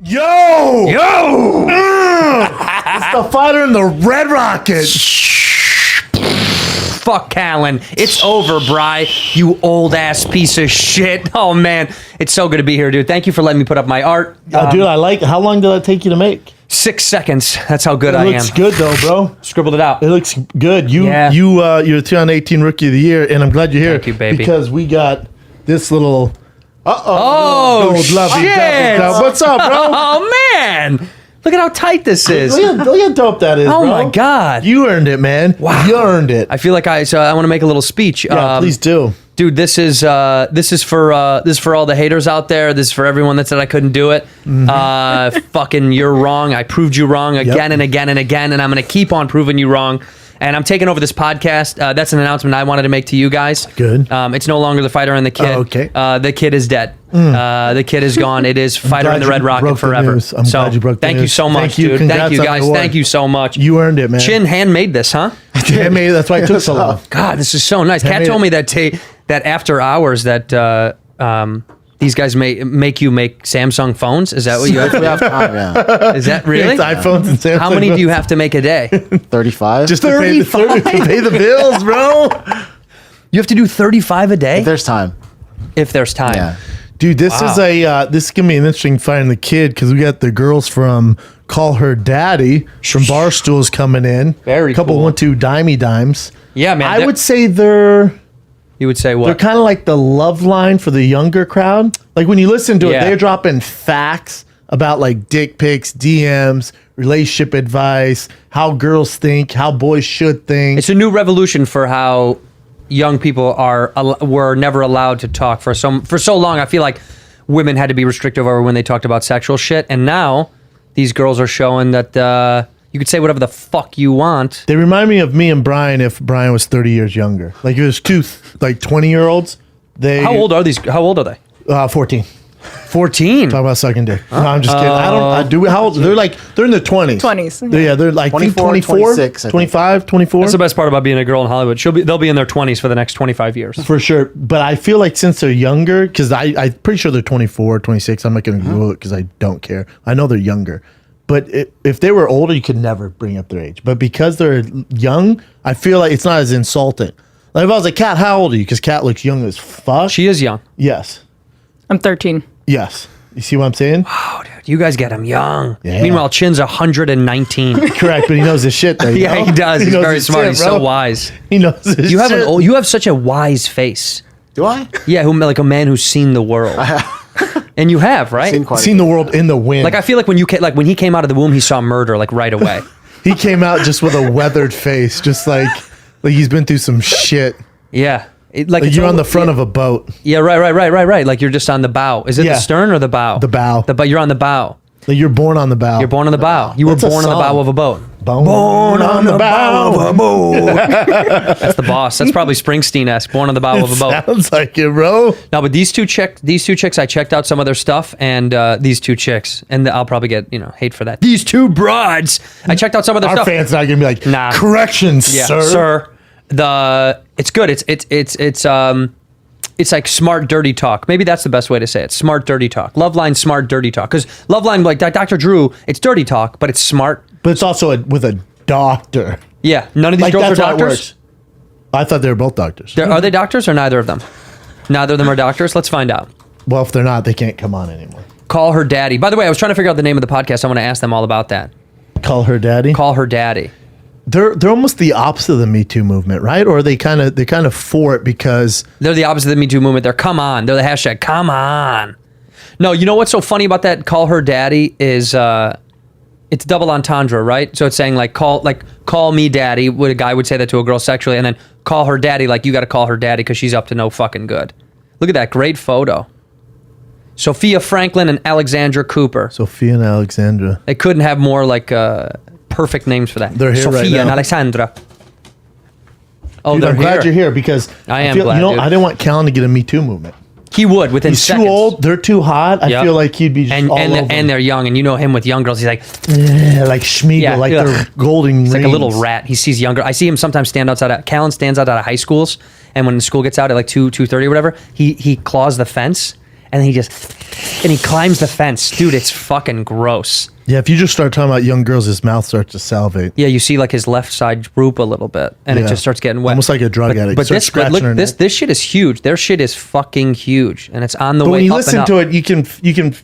Yo! It's the fighter in the Red Rocket. Fuck Callan. It's over, Bri. You old ass piece of shit. Oh man, it's so good to be here, dude. Thank you for letting me put up my art. Dude, I like. How long did that take you to make? 6 seconds. That's how good I am. It looks good though, bro. Scribbled it out. It looks good. You're the 2018 Rookie of the Year, and I'm glad you're here. Thank you, baby. Because we got this little. Oh, shit. What's up, bro? Oh man. Look at how tight this is. Look how dope that is, Oh bro. my God. You earned it, man. Wow. You earned it. I feel like I want to make a little speech. Yeah, please do. Dude, this is for all the haters out there. This is for everyone that said I couldn't do it. Fucking, you're wrong. I proved you wrong again and again and again, and I'm going to keep on proving you wrong. And I'm taking over this podcast. That's an announcement I wanted to make to you guys. Good. It's no longer the fighter and the kid. Oh, okay. The kid is dead. The kid is gone. It is fighter and the Red Rocket forever. I'm glad you broke the news. Thank you so much, Thank you. dude. Congrats Thank you, on guys. the award. Thank you so much. You earned it, man. Chin handmade this, huh? Handmade. That's why it took so long. God, this is so nice. Kat told me that after hours that these guys make you make Samsung phones. Is that what you have to do? We have time, yeah. Is that really? It's iPhones and Samsung. How many do you have to make a day? 35? Just to pay the bills, bro. You have to do 35 a day? If there's time. If there's time. Yeah. Dude, this is this is gonna be an interesting find the kid because we got the girls from Call Her Daddy from Barstool's coming in. Very couple cool. 1-2 dimey dimes. Yeah, man. I would say they're You would say what? they're kind of like the love line for the younger crowd. Like when you listen to it, they're dropping facts about like dick pics, DMs, relationship advice, how girls think, how boys should think. It's a new revolution for how young people were never allowed to talk for so long. I feel like women had to be restrictive over when they talked about sexual shit, and now these girls are showing that you could say whatever the fuck you want. They remind me of me and Brian if Brian was 30 years younger. Like it was two like 20-year-olds. How old are these? How old are they? 14. 14. Talk about sucking dick. No, I'm just kidding. How old? They're in their 20s. 20s. They're like 24, 24, 26, 25, 24. That's the best part about being a girl in Hollywood. They'll be in their 20s for the next 25 years. For sure. But I feel like since they're younger, because I'm pretty sure they're 24, 26. I'm not going to Google it because I don't care. I know they're younger. But if they were older, you could never bring up their age. But because they're young, I feel like it's not as insulting. Like if I was like, Kat, how old are you? Because Kat looks young as fuck. She is young. Yes. I'm 13. Yes. You see what I'm saying? Oh, dude, you guys get him young. Yeah. Meanwhile, Chin's 119. Correct, but he knows his shit though. You know? He does. He's knows very his smart. shit, He's bro. so wise. He knows his You have shit. you have such a wise face. Do I? Yeah, like a man who's seen the world. And you have, right? Seen the world in the wind. Like I feel like when he came out of the womb, he saw murder like right away. He came out just with a weathered face, just like he's been through some shit. Yeah. Like you're on the front of a boat. Yeah, right. Like you're just on the bow. Is it the stern or the bow? The bow. But you're on the bow. Like you're born on the bow. You're born on the bow. You were That's a born on the song. bow of a boat. Born on the bow of a boat. That's the boss. That's probably Springsteen-esque. Born on the bow of a boat. Sounds like it, bro. No, but these two chicks, I checked out some of their stuff, and these two chicks, and I'll probably get hate for that. These two broads. I checked out some of their Our stuff. fans not gonna be like, Nah. corrections, Yeah, sir. It's good. It's like smart dirty talk. Maybe that's the best way to say it. Smart dirty talk. Loveline smart dirty talk. Because Loveline, like Dr. Drew, it's dirty talk, but it's smart. But it's also with a doctor. Yeah, none of these Like girls are that's how it doctors. works. I thought they were both doctors. Are they doctors or neither of them? Neither of them are doctors. Let's find out. Well, if they're not, they can't come on anymore. Call Her Daddy. By the way, I was trying to figure out the name of the podcast. I want to ask them all about that. Call Her Daddy. Call Her Daddy. They're almost the opposite of the Me Too movement, right? Or they're kind of for it because They're the opposite of the Me Too movement. They're come on. They're the hashtag come on. No, you know what's so funny about that? Call Her Daddy is it's double entendre, right? So it's saying call me daddy. Would a guy would say that to a girl sexually, and then call her daddy, like you got to call her daddy because she's up to no fucking good. Look at that great photo. Sophia Franklin and Alexandra Cooper. Sofia and Alexandra. They couldn't have more perfect names for that. They're here Sophia right now. and Alexandra. Oh, Dude, they're I'm glad here. you're here because I am glad, dude. I didn't want Callan to get a Me Too movement. He would within He's seconds. too old. They're too hot. I Yep. feel like he'd be just all over and they're young, and you know him with young girls. He's like like Schmiegel, like they're golden He's like a rings. little rat. He sees younger. I see him sometimes stand outside. Callan stands outside of high schools, and when the school gets out at like 2:30 or whatever, he claws the fence, and then he climbs the fence. Dude, it's fucking gross. Yeah, if you just start talking about young girls, his mouth starts to salivate. Yeah, you see like his left side droop a little bit, and it Yeah. just starts getting wet. Almost like a drug addict. But Starts scratching her neck. this shit is huge. Their shit is fucking huge, and it's on the But way when you up listen and up. to it, you can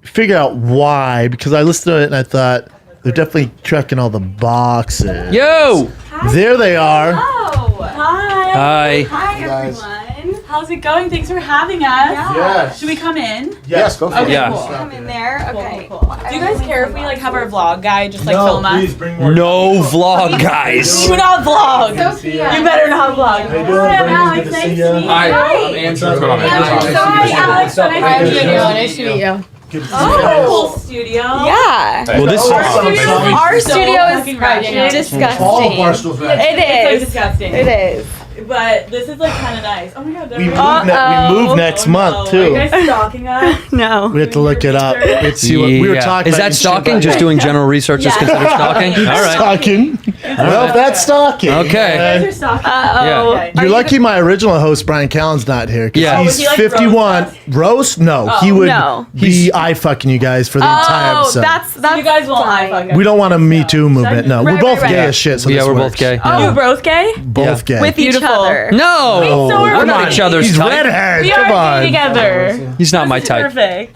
figure out why. Because I listened to it and I thought they're definitely checking all the boxes. Yo! There they are. Oh, hi. Hi. Hi, guys. everyone. How's it going? Thanks for having us. Yes. Should we come in? Yes, go for Okay, it. Yeah. cool. Come in there. Okay. Cool. Do you guys care if we like have our vlog guy just like No, film us? please bring more. No vlog, guys. Do not vlog. Sophia. You better not vlog. How you doing? Hi, I'm Brandon? Alex. Good to Nice see to ya. meet you. Hi, I'm Andrew. What's going on, man? Hi, Alex. Nice to meet you. Nice to meet you. Good to see Oh, you cool studio. Yeah. Well, this Our So studio fucking is ratchet. All of disgusting. Barstool's right. It It's like is. disgusting. It is. But this is like kind of nice. Oh my god. We move next month Are too. you guys stalking us? No. We have to look it up. Let's see what we were talking Is about. that stalking? Just doing general research is Yeah. considered stalking? All right. Stalking. Well, that's stalking. Okay. You guys are stalking. Uh-oh. Okay. You're lucky my original host Brian Callen's not here. 'Cause Yeah. he's Would he, like, 51. roast us? Roast? No, he would No. be eye fucking you guys for the entire Oh, episode. that's You guys won't eye fine. fuck we don't want a Me Too movement. No, we're Right, both right, gay right. as shit. So Yeah, this we're both works. gay. Oh, Yeah. you both gay? Both gay. with each Beautiful. other. No! so we're We're not both each other's He's type. redhead. We Come are on. gay together. He's not my type. Perfect.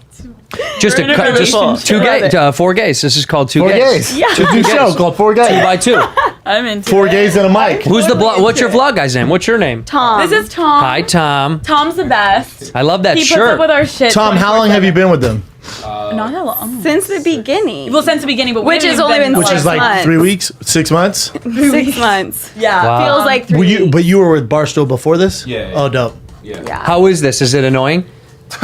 Just We're in a just relationship. two gay, 4 gays. This is called 2 Four gays. gays. Yeah. It's a new Two show gays. called Four 2 Gays. by 2. I'm into Four it. gays and a mic. Who's the what's your vlog guy's name? What's your name? Tom. This is Tom. Hi, Tom. Tom's the best. I love that He puts shirt. up with our shit. Tom, how long have you been with them? Not that long. since the beginning. Well, since the beginning, but we Which haven't has even only been Which is like months. 3 weeks, 6 months. 6 months. Yeah. Wow. Feels like 3 Were you? weeks. But you were with Barstool before this? Yeah. Oh, dope. Yeah. Yeah. How is this? Is it annoying?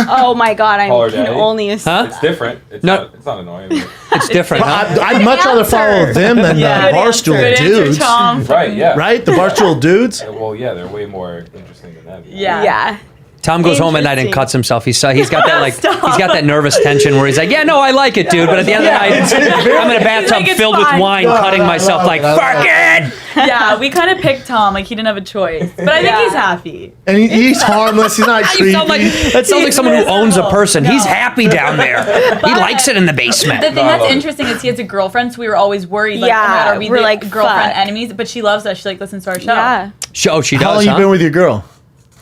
Oh my god, I Call her can daddy. only Huh? It's different. It's No. not annoying. but- It's different, huh? I'd much rather answer. follow them than Yeah. the Good Barstool Good dudes. answer, Tom. Right, yeah. Right? The Barstool dudes? Well, yeah, they're way more interesting than that. Yeah. Yeah. Tom goes home at night and Interesting. cuts himself. He's got that he's got that nervous tension where he's like, yeah, no, I like it, dude. But at the end of the night, I'm in a bathtub like, it's filled with fine. wine, cutting myself like, fuck it. Yeah, we kind of picked Tom. Like, he didn't have a choice. But I think Yeah. he's happy. And he's harmless. He's not You creepy. sound like, that sounds like someone who owns a person. He's happy down there. He likes it in the basement. The thing I that's love it. interesting is he has a girlfriend, so we were always worried. Like, Yeah, oh my God, are we we're the like, girlfriend fuck. enemies? But she loves us. She like listens to our show. Yeah. Oh, she How long does, you huh? been with your girl?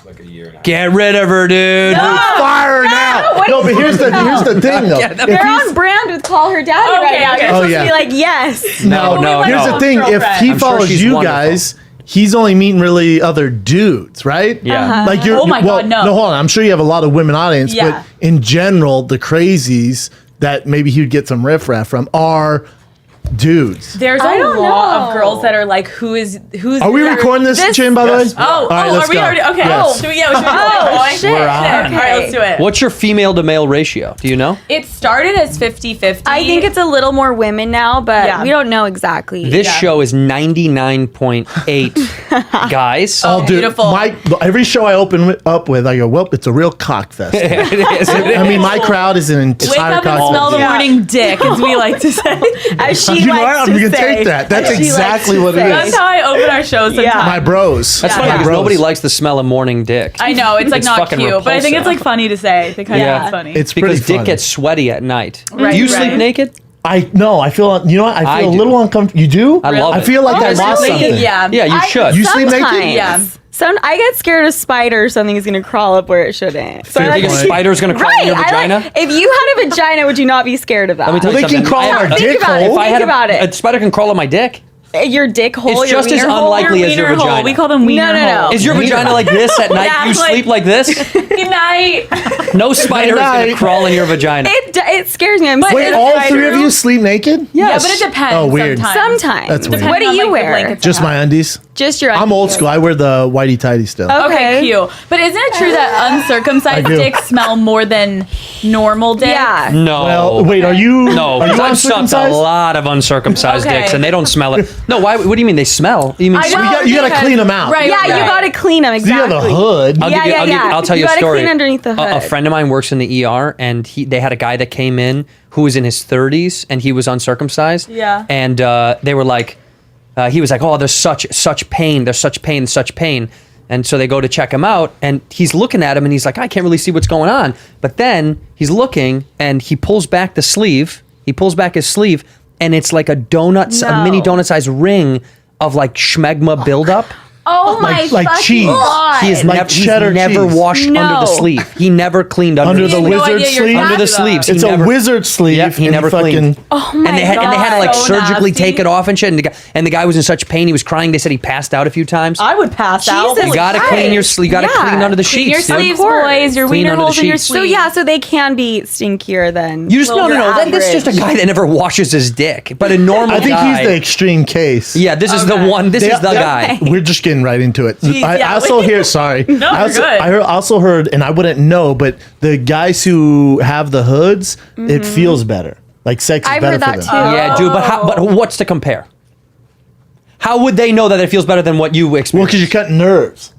Like a year and a half. Get rid of her, dude. Fire now! what No, is but here's the thing though. Yeah, that- If They're he's- on brand with Call Her Daddy Okay, right now. okay. You're Oh, supposed yeah. to be like, yes. No, no, we Here's like the thing: if girlfriend. he I'm sure follows she's you wonderful. guys, he's only meeting really other dudes, right? Yeah. Like you're. Oh my well, God, no. hold on. I'm sure you have a lot of women audience, Yeah. but in general, the crazies that maybe he'd get some riffraff from are dudes. There's I a don't lot know. of girls that are like, who's Are we their- recording this, Chin? By the way. Yes. Oh, All right, oh, let's are we go. already? Okay. Yes. Should we, yeah, we should be Oh, going. shit. We're on. Okay. All right, let's do it. What's your female to male ratio? Do you know? It started as 50-50. I think it's a little more women now, but Yeah. we don't know exactly. This Yeah. show is 99.8 guys. Oh, dude, beautiful. every show I open up with, I go, well, it's a real cock fest. It is. I mean, my crowd is an Wake entire up and cock smell the fest. Yeah. morning dick, as we like to say. As she You know likes what? I'm to gonna say. take that. That's As she likes exactly to what it say. is. That's how I open our shows sometimes. Yeah. My bros. That's Yeah. funny Yeah. because Bros. nobody likes the smell of morning dick. I know, it's like It's not fucking cute, but I think repulsive. it's like funny to say. They kind Yeah. of it's funny. It's because pretty dick funny. gets sweaty at night. Right, Do you right. sleep naked? I no, I feel you know what? I I feel a do. little uncomfortable. You do? I love I it. feel like I Because lost you're naked, something. Yeah. Yeah, you should. You sleep naked? Sometimes. Yeah. I get scared a spider or something is gonna crawl up where it shouldn't. So Fair I You think a point. spider's gonna crawl in your vagina? if you had a vagina, would you not be scared of that? Let me tell Well, you they can something. crawl I in have- our Think dick about it. hole. If I had Think about it. a spider can crawl in my dick. Your dick hole. It's your just as wiener hole? unlikely as your Wiener hole. vagina. We call them wiener No. holes. Is your vagina like this at night? Yeah, You like- sleep like this? Good night. No spider is gonna night. crawl in your vagina. It scares me. I'm But Wait, Is all it three of true? you sleep naked? Yeah, but it depends. Oh, weird. Sometimes. That's weird. What do Depending you on, like, the wear? blankets. Just my undies. Just your. I'm old school. I wear the whitey tighty still. Okay, cute. But isn't it true that uncircumcised I do. dicks smell more than normal dicks? Yeah. No. Well, wait, are you? No, are you because I've sucked a uncircumcised? lot of uncircumcised Okay. dicks, and they don't smell it. No, why? What do you mean they smell? You mean I know, You gotta because- clean them out. Right. Yeah, right. you gotta clean them You exactly. have a hood. I'll Yeah, give you, yeah, I'll, give, yeah. I'll tell you, You a gotta story. clean underneath the A hood. friend of mine works in the ER, and they had a guy that came in who was in his 30s, and he was uncircumcised. Yeah. And they were like, he was like, "Oh, there's such pain. There's such pain. And so they go to check him out, and he's looking at him, and he's like, I can't really see what's going on. But then he's looking, and he pulls back the sleeve. He pulls back his sleeve, and it's like a mini donut-sized ring of like schmegma buildup. Oh my like fucking cheese. God. He is Like cheddar he's never cheese. washed under the No. sleeve. He never cleaned under Under the sleeve. no wizard idea you're sleeve? Under the talking sleeves. It's he a never, wizard sleeve. Yep, he and never fucking, cleaned. Oh my and they had to like So surgically nasty. take it off and shit. And the guy was in such pain, he was crying. They said he passed out a few times. I would pass out. Jesus You gotta Christ. clean your sleeve. You gotta Yeah. clean under the Clean your sheets, dude. sleeves, Of course. boys. Your Clean wiener under the holes in your sheets. So sleeves. yeah, so they can be stinkier than. You just no. your This is just a average. guy that never washes his dick. But a normal I think guy. he's the extreme case. Yeah, this is the Okay. one. This is the guy. We're just getting right into it. Jeez, I yeah, also we- hear, sorry. No, I you're also, good. also heard, and I wouldn't know, but the guys who have the hoods, it feels better. Like sex is I've better heard for that them. too. Yeah, dude. But what's to compare? How would they know that it feels better than what you Well, experience? because you cut nerves.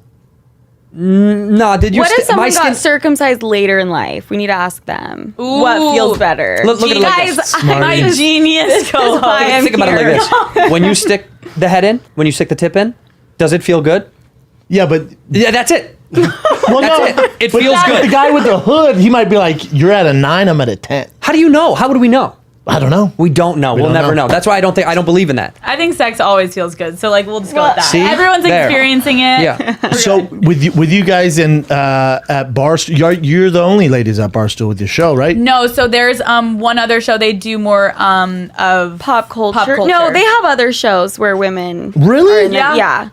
Nah, did you? What if someone got circumcised later in life? We need to ask them. Ooh. What feels better? Look at it like Guys, this. Smarty. I'm Genius co-host. why I'm Think about it here. like this: when you stick the head in, when you stick the tip in, does it feel good? Yeah, but Yeah, that's it. well, That's no, it. It but feels the good. guy with the hood, he might be like, "You're at a 9, I'm at a 10." How do you know? How would we know? I don't know. We don't know. We'll don't never know. know. That's why I don't believe in that. I think sex always feels good. So like we'll just go Well, with that. see? Everyone's There. experiencing it. Yeah. So with you guys in at Barstool, you're the only ladies at Barstool with your show, right? No, so there's one other show they do more of Pop culture. Pop culture. No, they have other shows where women. Really? Are in the- Yeah. yeah.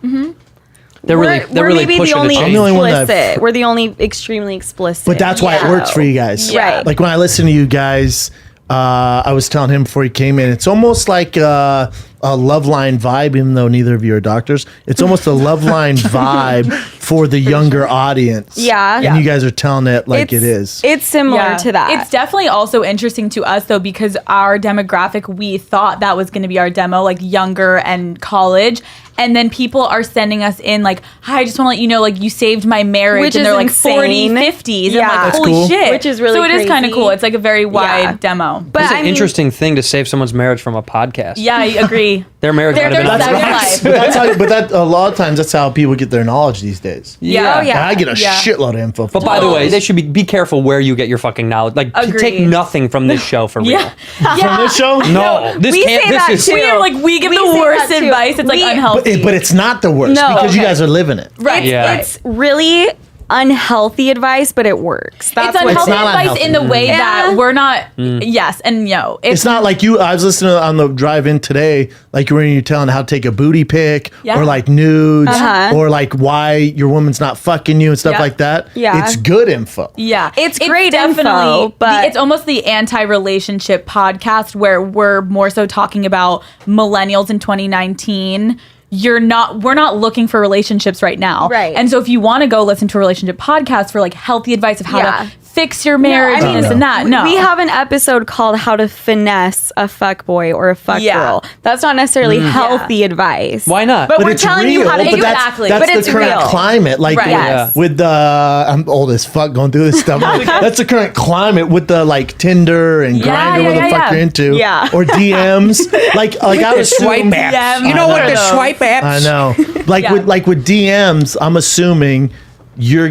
They're We're really maybe the pushing only the I'm change. the only one that- explicit. We're the only extremely explicit. But that's why it works for you guys. Yeah. Right. Like when I listen to you guys, I was telling him before he came in, it's almost like a Loveline vibe, even though neither of you are doctors. It's almost a Loveline vibe for the younger audience. Yeah. And Yeah. you guys are telling it like it is. It's similar to that. It's definitely also interesting to us though because our demographic, we thought that was going to be our demo, like younger and college. And then people are sending us in like, hi, I just want to let you know, like you saved my marriage. Which and is they're like insane. 40s, 50s. And Yeah. I'm like, That's holy cool. shit. Which is really So it is kind of crazy. cool. It's like a very wide Yeah. demo. But It's I an mean, interesting thing to save someone's marriage from a podcast. Yeah, I agree. Their marriage Their- might have been their on the sex rocks. life. But that's how. But that a lot of times that's how people get their knowledge these days. Yeah. Oh, yeah. And I get a Yeah. shitload of info. But by the way, they should be careful where you get your fucking knowledge. Like, Agreed. take nothing from this show for real. Yeah. from this show, No, this we can't. say This that is too. We are like, we give We the say worst that too. advice. It's like We- unhealthy. but it's not the worst No. because you Okay. guys are living it. right. Yeah. It's really unhealthy advice, but it works. That's It's what unhealthy not advice unhealthy. in the way that Yeah. we're not. Yes and no. It's not like you. I was listening on the drive in today, like when you're telling how to take a booty pic, Yeah. or like nudes, Uh-huh. or like why your woman's not fucking you and stuff Yeah. like that. Yeah. It's good info. Yeah, It's great info, but- it's almost the anti-relationship podcast where we're more so talking about millennials in 2019. We're not looking for relationships right now. Right. And so if you want to go listen to a relationship podcast for like healthy advice of how Yeah. to fix your marriage I mean, and this and that. No. We have an episode called How to Finesse a Fuck Boy or a Fuck Yeah. Girl. That's not necessarily healthy advice. Why not? But But we're it's telling real. you how to but do that's, Exactly. that's But the it's current real. climate. Like Right. Yes. with the I'm old as fuck going through this stuff. That's the current climate with the like Tinder and Yeah, Grindr, what the yeah, fuck yeah. you're into, Yeah. or DMs. like I was Swipe apps. Yeah, You know what? The those. swipe apps. I know. Like Yeah. with DMs, I'm assuming you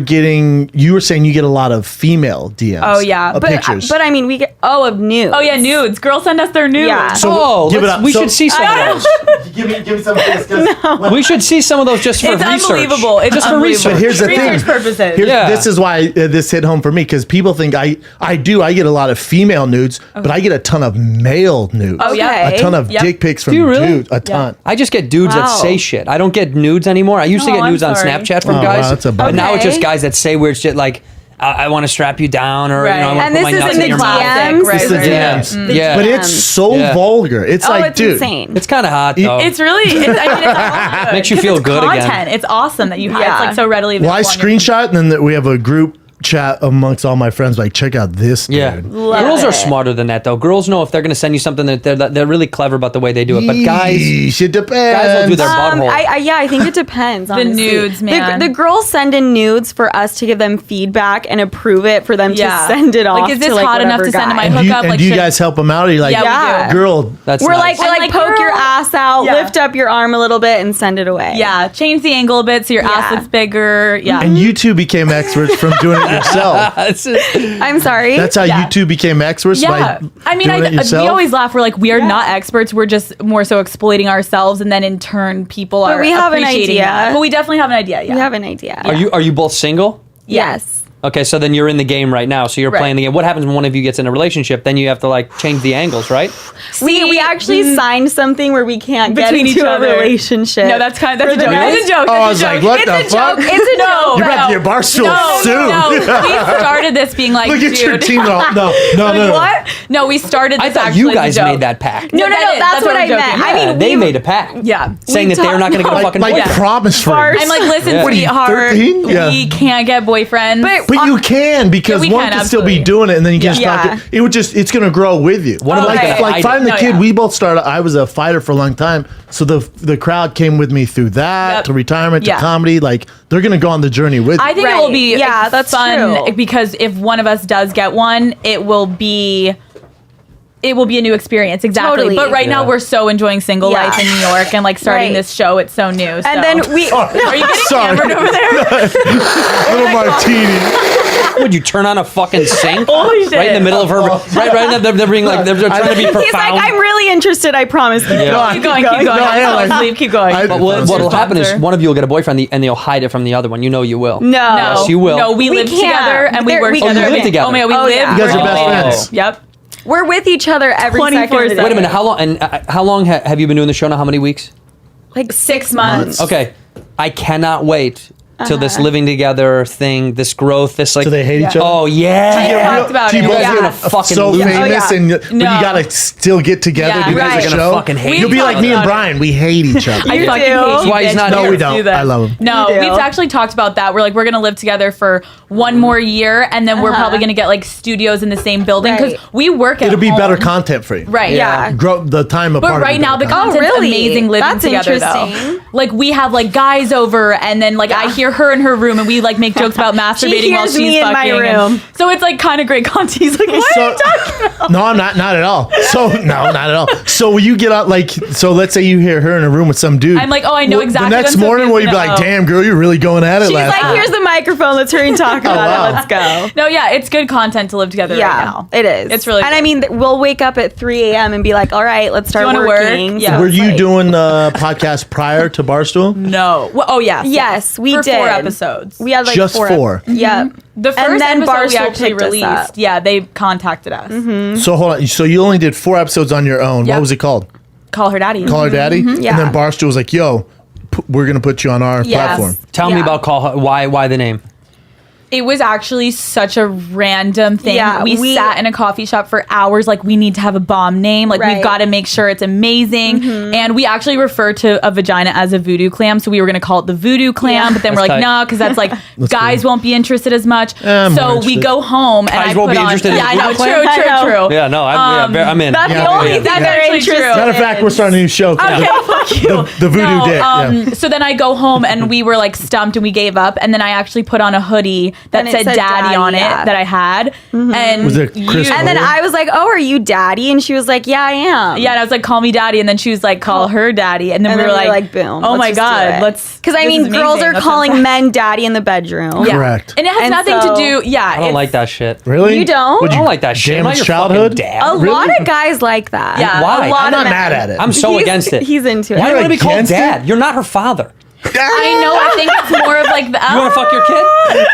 were saying you get a lot of female DMs. Oh, yeah. of pictures. But I mean, we get of nudes. Oh yeah, nudes. Girls send us their nudes. Yeah. So Oh, give it let's- up. we So- should see some of those. give me some of this. We should see some of those just for It's research. unbelievable. It's just for unbelievable. research. But here's the Research thing. purposes. Yeah. This is why this hit home for me because people think I get a lot of female nudes, but I get a ton of male nudes. Oh, yeah. A ton of Yep. dick pics from Do you really? dudes. A ton. I just get dudes that Wow. say shit. I don't get nudes anymore. I used to Oh, get I'm nudes on sorry. Snapchat from Oh, guys, wow, that's a bummer. but now it's just Okay. guys that say weird shit like, I want to strap you down, or Right. I want And to put this my is nuts in in the your mouth. DMs. Right, It's the right, DMs. right. Yeah. But it's so Yeah. vulgar. It's Oh, like, it's dude. insane. It's kind of hot though. It's really, it's Makes you 'cause feel it's good again. content. It's awesome that you have. Yeah. It's like so readily Well, I available on your- screenshot and then we have a group chat amongst all my friends, like, check out this dude. Yeah, Love girls are it. smarter than that though. Girls know if they're gonna send you something that they're really clever about the way they do it. But guys Yeesh, it depends. will do their butthole. I think it depends. Honestly. nudes, man. The girls send in nudes for us to give them feedback and approve it for them Yeah. to send it off. Like, is this to, like, hot enough whatever to send to my guy. And do you, hookup, and like, do you should- guys help them out? Or you like, Yeah, we Yeah. do. girl, That's We're nice. like like, poke your girl. ass out, Yeah. lift up your arm a little bit, and send it away. Yeah, change the angle a bit so your ass Yeah. looks bigger. Yeah. and you two became experts from doing it yourself. I'm sorry. That's how Yeah. you two became experts. Yeah, by I mean, doing it we yourself? always laugh. We're like, we are not experts. We're just more so exploiting ourselves, and then in turn, people But are we have an appreciating idea. that. But we definitely have an idea. Yeah. You have an idea. Are you both single? Yes. Okay, so then you're in the game right now. So you're Right. playing the game. What happens when one of you gets in a relationship? Then you have to like change the angles, right? We actually signed something where we can't get Between into each a other. relationship. No, that's a joke. For the That's next- a joke. Oh, I That's was a like, joke. what It's the a fuck? joke. It's a joke. You're about to get Barstool No, soon. no. We started this being like, Look at your dude. team. No. What? No, we started this I thought actually you as a guys joke. made that pact. No, that's what we're I joking. meant. I Yeah, mean, they we- made a pact. Yeah. Saying that they're not going to get a fucking Like boyfriend. promise Bars. rings. I'm like, listen, Yeah. What are you, sweetheart, 13? Yeah. we can't get boyfriends. But you can, because we one can, can still be absolutely. doing it, and then you can Yeah. start it would just, it's going to grow with you. One of them's Okay. gonna hide Like it. finding the No, kid, yeah. we both started, I was a fighter for a long time, so the crowd came with me through that, Yep. to retirement, to Yeah. comedy, like, they're going to go on the journey with you. I think it Right. will be Yeah, that's fun true. because if one of us does get one, it will be a new experience. Exactly. Totally. But right now Yeah. we're so enjoying single Yeah. life in New York and like starting Right. this show. It's so new. And so. then we. Are you getting Sorry. hammered over there? Little martini. Would you turn on a fucking sink? Holy shit. Right in the middle of her. Right. They're being like they're trying to be profound. He's like, I'm really interested. I promise. Yeah. Keep going. Keep going. No, I am, I'm like- asleep. Keep going. But what'll happen is Sponsor. one of you will get a boyfriend and they'll hide it from the other one. You know you will. No. Yes, you will. No, we We live can't. together and we There- work we- together. Oh, you live together. Oh my god, we Oh, live. yeah. You guys are work best together. friends. Yep. We're with each other every 24/7. second of the day. Wait a minute. How long have you been doing the show now? How many weeks? Like 6 months. Okay, I cannot wait till this living together thing, this growth, this like. Do they hate each other? Oh yeah. Yeah. talked about Do you it. both Yeah. get Gonna fucking so lose. famous, Oh, yeah. and but No. you gotta still get together Yeah, to do right. the Guys are gonna show. fucking hate You'll be each like other. me and Brian. We hate each other. I You fucking do. hate you. That's why he's bitch. not No, here. we don't. Do that. I love him. No, You do. we've actually talked about that. We're like, we're gonna live together for one more year, and then we're probably gonna get like studios in the same building because Right. we work at It'll be home. better content for you. Right. Yeah. Grow the time apart. But will right be now the better Oh, content's really? amazing living That's together though. interesting. Like we have like guys over and then like I hear her in her room and we like make jokes about masturbating while hears she's me in my fucking. and- room. so it's like kind of great content. He's like, what are you talking about? No, I'm not at all. So no, not at all. So will you get out like so? Let's say you hear her in a room with some dude. I'm like, oh, I know Well, exactly The next when morning, Sophia's will you be gonna- like, oh. "Damn, girl, you're really going at it She's last like, night." here's the microphone. Let's hurry and talk about wow. it. Let's go. No, yeah, it's good content to live together right now. it is. It's really And good. I mean, we'll wake up at 3 a.m. and be like, all right, let's start wanna work? working. Yeah. Were it's you like- doing the podcast prior to Barstool? No. Well, oh yes. Yes, we For did. 4 episodes. We had like Just 4. Yep. The first And then episode we Barstool actually picked us released. up. Yeah, they contacted us. So hold on. So you only did 4 episodes on your own. Yep. What was it called? Call her daddy. Call Her Daddy. Yeah. And then Barstool was like, "Yo, we're gonna put you on our Yes. platform." Tell me Yeah. about why the name. It was actually such a random thing. Yeah, we sat in a coffee shop for hours. Like, we need to have a bomb name. Like, Right. we've got to make sure it's amazing. And we actually refer to a vagina as a voodoo clam. So we were going to call it the voodoo clam. Yeah. But then we're That's like, tight. no, because that's like, guys won't be interested as much. I'm So more we interested. go home and Guys I won't put be on. interested in Yeah, I know. voodoo True, clam? true, I know. true. Yeah, no, I'm in. That's Yeah, the only yeah. thing That's they're actually interested true. Matter of fact, we're starting a new show. Okay, fuck you. The voodoo dick. Yeah. So then I go home and we were like stumped and we gave up. And then I actually put on a hoodie that And it said said daddy daddy, on it yeah. that I had. And Was it Chris And then Boyer? I was like, oh, are you daddy? And she was like, yeah, I am. yeah, and I was like, call me daddy. And then she was like, call her daddy. And then And we then were like, boom. oh let's my just do God, it. let's. Because I this mean, is girls amazing. are That's calling awesome. men daddy in the bedroom. Yeah. Correct. And it has And nothing so- to do. Yeah. I don't like that shit. Really? You don't? Would I don't like that shit. I'm not damage your childhood? fucking dad. A Really? lot of guys like that. Yeah. Why? A lot I'm of not men- mad at it. I'm so He's- against it. He's into it. Why do you You're want to be called against dad? it? You're not her father. I know. I think it's more of like the. You want to fuck your kid?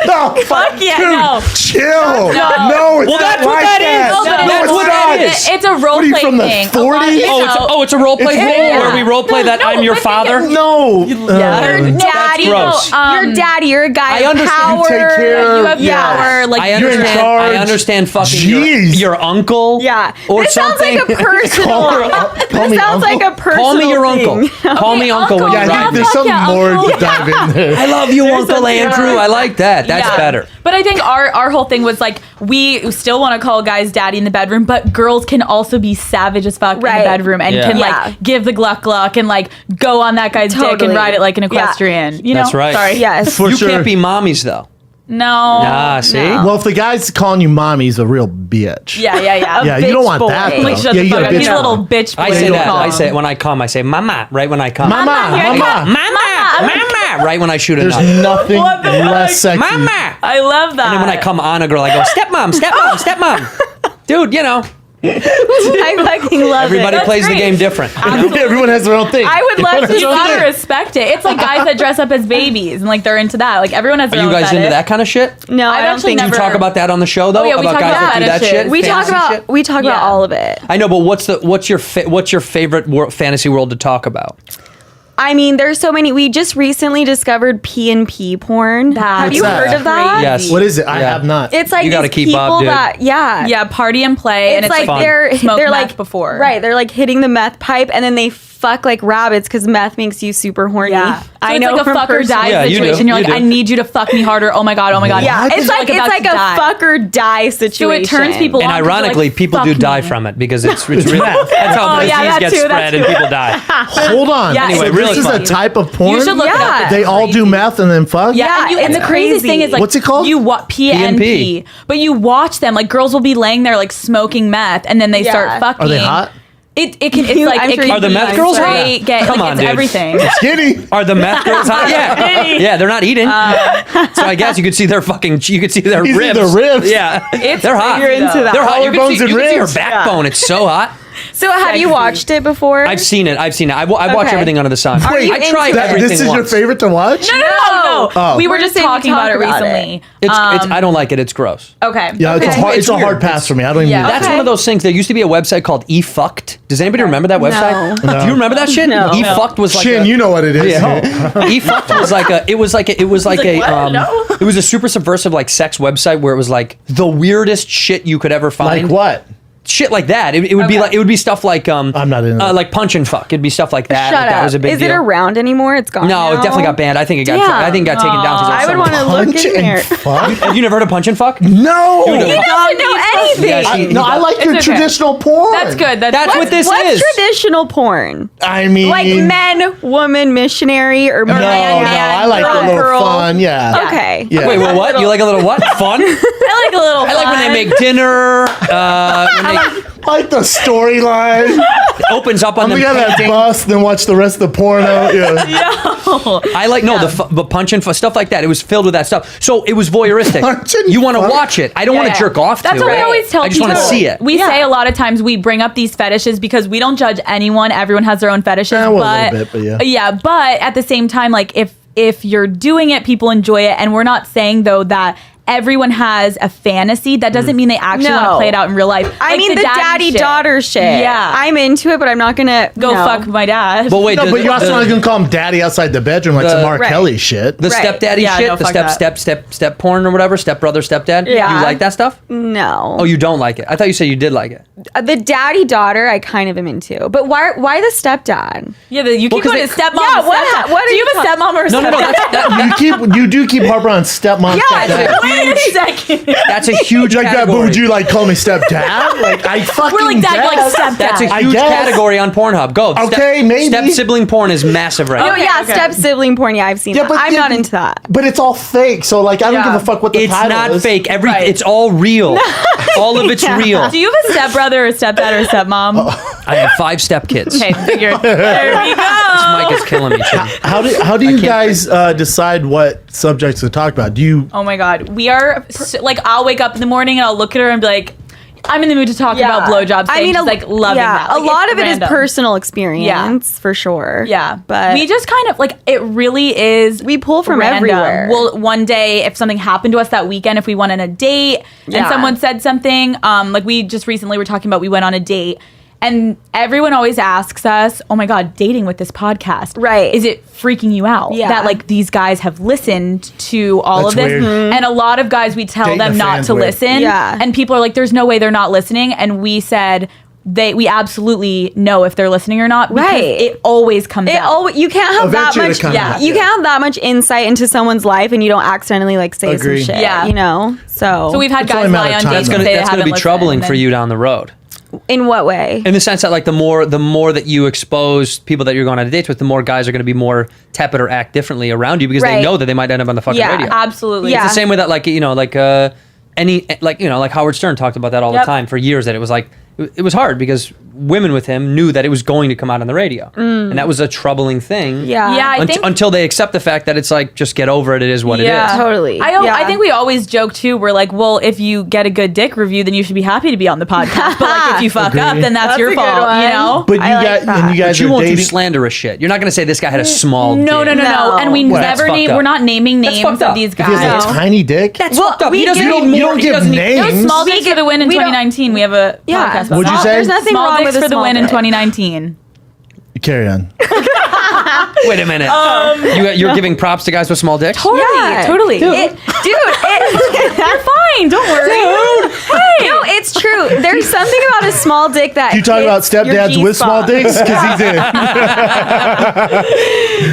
No, Fuck yeah, dude, no. chill. No. No, it's Well, not that's what like that that. is. No, but That's it's what more- that is. It's a role What are you play from the thing. 40s? It's a role play It's thing real. where we role play that I'm your but father. No. Your That's daddy. gross. Your daddy. You're a guy I of understand. power. You take care. You have Yeah. power. Like I You're in understand. charge. I understand. Fucking Jeez. your uncle. Yeah. Or This sounds something. like a personal. Call me This sounds uncle. like a personal Call me your thing. uncle. Call me uncle when uncle. you're Yeah, right. there's something fuck yeah, before you dive in there. I love you, Uncle Andrew. I like that. That's Yeah. better. But I think our whole thing was like, we still want to call guys daddy in the bedroom, but girls can also be savage as fuck in Right. the bedroom and Yeah. can Yeah. like give the gluck and like go on that guy's dick Totally. and ride it like an equestrian. You know? That's right. Sorry. Yes. For You sure. can't be mommies though. No. Ah, see? No. Well, if the guy's calling you mommy, he's a real bitch. Yeah. Yeah, you don't want boy. that. Like, though. shut Yeah, the you fuck got up. a bitch. He's a little bitch. I boy, say you that. call I him. say it when I come. I say mama right when I come. Mama, here I mama. Mama. Right when I shoot a There's nut. nothing What the less fuck? sexy. Mama. I love that. And then when I come on a girl, I go, stepmom, stepmom, stepmom. Dude, you know, I fucking love everybody it. plays the great. game different. Everyone has their own thing. I would love Everyone to has you their own gotta thing. respect it. It's like guys that dress up as babies and like they're into that. Like everyone has Are their you own guys into fetish. that kind of shit? No, I've I don't actually think Do you never- talk about that on the show though? Oh, yeah, we about talk guys about that do that fetishes. shit? we talk Fantasy about shit? about Yeah. all of it. I know, but what's your favorite fantasy world to talk about? I mean, there's so many. We just recently discovered P&P porn. Have you What's that? heard of that? Yes. What is it? I Yeah. have not. It's like You gotta these keep people up, dude. that Yeah, party and play, and It's it's like fun. they're Smoke they're meth like before. right. They're like hitting the meth pipe, and then they fuck like rabbits because meth makes you super horny. Yeah, so I it's know like a from fuck or personal- die Yeah, you do. situation. You're You like, do. I need you to fuck me harder. Oh my god, oh my god. Yeah, Because it's you're like about it's like to a die. fuck or die So situation. it turns people And on 'cause they're ironically, like, people do fuck die me. from it because it's real. meth. That's how Oh, the yeah, disease that gets too, that spread and too. people die. Hold on. Yeah, Anyway, so really this is fun. a type of porn? You should look it Yeah. up. It's They all do crazy. meth and then fuck? Yeah, and, and it's the craziest crazy. thing is like, What's it called? You PNP, PNP. but you watch them like girls will be laying there like smoking meth, and then they Yeah. start fucking. Are they hot? It can it's You- like I'm it sure can you Are the be meth girls hot? straight, gay, Come like, on, it's dude. everything. Skinny. Are the meth girls hot? Yeah, yeah, they're not eating. So I guess you could see their you could see their You see ribs. their ribs. Yeah, It's they're hot. You're into that. They're hot. You can Collarbones see, and you can see her ribs. backbone. It's so hot. So have you Sexy. watched it before? I've seen it. I watch Okay. everything under the sun. Are you I tried into it? everything This is once. your favorite to watch? No. Oh. We were We're just saying we talking about it talk about recently. It's I don't like it. It's gross. Okay. Yeah, okay. it's a weird. hard pass for me. I don't even Yeah. use That's it. one of those things. There used to be a website called eFucked. Does anybody remember that website? No. Do you remember that shit? No. eFucked was like Chin, a, you know what it is. Yeah. eFucked was like a. It was like a. No. It was a super subversive like sex website where it was like the weirdest shit you could ever find. Like what? Shit like that. It would be Okay. like it would be stuff like I'm not into that. like punch and fuck. It'd be stuff like that. Shut like, up. That was a big Is deal. it around anymore? It's gone. No, it now? definitely got banned. I think it got. Damn. I think it got taken down. 'cause I it would was want so to look Punch in here. and fuck? Have you never heard of punch and fuck? No. Dude, He doesn't know anything. Yeah, No, I like your okay. traditional porn. That's good. That's what this What's is. traditional porn? I mean, Like men, woman, missionary, or No, man, I like girl, a little girl. fun. Yeah. Okay. Yeah. Wait, well, what? You like a little what? Fun? I like a little. I like when they make dinner. When they Like the storyline. opens up on I'm them. gonna have that bus, then watch the rest of the porno. Yeah. I like the punch and stuff like that. It was filled with that stuff. So it was voyeuristic. Punch and You want to fuck. watch it. I don't want to jerk off That's to what it. we always tell I just people. want to see it. We say a lot of times we bring up these fetishes because we don't judge anyone. Everyone has their own fetishes. Yeah, well, a but little bit, but yeah. But at the same time, like if you're doing it, people enjoy it, and we're not saying though that everyone has a fantasy. That doesn't mean they actually want to No. play it out in real life. I Like mean, the daddy-daughter shit. Yeah. I'm into it, but I'm not gonna Go fuck my dad. But wait, No, the, but you're also not gonna call him daddy outside the bedroom like some R. Right. Kelly shit. the Right. stepdaddy Yeah, shit, no, the fuck step porn or whatever, stepbrother, stepdad. Yeah. You like that stuff? No. Oh, you don't like it? I thought you said you did like it. The daddy-daughter, I kind of am into. But why the stepdad? Yeah, you Well, keep 'cause going they- to stepmom. Yeah, to what- stepdad. what are do you you have a stepmom or a No, stepdad? You do keep harping on stepmom. Yeah, stepdad. Wait a second. That's a huge like that, but category. would you like call me stepdad? Like I fucking We're like dad, like guess. stepdad. That's a I huge guess. category on Pornhub. Go. Okay, maybe. Step sibling porn is massive right Oh now. Okay, yeah, okay. step sibling porn. Yeah, I've seen Yeah, that. but I'm yeah, not into that. But it's all fake, so like I don't Yeah. give a fuck what the It's title not is. fake. Right. It's all real. All of it's Yeah. real. Do you have a stepbrother or stepdad or stepmom? I have 5 stepkids. Okay, figured. There we Mike go. is killing me. Shane. How do you can't guys decide what subjects to talk about? Do you? Oh my god, we are like I'll wake up in the morning and I'll look at her and be like, I'm in the mood to talk about blowjobs. I mean, she's like loving that. a Like, lot it's of it is random. personal experience for sure. Yeah, but we just kind of like it really is. We pull from random. everywhere. Well, one day if something happened to us that weekend, if we went on a date and Yeah. someone said something, like we just recently were talking about, we went on a date. And everyone always asks us, "Oh my God, dating with this podcast, Right. Is it freaking you out Yeah. that like these guys have listened to all That's of this?" weird. And a lot of guys, we tell Dating them the not fans to weird. listen, Yeah. and people are like, "There's no way they're not listening." And we said, we absolutely know if they're listening or not. Because Right. it always comes out. You can't have Eventually that it much. comes out. You can't have that much insight into someone's life, and you don't accidentally like say Agree. some shit. Yeah. You know. So So we've had It's guys only a matter lie of on time, dates though. and say they That's going haven't to be listened, troubling and for then- you down the road. in what way? In the sense that like the more that you expose people that you're going on dates with, the more guys are going to be more tepid or act differently around you because they Right. know that they might end up on the fucking Yeah, radio. Absolutely. Yeah. It's the same way that like like Howard Stern talked about that all the Yep. time for years, that it was like it was hard because women with him knew that it was going to come out on the radio, and that was a troubling thing. Yeah. Yeah, I think Until they accept the fact that it's like, just get over it. It is what it is. Totally. I Yeah. think we always joke too. We're like, well, if you get a good dick review, then you should be happy to be on the podcast. But like, if you fuck up, then that's your That's a good fault. You one. know. But you I like guys, that. and you guys But you are won't do dating. slanderous shit. You're not going to say this guy had a small No, dick. No. And we What? That's never fucked name. up. We're not naming That's names fucked of up. these If he has guys. a tiny dick, That's Well, fucked up. we He doesn't do- need you more. don't He give doesn't need- names. No, small dicks get- for the win in we don't- 2019. We have a Yeah. podcast. about What'd you that. say? There's nothing Small wrong dicks with a for the small win in dick. 2019. carry on. Wait a minute. You're giving props to guys with small dicks? Totally, Yeah. totally. You're fine. Don't worry. Hey. No, it's true. There's something about a small dick that You talk about hits your stepdads with small G-spot. dicks because he did.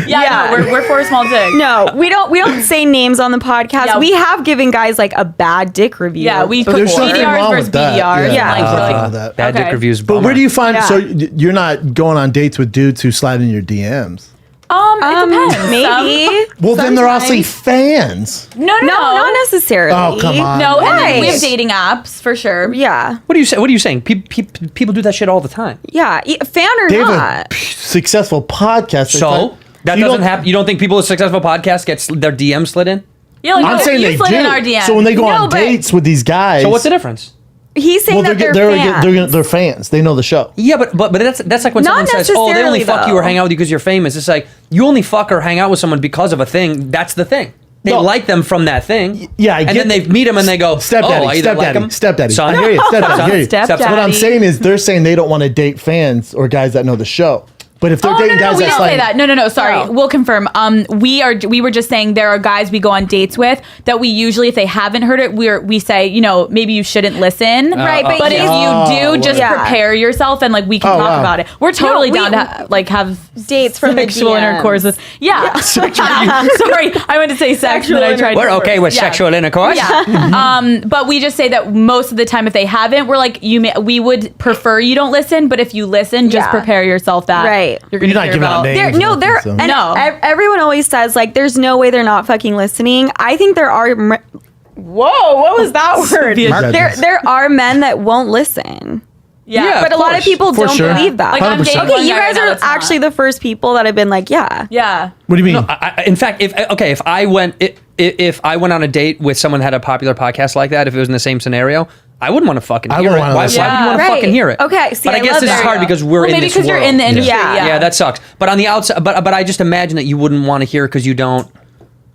Yeah, no, we're for a small dick. No, we don't say names on the podcast. Yeah. We have given guys like a bad dick review. Yeah, we put There's nothing BDRs wrong versus with that. BDRs. Yeah. Like, there's we're nothing like, wrong with that. Bad Okay. dick reviews. But where do you find? Yeah. So you're not going on dates with dudes who slide in your DMs? it depends. maybe. Well, then they're obviously Sometimes. fans. No, No, not necessarily. Oh, come on. No, and then we Why? have dating apps for sure. Yeah, What are you saying? People do that shit all the time. yeah. Fan or They have not. a successful podcast. So that You doesn't don't- happen. You don't think people with successful podcasts get their DM slid in? Yeah, like, I'm saying you they slid do. in our DM. So when they go No, on but- dates with these guys, So what's the difference? He's saying that they're fans. they're fans. They know the show. Yeah, but that's like when Not someone says, "Oh, they only necessarily, fuck you or though. hang out with you because you're famous." It's like you only fuck or hang out with someone because of a thing. That's the thing. They No. like them from that thing. Yeah, I and get- then they meet them and they go, Stepdaddy, "Oh, I either like stepdaddy, him, stepdaddy. son, I hear you, stepdaddy. I hear you. Stepdaddy. What I'm saying is they're saying they don't want to date fans or guys that know the show. But if they're Oh, dating no, guys we that's don't say like, that. No. Sorry, No. we'll confirm. We were just saying there are guys we go on dates with that we usually, if they haven't heard it, we say, maybe you shouldn't listen. Right, But if you do, just Yeah. prepare yourself and like we can Oh, talk wow. about it. We're totally we- down to like have dates from the sexual DMs. intercourse with. Yeah. Sorry, I meant to say sex, and then I tried. We're okay with Yeah. sexual intercourse." Yeah. But we just say that most of the time, if they haven't, we're like, we would prefer you don't listen, but if you listen, just Yeah. prepare yourself that Right. you're gonna You're not hear giving out about. names. They're So- and No. Everyone always says like, there's no way they're not fucking listening. I think there are. Whoa, what was that word? Sophia. There are men that won't listen. Yeah, But a lot of course. people For don't sure. believe that. Like, I'm 100%. dating Okay, one you guy guys right now are that's not. actually the first people that have been like, yeah. Yeah. what do you mean? In fact, if I went on a date with someone that had a popular podcast like that, if it was in the same scenario, I wouldn't want to fucking I hear it. wouldn't wanna Why listen. would you want to Right. fucking hear it? Okay, see, but I I guess love this is that. hard because we're Well, in maybe this because you're world. in the industry. Yeah. Yeah, that sucks. But on the outside, but I just imagine that you wouldn't want to hear it because you don't.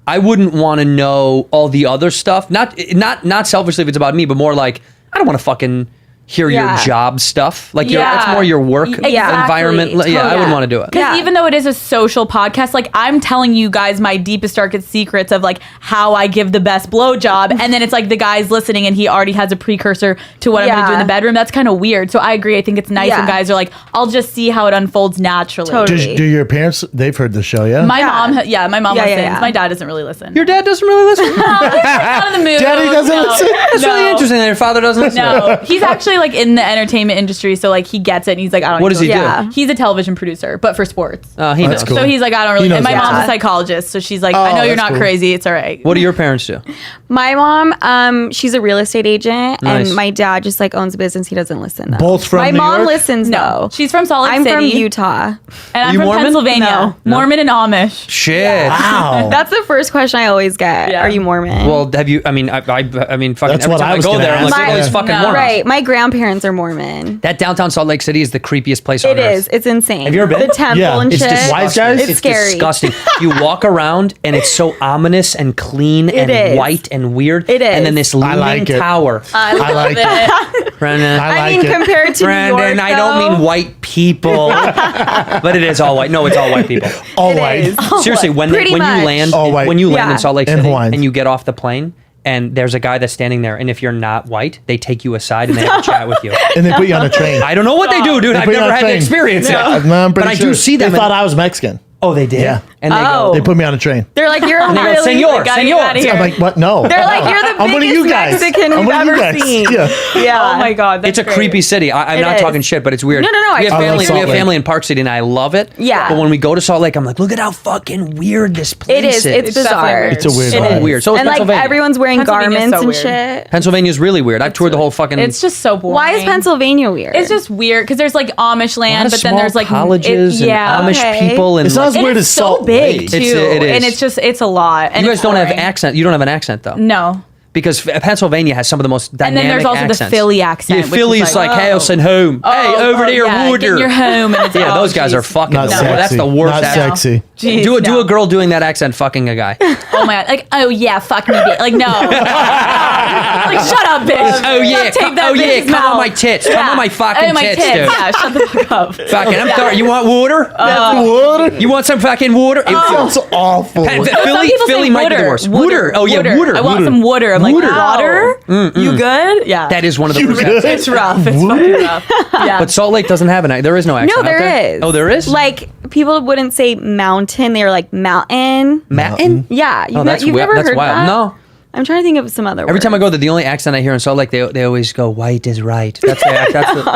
I wouldn't want to know all the other stuff. Not selfishly if it's about me, but more like I don't want to fucking hear Yeah. your job stuff. Like Yeah. it's more your work Exactly. environment. Yeah, I Totally. wouldn't want to do it. Because Yeah. even though it is a social podcast, like I'm telling you guys my deepest, darkest secrets of like how I give the best blowjob, and then it's like the guy's listening and he already has a precursor to what I'm going to do in the bedroom. That's kind of weird. So I agree. I think it's nice when Yeah. guys are like, I'll just see how it unfolds naturally. Totally. Do your parents? They've heard the show, yeah. My Yeah. mom, my mom Yeah, listens. yeah, yeah. My dad doesn't really listen. Your dad doesn't really listen. Not in the mood. Daddy doesn't No. listen? That's really interesting that your father doesn't listen. No, he's actually like in the entertainment industry, so like he gets it, and he's like, I don't. What does he do? Yeah. He's a television producer, but for sports. He That's knows. cool. So he's like, I don't He really. knows And my that. mom's a psychologist, so she's like, Oh, I know you're that's not cool. crazy. It's all right. What do your parents do? My mom, she's a real estate agent, Nice. and my dad just like owns a business. He doesn't listen though. Both from my New mom York? listens No, though. she's from Salt Lake I'm City. from Utah. and I'm you from Mormon? Pennsylvania. No. Mormon and Amish. Shit. Wow. That's the first question I always get. Yeah. Are you Mormon? Well, have you? I mean, fucking That's every what time I I was go gonna there, I'm like, ask. look at all these My- fucking No. Mormons. right. My grandparents are Mormon. That downtown Salt Lake City is the creepiest place on It earth. is. It's insane. Have you ever been? The temple Yeah. and It's shit. disgusting. Wise guys? It's It's scary. disgusting. You walk around and it's so ominous and clean and is. white and weird. It is. And then this leaning like it. tower. I like it. Brandon, I mean, compared to Brandon, New York, I don't though, mean white people, but it is all white. No, it's all white people. All it white. is. Seriously, when Pretty you much. land All white. when you land Yeah. in Salt Lake And City Hawaiians. and you get off the plane and there's a guy that's standing there, and if you're not white, they take you aside and they have a chat with you. And they put you on a train. I don't know what they do, dude. They I've put you never on a had to train. experience it. I'm pretty But I sure. do see them. They thought I was Mexican. Oh, they did? Yeah. And they Oh. They put me on a train. They're like, you're they go, really "Senor, the guy senor." out of here. I'm like, what? No. They're like, you're the I'm one of biggest you guys. Mexican I'm we've one of you ever guys. seen. Yeah. Yeah. Oh my god, that's It's a great. creepy city. I'm It not is. talking shit, but it's weird. No, We have I love family. We Salt have Lake. family in Park City, and I love it. Yeah. But when we go to Salt Lake, I'm like, look at how fucking weird this place It is. It's bizarre. definitely It's a weird so vibe. weird. So is And like Pennsylvania. everyone's wearing Pennsylvania's garments so and weird. shit. Pennsylvania's really weird. I've toured the whole fucking. It's just so boring. Why is Pennsylvania weird? It's just weird because there's like Amish a lot land, of but then small there's like colleges and Amish Okay. people, and It's not as and weird it's as so Salt big Lake. too, It is. and it's a lot. And you it's guys don't have boring. accent. You don't have an accent though. No. Because Pennsylvania has some of the most And dynamic then there's also accents. the Philly accent. Yeah, which Philly's is like house and home. Hey, over there, yeah, water. get in your home. And it's, Yeah, oh, those guys geez. are fucking. Not no, sexy. that's the worst. Not accent. sexy. Jeez, Do no. a girl doing that accent fucking a guy. Oh my god! Like, oh yeah, fuck me, bitch. Like, no. Like, shut up, bitch. Oh yeah, Duct tape that bitch's come on mouth. my tits. Come Yeah. on my fucking Oh, my tits, dude. Yeah, shut the fuck up. Fucking, I'm sorry. You want water? Water? You want some fucking water? Sounds awful. Philly, Some people Philly say might be the water. worst. Water. Oh yeah, water. I want Water. some water. I'm like, Water. water? You good? Yeah. That is one of the You worst good? accents. It's rough. It's fucking rough. Yeah. But Salt Lake doesn't have an accent. There is no accent. no, out there is. Oh, there is. Like people wouldn't say mountain; they're like mountain. Mountain. Yeah, Oh, that's you've weird. never That's heard wild. that? No. I'm trying to think of some other. Every time I go there, the only accent I hear in Salt Lake, they always go, "White is right." That's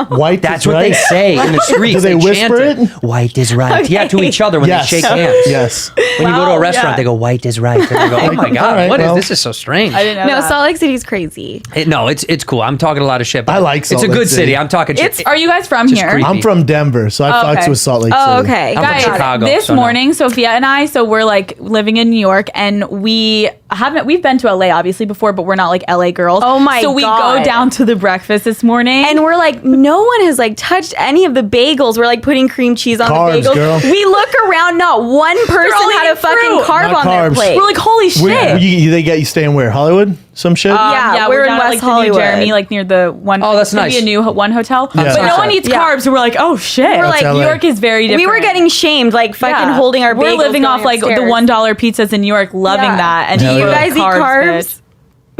White that's is what right. they say in the streets. Do they chant whisper it. it? White is right. Yeah, to each other when Yes. they shake hands. Yes. When you go to a Wow, restaurant, yeah. they go, "White is right." And they go, "Oh my god, all right, what is well. this? Is so strange." I didn't know No, that. Salt Lake City's crazy. No, it's cool. I'm talking a lot of shit. But I like Salt It's a Lake good City. city. I'm talking shit. Are you guys from Just here? creepy. I'm from Denver, so I fucks okay. with Salt Lake Oh, City. okay. I'm from Guys, Chicago, this so no. morning, Sophia and I, so we're like living in New York, and we've been to LA obviously before, but we're not like LA girls. Oh my So we God. go down to the breakfast this morning, And we're like, no one has like touched any of the bagels. We're like putting cream cheese on Carbs, the bagels. girl. We look around, not one person all had a eating fucking fruit. carb Not on their carbs. plate. we're like, holy shit. They get you staying where? Hollywood? Some shit? Yeah, we're in down at, West like, the New Hollywood. Jeremy, like near the one. Oh, that's could nice. Be a new one hotel, Yeah. but no That's one nice. eats Yeah. carbs. So we're like, oh shit. We're That's like, LA. New York is very different. we were getting shamed, like fucking Yeah. holding our bagels. We're living going off like upstairs. the $1 pizzas in New York, loving Yeah. that. And Do Hell you we're yeah. like, guys eat carbs? bitch.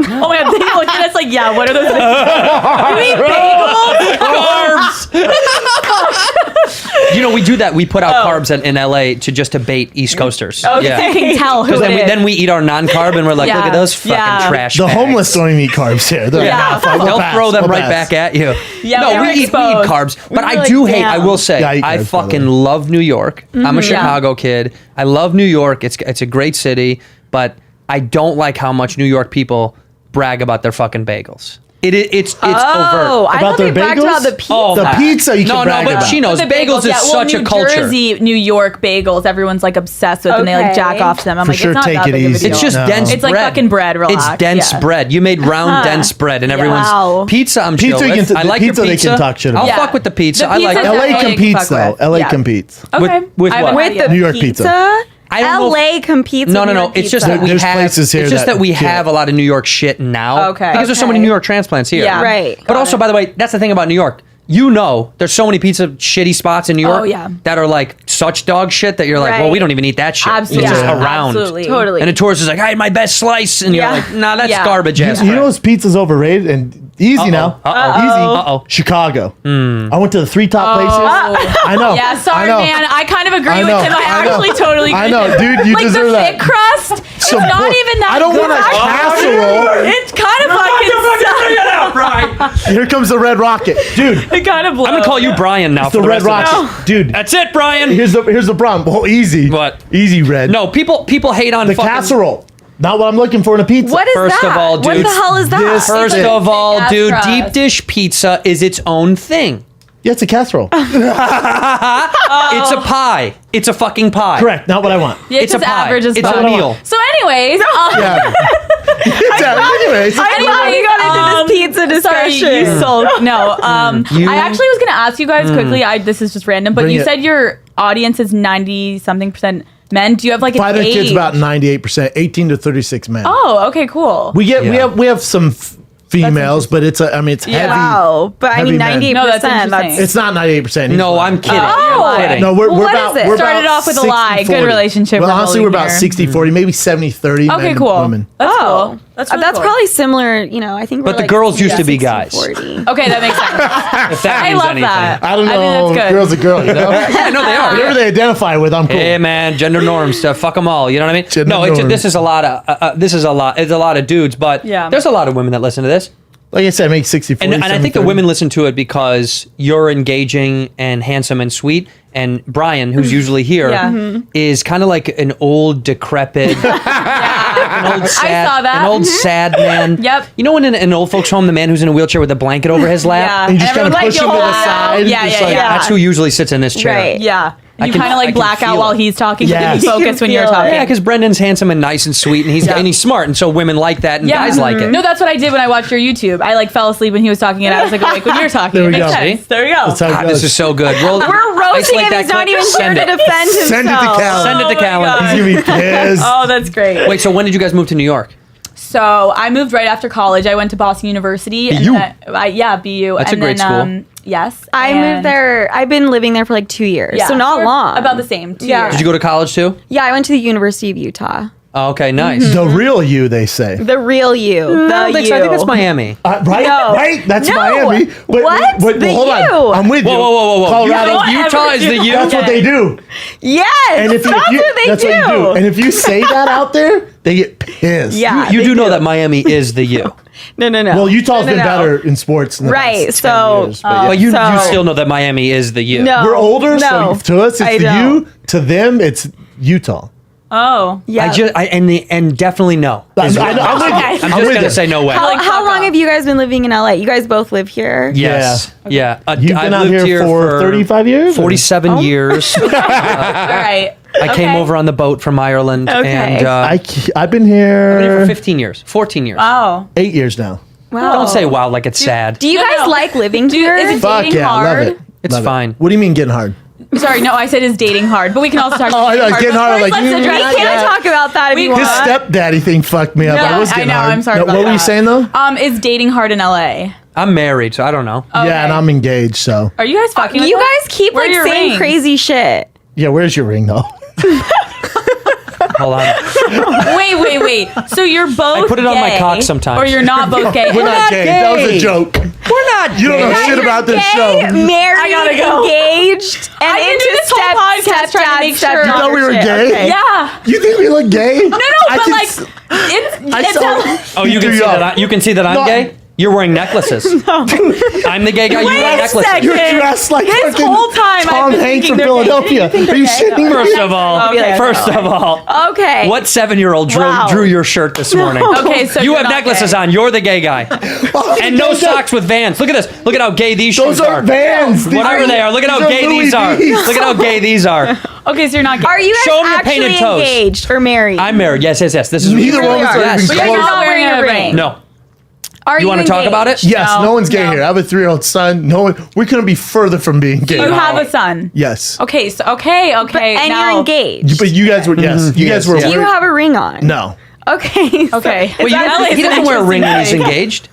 Oh my god, they look at us like, yeah, what are those? You eat bagels? Carbs. You know, we do that. We put out carbs in LA to bait East Coasters. Oh, yeah. You can tell who Because it is. then we eat our non-carb and we're like, Yeah. look at those fucking Yeah. trash The bags. homeless don't even eat carbs here. They're Yeah. like, nah, fuck, we'll They'll pass, throw them we'll right pass. back at you. Yeah, No, we we were eat exposed. carbs. But were I like, do hate, damn. I will say, Yeah, I eat I carbs, by the fucking way. love New York. I'm a Chicago kid. I love New York. It's a great city, but I don't like how much New York people brag about their fucking bagels. It's Oh, overt. I About thought they their bragged bagels? about the pizza. Oh, The pizza you can No, brag but about. she knows The bagels is yeah, such New a culture. Jersey, New York bagels, everyone's like obsessed with, and they like Okay. jack off to them. I'm For like, sure, it's not take that it big of a easy. deal. It's just No. dense It's bread. like fucking bread, relax. It's dense Yeah. bread. You made round, dense bread, and everyone's Wow. pizza. I'm Pizza chill you with. can- I the like pizza your they pizza. can talk shit I'll about. fuck with the pizza. The I like pizza's it. LA LA competes fuck though. with. LA Yeah. competes. Okay. With I haven't what? had With it the New York pizza? pizza. I don't know if- LA competes. No, with no, New no. York It's just pizza. that we There's have. places here It's just that that we get have it. a lot of New York shit now. Okay. Because there's so many New York transplants here. Yeah. Right. But also, by the way, that's the thing about New York. You know, there's so many pizza shitty spots in New York Oh, yeah. that are like such dog shit that you're like, Right. well, we don't even eat that shit. Absolutely. It's just Yeah. around. Absolutely. Totally. And the tourist is like, I had my best slice. And you're Yeah. like, nah, that's Yeah. garbage ass. You know, pizza's overrated and easy now. Uh-oh. Easy. Uh-oh. Chicago. I went to the 3 top places. I know. Yeah, sorry, I know. man. I kind of agree I with know, him. I I know. actually totally agree I know, with him. dude, you like deserve the that. thick crust, it's Some not bull- even that I don't good. want a casserole. It's kind of fucking Here comes the red rocket, dude. It kind of blows. I'm gonna call you Brian now. The for the red rest of rocket, dude. That's it, Brian. Here's the problem. Oh, easy. What? Easy red. No, people hate on the fucking casserole. Not what I'm looking for in a pizza. What is First that? of all, what dude, the hell is that? this- First It's of all, thick-ass dude, crust. deep dish pizza is its own thing. Yeah, it's a casserole. It's a pie. It's a fucking pie. Correct. Not what I want. Yeah, It's a just pie. average as It's fuck. a meal. So, anyways, Yeah. Anyways, I thought we got into this pizza Sorry, discussion. you sold. No, You- I actually was gonna ask you guys quickly. This is just random, but Bring you it. said your audience is 90-something% men. Do you have like an 5 of the age? kids about 98%, 18 to 36 men. Oh, okay, cool. We get Yeah. we have some females, but it's it's heavy. Wow. But I Heavy mean, men. 98%. No, that's interesting. It's not 98%. No, I'm kidding. Oh. I'm kidding. No, we're Well, what about is it? we're Started about off with a lie. Good 60-40. relationship Well, we're honestly, we're building about here. 60-40, maybe 70-30 Okay, men, cool. women. That's Oh. cool. That's really That's cool. probably similar. You know, I think. But we're the like girls used to be guys. 60-40. Okay, that makes sense. If that I means love anything. that. I don't I think know. that's good. Girl's a girl, you know? Yeah, no, they are. Whatever they identify with, I'm cool. Hey man, gender norms, fuck them all. You know what I mean? Gender No, norms. this is a lot of it's a lot of dudes, but Yeah. there's a lot of women that listen to this, Like I said, make 60, 40, and I think the women listen to it because you're engaging and handsome and sweet. And Brian, who's usually here, Yeah. is kind of like an old decrepit, an old sad, saw that. an old sad man. Yep. You know when in an old folks home, the man who's in a wheelchair with a blanket over his lap. Yeah. And you just Everyone's kinda push him to the "Yo." side. Yeah, Just yeah, like- yeah. That's who usually sits in this chair. Right. Yeah. I You can- kind of I like can black out feel while it. he's talking, Yes. so you You focus can when you're feel it. talking. Yeah, because Brendan's handsome and nice and sweet, and he's smart, and so women like that, and guys like it. No, that's what I did when I watched your YouTube. I like fell asleep when he was talking, and I was like awake when you were talking. There It we makes go. sense. See? There we go. That's how it God, goes. this is so good. We're We're roasting him. He's not even here to defend himself. Send it to Cal. Send it to Oh my Callan. God. He's going to be pissed. Oh, that's great. Wait, so when did you guys move to New York? So I moved right after college. I went to Boston University. BU. And BU. That's and a great then, school. Yes. I and- moved there. I've been living there for like 2 years, Yeah, so not we're long. About the same. 2 Yeah. years. Did you go to college too? Yeah, I went to the University of Utah. Oh, okay, nice. The real you, they say. The real you. The I don't think you. so. I think it's Miami. Right? No. Right? That's No. Miami. What? But The hold you. on. I'm with you. Whoa. Colorado. Utah is the U. That's what they do. Yes. And if that's you, what they that's do. what you do. And if you say that out there, they get pissed. Yeah. You they do know that Miami is the U. No. Well, Utah's No, been no. better in sports in the Right, past 10 so- years. But yeah. But you So- still know that Miami is the U. No. We're older, No. so to us, I it's the don't. U. To them, it's Utah. Oh. Yeah. And definitely no. I'm with you. Okay. I'm I'm just with gonna you. say no way. how like how fuck long off. have you guys been living in LA? You guys both live here. Yes. Yeah. You've I've been out lived here for 35 years? 47 years. All right. I came over on the boat from Ireland, Okay. and I've been I've here been here for 15 years, 14 years. Oh. 8 years now. Wow. Don't say wow like it's sad. Do you No, guys no. like living here? Is it Fuck dating yeah, hard? love it. It's Love it. fine. What do you mean getting hard? Sorry, no, I said is dating hard, but we can also talk. Oh, I know, it's getting hard, But like, first, let's you- address We Yeah. can talk about that if We you can. want. His stepdaddy thing fucked me up. No, I was I getting know, hard. I'm sorry No, about what were you that. saying though? Is dating hard in LA? I'm married, so I don't know. Okay. Yeah, and I'm engaged, so. Are you guys fucking? with You us? guys keep Where are like your saying rings? crazy shit. Yeah, where's your ring though? Hold on. Wait. So you're both. I put it on my gay, cock sometimes. Or you're not both gay. We're not gay. That was a gay. joke. We're not. You don't know gay. shit about this Gay, show. married, I gotta go. engaged, and I can do into this whole podcast trying to make sure- You thought we were gay? Yeah. You think we look gay? No, I but can like, s- it's. I it's saw. Oh, you can see that. You can see that I'm No. gay. You're wearing necklaces. I'm the gay guy. You Wait wear a necklaces. second. You're dressed like This fucking whole time I've Tom been Hanks thinking from they're Philadelphia. Are you shitting me? First of all, Okay. first of all, Okay. what 7-year-old drew, Wow. drew your shirt this morning? Okay, so You you're have not necklaces gay. on. You're the gay guy, Oh, and no socks with Vans. Look at this. Look at how gay these Those shoes are are. Vans. These Whatever are- they are. Look at how these gay Louis these are. V's. Look at how gay these are. Okay, so you're not gay. Are you Show guys 'em your painted actually toes. engaged or married? I'm married. Yes. This is Neither really one of us are. are Yes. even But you're close. not wearing a ring. no. Are You want to talk about it? Yes, no one's gay No. here. I have a 3-year-old son. No one. We couldn't be further from being gay. You have a son. Yes. Okay, so okay. And now, you're engaged. But you guys were. Yes. You guys were. Do you have a ring on? No. Okay. so Okay. is Well, that he doesn't wear a ring when he's interesting. engaged.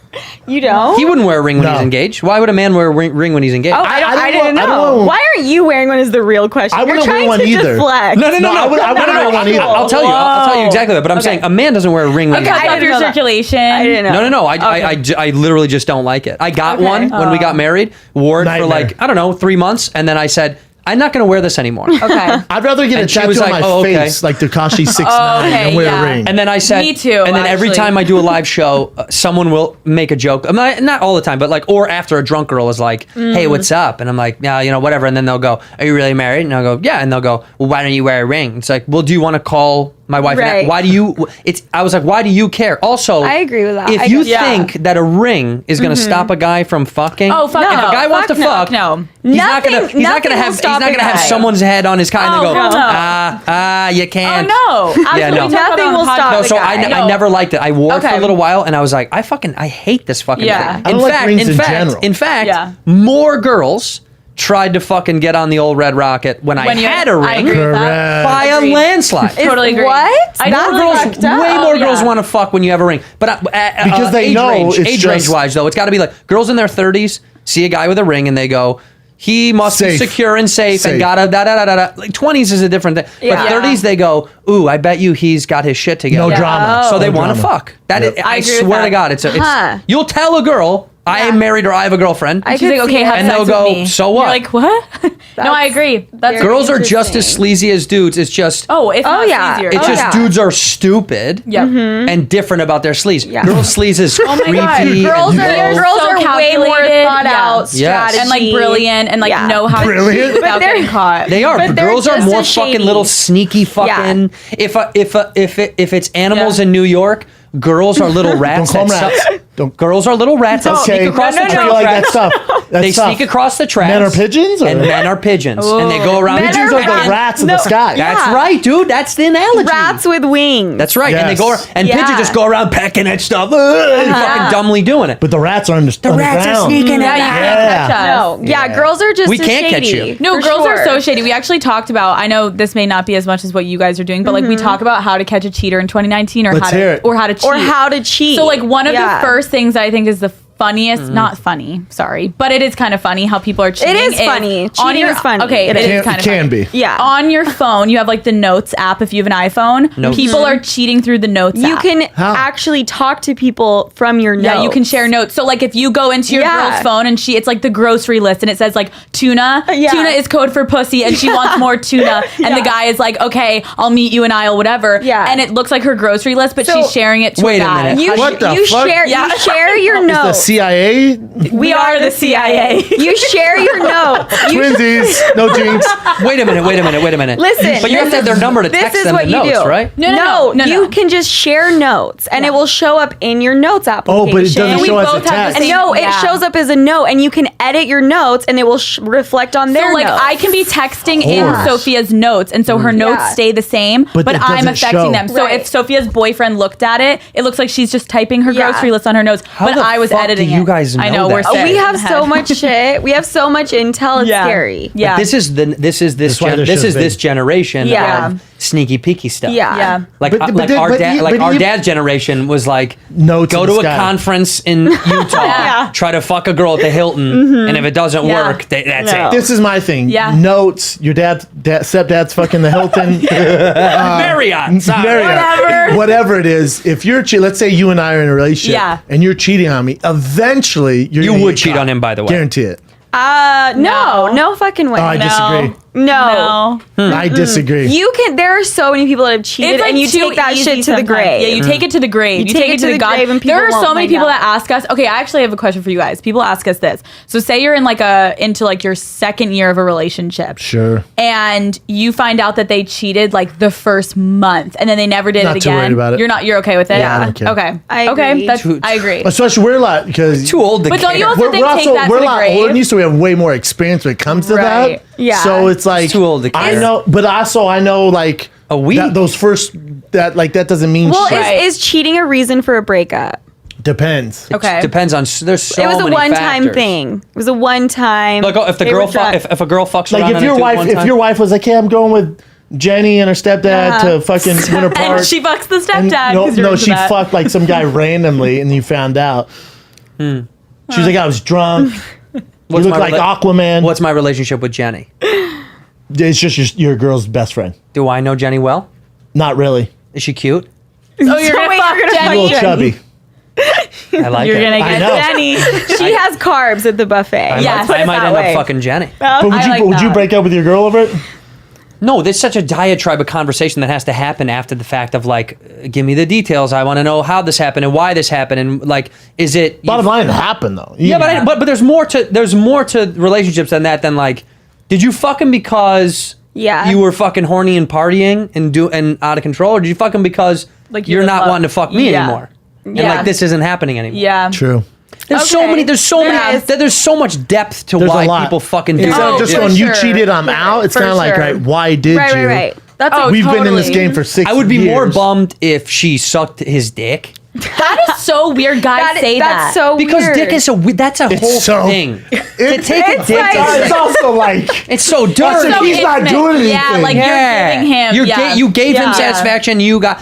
You don't? He wouldn't wear a ring when No. he's engaged. Why would a man wear a ring when he's engaged? Oh, I I don't didn't want- I know. don't want- Why aren't you wearing one is the real question. I You're wouldn't wear trying one to either. deflect. No. I wouldn't wear one either. I'll tell you. I'll tell you exactly that. But I'm Okay. saying a man doesn't wear a ring when It he's cuts engaged. off didn't your know that. circulation. I didn't know. No. I literally just don't like it. I got one when we got married, wore it for Nightmare. like, I don't know, 3 months. And then I said, I'm not going to wear this anymore. Okay. I'd rather get And a she tattoo was on like, my "Oh, okay." face like Tekashi 6ix9ine okay, and wear yeah. a ring. And then I said, Me too, And then every actually. time I do a live show, someone will make a joke. I'm not all the time, but like, or after a drunk girl is like, "Hey, what's up?" And I'm like, "Yeah, whatever." And then they'll go, "Are you really married?" And I'll go, "Yeah." And they'll go, "Well, why don't you wear a ring?" It's like, "Well, do you want to call my wife?" Right. Why do you? I was like, "Why do you care?" Also, I agree with that. If I you guess- think that a ring is going to stop a guy from fucking, Oh, fuck if no. a guy wants to Fuck no. fuck, No. he's not gonna Nothing- he's not nothing gonna will have stop a have guy. someone's head on his car and Oh, they go, no. you can't. Oh no. Yeah, Absolutely no. talk about Nothing it on will the stop No, podcast. the so guy. I never liked it. I wore it for Okay. a little while, and I was like, I hate this fucking Yeah. thing. I don't like rings in general. In fact, Yeah. more girls tried to fucking get on the old Red Rocket when When I you had a I ring agree with that. Correct. by a Agreed. landslide. Totally agree. What? I That's totally Girls, fucked up. way more Oh, girls yeah. want to fuck when you have a ring, but Because they age know range, it's age range just- wise though, it's got to be like girls in their 30s see a guy with a ring and they go, he must Safe. be secure and safe, and Safe. gotta da. Like 20s is a different thing. Yeah. But 30s, they go, ooh, I bet you he's got his shit together. No drama. So they No want to drama. fuck. That Yep. is, I I agree with swear that. to God, it's Huh. you'll tell a girl, I am married or I have a girlfriend. I She's like, could okay, see have it. And sex they'll with go, me. so what? You're like, what? No, I agree. That's very Girls are just as interesting. sleazy as dudes. It's just if not yeah. easier. it's Oh, just yeah. dudes are stupid Yep. and different about their sleaze. Yeah. Girls' sleaze is creepy. Girls and are gross. girls So are way more calculated, thought yeah. out Yes. strategy and like brilliant and like Yeah. know how to Brilliant. cheat without But they're- getting caught. They are, But but they're girls are just more as fucking shady. little sneaky fucking. If it's animals Yeah. in New York, girls are little Don't rats. call them that rats. suck- Don't. Girls are little rats that Okay. sneak across I the feel like tracks. that's tough. That's They tough. sneak across the tracks. Men are pigeons, or? and men are pigeons, and they go around. Men Pigeons are are the rats. rats in the No. sky. That's Yeah. right, dude. That's the analogy. Rats with wings. That's right, and they go Yes. and Yeah. pigeons just go around pecking at stuff, and fucking dumbly doing it. But the rats are under, the rats are underground. sneaking Yeah, in. you Yeah. can't catch us. No, yeah, girls are just We as can't catch shady. you. No, For girls are sure. so shady. We actually talked about. I know this may not be as much as what you guys are doing, but like we talk about how to catch a cheater in 2019, or Let's how hear to it. or how to cheat. Or how to cheat. So like one of Yeah. the first things I think is the funniest, not funny, sorry, but it is kind of funny how people are cheating. is funny. Cheating is funny. Okay, It it is. is kind of Can funny. be. Yeah. On your phone, you have like the Notes app. If you have an iPhone, Notes. people are cheating through the Notes You app. can How? actually talk to people from your notes. Yeah, you can share notes. So like if you go into your Yeah. girl's phone and it's like the grocery list and it says like tuna. Yeah. Tuna is code for pussy and she wants more tuna. And the guy is like, okay, I'll meet you in aisle whatever. Yeah. And it looks like her grocery list, but So- she's sharing it to Wait a a guy. minute. You, What the you fuck? share Yeah. you share your The notes. CIA We are the CIA. You share your notes. You twinsies, no jinx. Wait a minute. Listen, but you have to have their number to this text is them what the you notes, do. right? No. You can just share notes, and it will show up in your notes application. Oh, but it doesn't we show as a both have the text. same- No, Yeah. it shows up as a note, and you can edit your notes, and it will reflect on their So like notes. I can be texting in course. Sophia's notes, and so her notes Yeah. stay the same, But but it I'm doesn't affecting show. them. So Right. if Sophia's boyfriend looked at it, it looks like she's just typing her Yeah. grocery list on her notes, How but the I was fuck do editing you it. guys I know know that? we're Oh, sick we in have the so head. much shit. We have so much intel. It's scary. Yeah. But this is That's why this show's big. generation Yeah. of sneaky peeky stuff. Yeah. Yeah. Like, But- but then- our but dad, you- like but our you- dad's generation was like, Notes go in to the a sky. conference in Utah, Yeah. try to fuck a girl at the Hilton, and if it doesn't Yeah. work, that's No. it. This is my thing. Yeah. Notes. Your stepdad's fucking the Hilton. Marriott, sorry. Marriott. Whatever it is. If you're, let's say you and I are in a relationship, Yeah. and you're cheating on me, eventually You gonna would get cheat caught. on him, by the way. Guarantee it. No fucking way. Oh, I disagree. no. I disagree. You can. There are so many people that have cheated, It's like and you too take that easy shit to the sometimes. grave. Yeah, you take it to the grave. You take it to the grave, and There people are so won't many find people out. that ask us. Okay, I actually have a question for you guys. People ask us this. So say you're in like into like your second year of a relationship. Sure. And you find out that they cheated like the first month, and then they never did Not it too again. worried about it. You're okay with it. Yeah, I don't care. Okay. I Okay. agree. I agree. Especially we're a lot because Too old to But don't you care. also we're think take also that we're to a the lot grave? older than you, so we have way more experience when it comes to Right. that. Yeah. So it's like Too old to I care. know, but also I know like A week? those first that doesn't mean Well, shit. Right. is cheating a reason for a breakup? Depends. Okay. Depends on. There's so It was a many one-time factors. thing. It was a one-time. Like, if the They girl were drunk. if a girl fucks Like around if on your a dude wife one if time- your wife was like, "Hey, I'm going with Jenny and her stepdad Yeah. to fucking Winter Park," And she fucks the and stepdad. no, 'cause you're no, into she that. fucked like some guy randomly, and you found out. She was like, "I was drunk." You What's look my like rela- Aquaman. What's my relationship with Jenny? It's just your girl's best friend. Do I know Jenny well? Not really. Is she cute? Oh, you're gonna wait, fuck you're gonna A Jenny. little chubby. I like You're it. gonna I get know. Jenny. She has carbs at the buffet. Yes. I might that end way. up fucking Jenny. But would I you like would you that. break up with your girl over it? No, there's such a diatribe of conversation that has to happen after the fact of like, give me the details. I want to know how this happened and why this happened and like, is it? Bottom line, it happened though. Yeah, but there's more to relationships than that. Than like, did you fuck him because Yeah. you were fucking horny and partying and out of control, or did you fuck him because Like, you you're in not love? wanting to fuck me Yeah. anymore? And Yeah. like this isn't happening anymore. Yeah. True. There's so Okay. many. There's so much depth to There's why a lot. people fucking do. Instead Oh, of just for going, you sure. cheated, I'm out. It's For kind of like, sure. right? Why did Right, you? right, right. That's We've been in this totally. game for 6 years. I would be more bummed if she sucked his dick That is so weird. Guys say that. That's so because weird. dick is that's a It's whole so- thing. To It's, take a dick, like- it's also like it's so dirty. So he's not intimate. doing anything. Yeah, like you're giving him. You gave him Yeah. satisfaction. You got.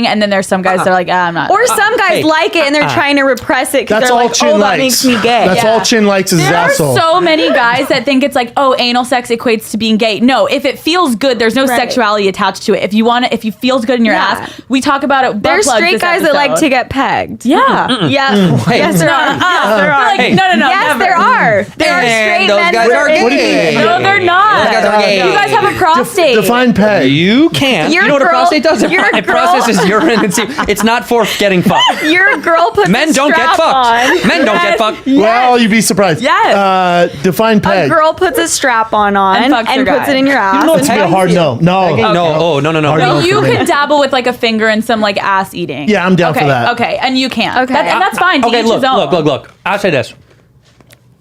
thing, and then there's some guys that are like, I'm not. Or some guys like it and they're trying to repress it because That's they're all like, Chin oh, that likes. makes me gay. That's all Chin likes is his There are asshole. so many guys that think it's like, oh, anal sex equates to being gay. No, if it feels good, there's no Right. sexuality attached to it. If you want it, if you feels good in your Yeah. ass, we talk about it. butt There's plugs straight this guys that like episode. to get pegged. Yeah. Yeah. Hey. Yes, there are. Yes, there are. Like, Hey. no, Yes, never. there are. There are And straight those men guys who are into gay. it. No, they're not. Those guys are gay. You guys have a prostate. Define peg. You can't. Your You know what a girl- prostate does? your It girl- processes urine and semen. It's not for getting fucked. Your girl puts Men a don't get strap fucked. on. Men don't get fucked. Well, you'd be surprised. Yes. Define A peg. girl puts a strap on And fucks and her puts guy. it in your ass. No, it's and a fucks hard you. no. No. No. Oh, no. Hard So no you for me. could dabble with like a finger and some like ass eating. Yeah, I'm down for Okay, that. Okay, and you can't. Okay. And that's fine. To Okay, each look. his own. I'll say this.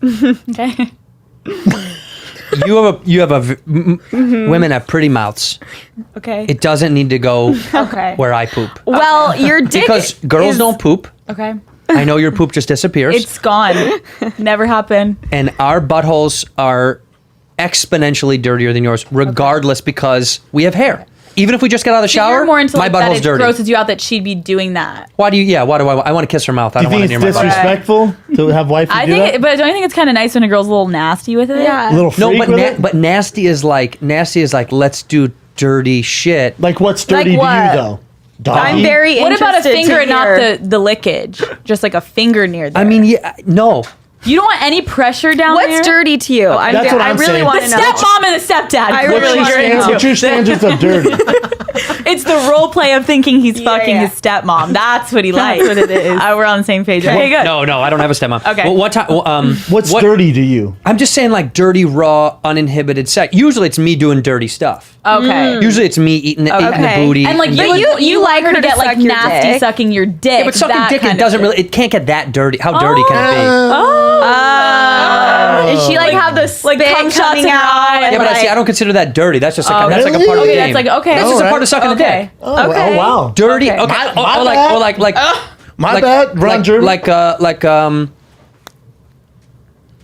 Okay. Women have pretty mouths. Okay. It doesn't need to go Okay. where I poop. Well, your dick Because girls is- don't poop. Okay. I know your poop just disappears. It's gone. Never happened. And our buttholes are exponentially dirtier than yours, regardless, because we have hair. Even if we just get out of the So shower, you're more into my like that butthole's it dirty. grosses you out that she'd be doing that. Why do you? Yeah. Why do I want to kiss her mouth? I Do you don't want think it it's near my butt. disrespectful to have wifey I do think, that? but don't you think it's kind of nice when a girl's a little nasty with it? Yeah. A little No, freak but with it? but nasty is like let's do dirty shit. Like what's dirty Like to you what? though? Doggy? I'm very What about a interested finger to and not hear. the lickage? Just like a finger near there. I mean, yeah, no. you don't want any pressure down there. What's dirty to you? That's what I I'm really saying. want The to know. stepmom and the stepdad. I What's really your wanna standards- know. what's your standards of dirty? It's the role play of thinking he's fucking yeah. his stepmom. That's what he likes. what it is. We're on the same page. Okay, good. No, I don't have a stepmom. Okay. Well, what time? What's what- dirty to you? I'm just saying, like dirty, raw, uninhibited sex. Usually, it's me doing dirty stuff. Okay. Usually, it's me eating the Okay. booty. And like, But you like her to get like suck your nasty dick. sucking your dick. yeah, but sucking that dick, kind it of doesn't shit. really. It can't get that dirty. How dirty can it be? Is she like have the spit cum shots in coming her out? eye. and, Yeah, but I see. like- I don't consider that dirty. That's just like that's like a really? part of the Okay, game. that's like okay. That's just a Alright. part of sucking the Okay. dick. Oh, Okay. oh wow. Dirty. Okay. Okay. My Or like My like- bad. Ron like, Jeremy.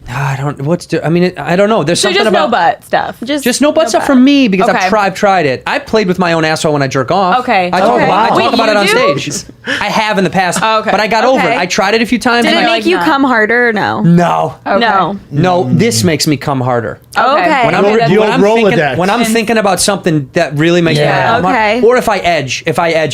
I don't. I mean, I don't know. There's So something just about no butt stuff. Just no butt stuff for me because Okay. I've tried it. I played with my own asshole when I jerk off. Okay. I talk Okay. about, I Wait, talk about it you on do? stage. I have in the past. Okay. But I got over it. Okay. I tried it a few times. Did and it I- make you not. come harder or no? No. Okay. No. No, this makes me come harder. Okay. When I'm, Okay, The when old I'm thinking, Rolodex. when I'm thinking about something that really makes me Yeah. come hard. Okay. Or if I edge,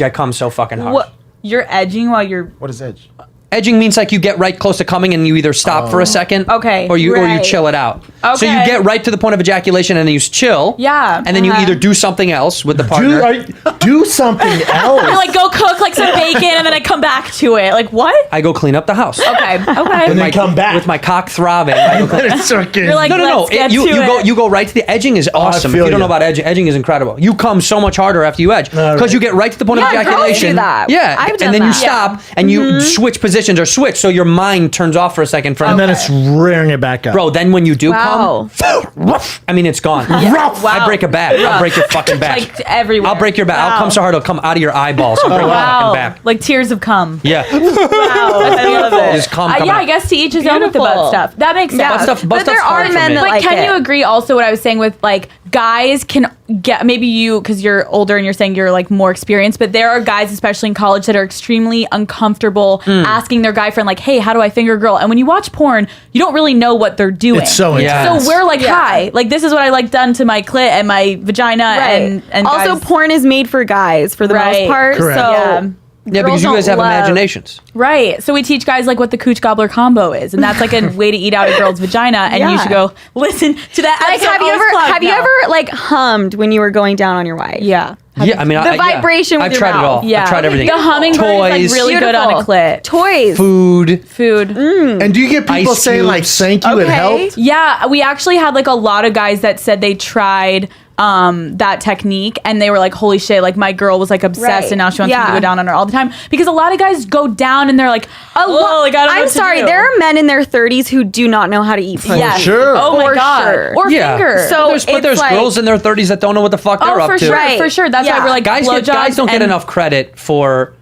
I come so fucking hard. What? You're edging while you're. What is edge? Edging means like you get right close to coming and you either stop for a second, Okay, or you right. chill it out. So you Okay. get right to the point of ejaculation and then you chill. Yeah, And then you either do something else with the do, partner. do something else. I like go cook like some bacon and then I come back to it. Like what? I go clean up the house. Okay. And Okay. then come back. with my cock throbbing. I go clean- You're like, no. let's get You to go it. you go right to the edging is awesome. If feel you don't know you. about edging, edging is incredible. You come so much harder after you edge because right. you get right to the point of Yeah, girls ejaculation. do that. Yeah, I've done and then you that. stop and you switch positions or switch, so your mind turns off for a second. And then it's rearing it back up. bro. Then when you do Wow. come, I mean it's gone. Wow. I break a back. I'll break your fucking back. Like everywhere. I'll break your back. I'll come so hard it'll come out of your eyeballs. I'll break your fucking Wow. back. Like tears have come. Yeah. I love it. Just come Yeah, out. I guess to each his own with the butt Beautiful. stuff. That makes sense. Yeah. Butt stuff- butt But there stuff's hard are for men me. that But like can it. you agree also what I was saying with like guys can get maybe you because you're older and you're saying you're like more experienced, but there are guys especially in college that are extremely uncomfortable asking their guy friend like, "Hey, how do I finger a girl?" And when you watch porn, you don't really know what they're doing. It's so Yeah. intense. So we're like, "Hi, like this is what I like done to my clit and my vagina and also guys- porn is made for guys for the Right. most part. Correct. So Yeah. Yeah, girls because you guys don't have love- imaginations. Right. So we teach guys like what the cooch gobbler combo is, and that's like a way to eat out a girl's vagina. And you Yeah. should go listen to that. Like, episode have you always ever plugged have you now. ever like hummed when you were going down on your wife? Yeah. Yeah, I mean, The vibration with I've your tried it all. mouth. Yeah. I've tried everything. The hummingbird is Toys, like really good on a Beautiful. clit. Toys. food. Food. And do you get people Ice saying like, cubes. thank you, it Okay. helped? Yeah, we actually had like a lot of guys that said they tried that technique and they were like, holy shit, like my girl was like obsessed Right. and now she wants me to Yeah. go down on her all the time. Because a lot of guys go down and they're like, oh, like, I don't know I'm what to sorry, do. there are men in their 30s who do not know how to eat pussy. Yes. Sure. Oh my For god. sure. Or Yeah. finger. So But it's there's like- girls in their 30s that don't know what the fuck they're oh, up for to. sure, Right. for sure. That's why Yeah. we're like Guys blowjobs don't get and- enough credit for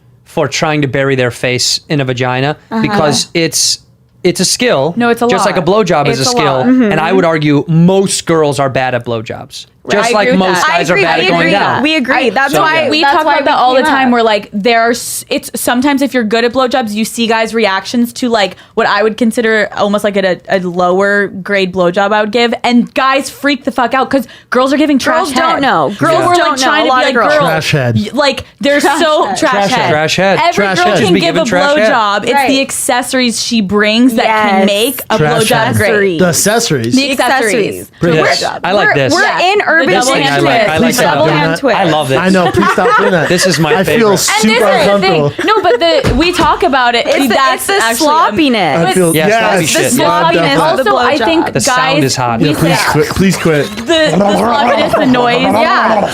trying to bury their face in a vagina because it's a skill. No, it's a just lot. like a blowjob is It's a a skill. lot. And I would argue most girls are bad at blowjobs. Just I like agree with most that. guys are bad at going down. We agree. That's So, why yeah. We that's talk why about that all the came time. up. Where like it's sometimes if you're good at blowjobs, you see guys' reactions to like what I would consider almost like a lower grade blowjob I would give, and guys freak the fuck out because girls are giving trash Girls don't head. know. Girls Yeah. were don't like know. trying A to lot be of like girls. girls. Trash head. Like they're so head. trash head. Trash head. Every Trash girl head. can Just be give a giving trash head. blowjob. It's Right. the accessories she brings that Yes. can make a Trash blowjob head. great. The accessories. The accessories. Pretty to a much. blowjob. I like this. We're Yeah. in urban The double thing I hand like. twist. I like Please stop double doing hand that. twist. I love this. I know. Please stop doing that. This is my I favorite. feel And super this is the uncomfortable. thing. No, but we talk about it. It's That's the actually, sloppiness. I feel Yeah, sloppy yes. shit. The sloppiness definitely. of the Also, I blowjob. think The guys, sound is hot. we Yeah, Please say quit. Please quit. the sloppiness, the noise. Yeah.